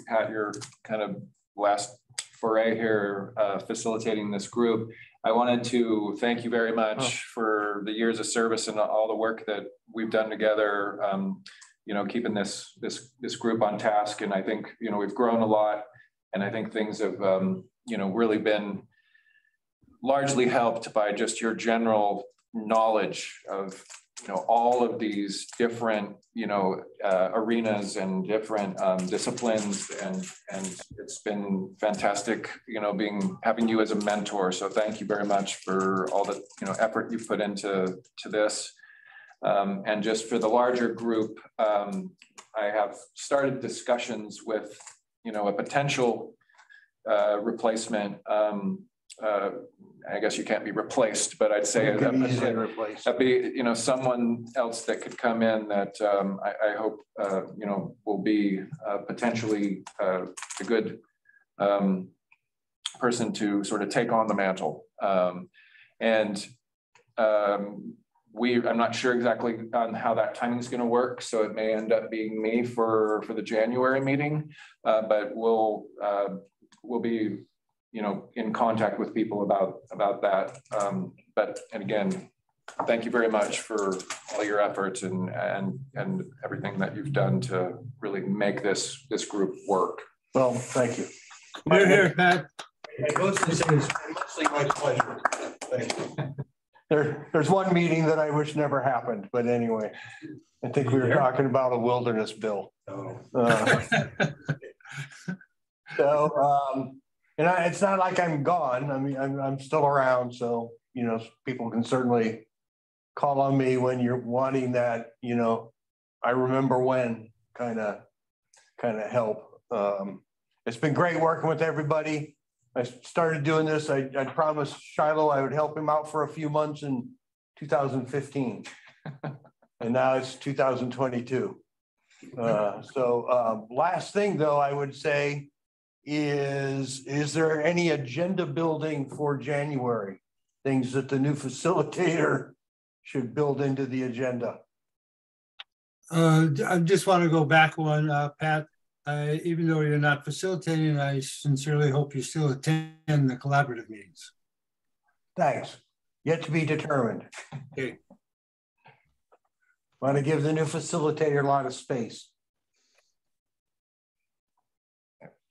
Pat, your kind of last foray here facilitating this group, I wanted to thank you very much for the years of service and all the work that we've done together. You know, keeping this group on task, and I think we've grown a lot, and I think things have really been largely helped by just your general knowledge of all of these different arenas and different disciplines, and it's been fantastic having you as a mentor. So thank you very much for all the effort you've put into this, and just for the larger group. I have started discussions with a potential replacement. I guess you can't be replaced, but I'd say that'd be someone else that could come in that I hope will be potentially a good person to sort of take on the mantle. I'm not sure exactly on how that timing is going to work, so it may end up being me for the January meeting, but we'll be in contact with people about that. And again, thank you very much for all your efforts and everything that you've done to really make this group work. Well, thank you. Here, Pat. It's mostly my pleasure. Thank you. There's one meeting that I wish never happened, but anyway, I think we were talking about a wilderness bill. And it's not like I'm gone. I mean, I'm still around, so people can certainly call on me when you're wanting that. I remember when kind of help. It's been great working with everybody. I started doing this. I promised Shiloh I would help him out for a few months in 2015, and now it's 2022. Last thing though, I would say is there any agenda building for January? Things that the new facilitator should build into the agenda? I just want to go back one, Pat. Even though you're not facilitating, I sincerely hope you still attend the collaborative meetings. Thanks. Yet to be determined. Okay. Want to give the new facilitator a lot of space.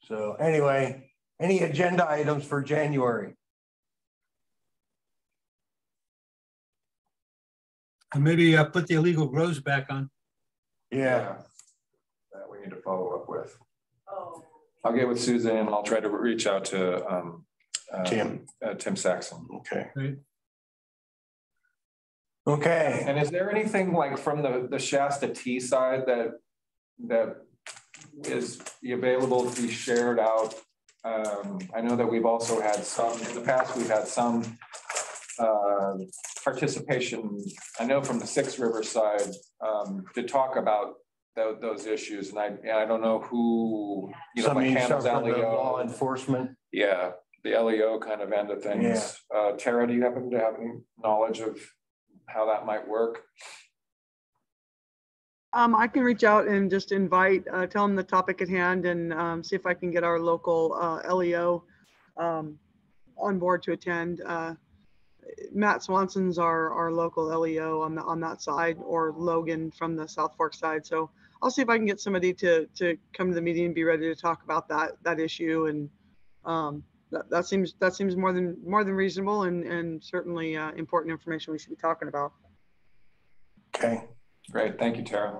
So anyway, any agenda items for January? And maybe put the illegal grows back on. Yeah. That we need to follow up with. I'll get with Susan and I'll try to reach out to Tim Saxon. Okay. Great. Okay. And is there anything like from the Shasta T side that is available to be shared out? I know that we've also had some in the past. We've had some participation. I know from the Six River side to talk about those issues, and I don't know who like handles LEO, law enforcement. Yeah, the LEO kind of end of things. Yeah. Tara, do you happen to have any knowledge of how that might work? I can reach out and just invite, tell them the topic at hand, and see if I can get our local LEO on board to attend. Matt Swanson's our local LEO on that side, or Logan from the South Fork side. So I'll see if I can get somebody to come to the meeting and be ready to talk about that issue. And that seems more than reasonable, and certainly important information we should be talking about. Okay, great. Thank you, Tara.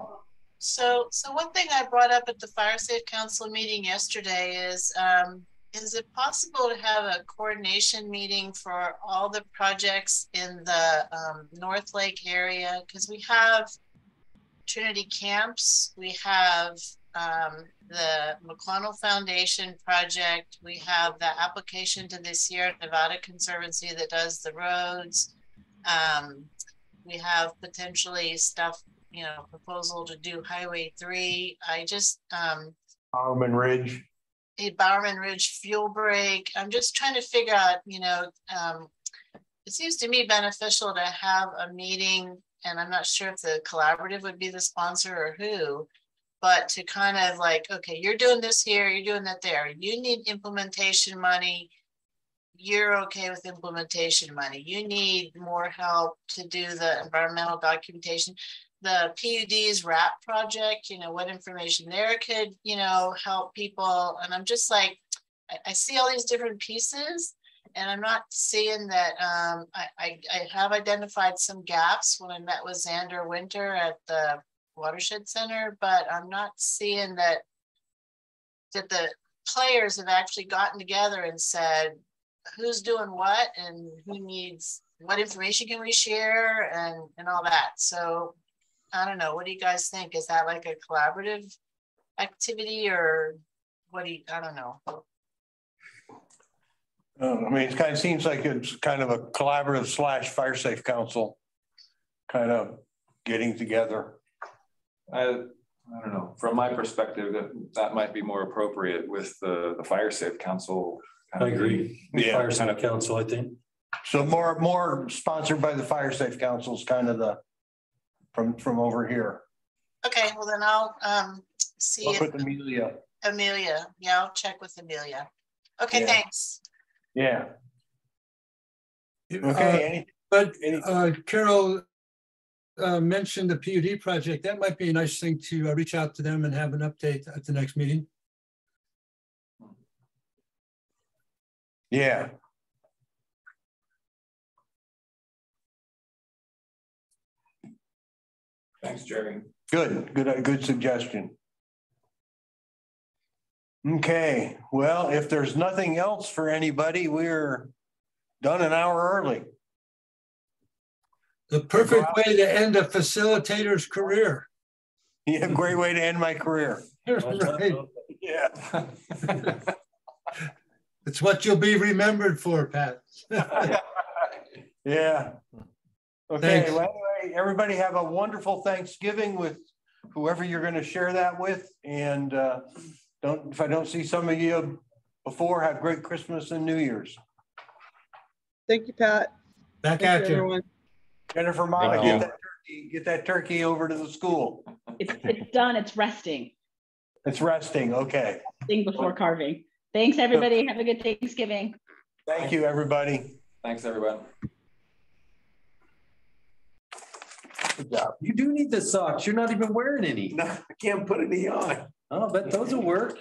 So one thing I brought up at the Fire Safe Council meeting yesterday is it possible to have a coordination meeting for all the projects in the North Lake area? Because we have Trinity Camps, we have the McConnell Foundation project, we have the application to the Sierra Nevada Conservancy that does the roads. We have potentially stuff, proposal to do Highway 3. I just Bowerman Ridge. A Bowerman Ridge fuel break. I'm just trying to figure out, it seems to me beneficial to have a meeting, and I'm not sure if the collaborative would be the sponsor or who, but to kind of like, okay, you're doing this here, you're doing that there. You need implementation money. you're okay with implementation money. You need more help to do the environmental documentation. The PUD's RAP project, you know, what information there could, you know, help people. And I'm just like, I see all these different pieces and I'm not seeing that. I have identified some gaps when I met with Xander Winter at the Watershed Center, but I'm not seeing that the players have actually gotten together and said, who's doing what and who needs, what information can we share and all that. So I don't know, what do you guys think? Is that like a collaborative activity or what do you, I don't know. I mean, it kind of seems like it's kind of a collaborative / fire safe council kind of getting together. I don't know. From my perspective, that might be more appropriate with the fire safe council. I agree. The Yeah, fire safe council, I think. So more sponsored by the fire safe council is kind of the from over here. Okay, well then I'll see I'll if put Amelia. Amelia. Yeah, I'll check with Amelia. Okay, Yeah. thanks. Yeah. Okay. Carol mentioned the PUD project. That might be a nice thing to reach out to them and have an update at the next meeting. Yeah. Thanks, Jerry. Good suggestion. Okay, well, if there's nothing else for anybody, we're done an hour early. The perfect way to end a facilitator's career. Yeah, great way to end my career. Right. Yeah. It's what you'll be remembered for, Pat. Yeah. Okay, Thanks. well, anyway, everybody have a wonderful Thanksgiving with whoever you're going to share that with. And if I don't see some of you before, have great Christmas and New Year's. Thank you, Pat. Back at you. Everyone. Jennifer, Mama, get that turkey over to the school. It's done. It's resting. It's resting. Okay. Thing before carving. Thanks, everybody. Have a good Thanksgiving. Thank you, everybody. Thanks, everybody. Good job. You do need the socks. You're not even wearing any. No, I can't put any on. Oh, but those will work.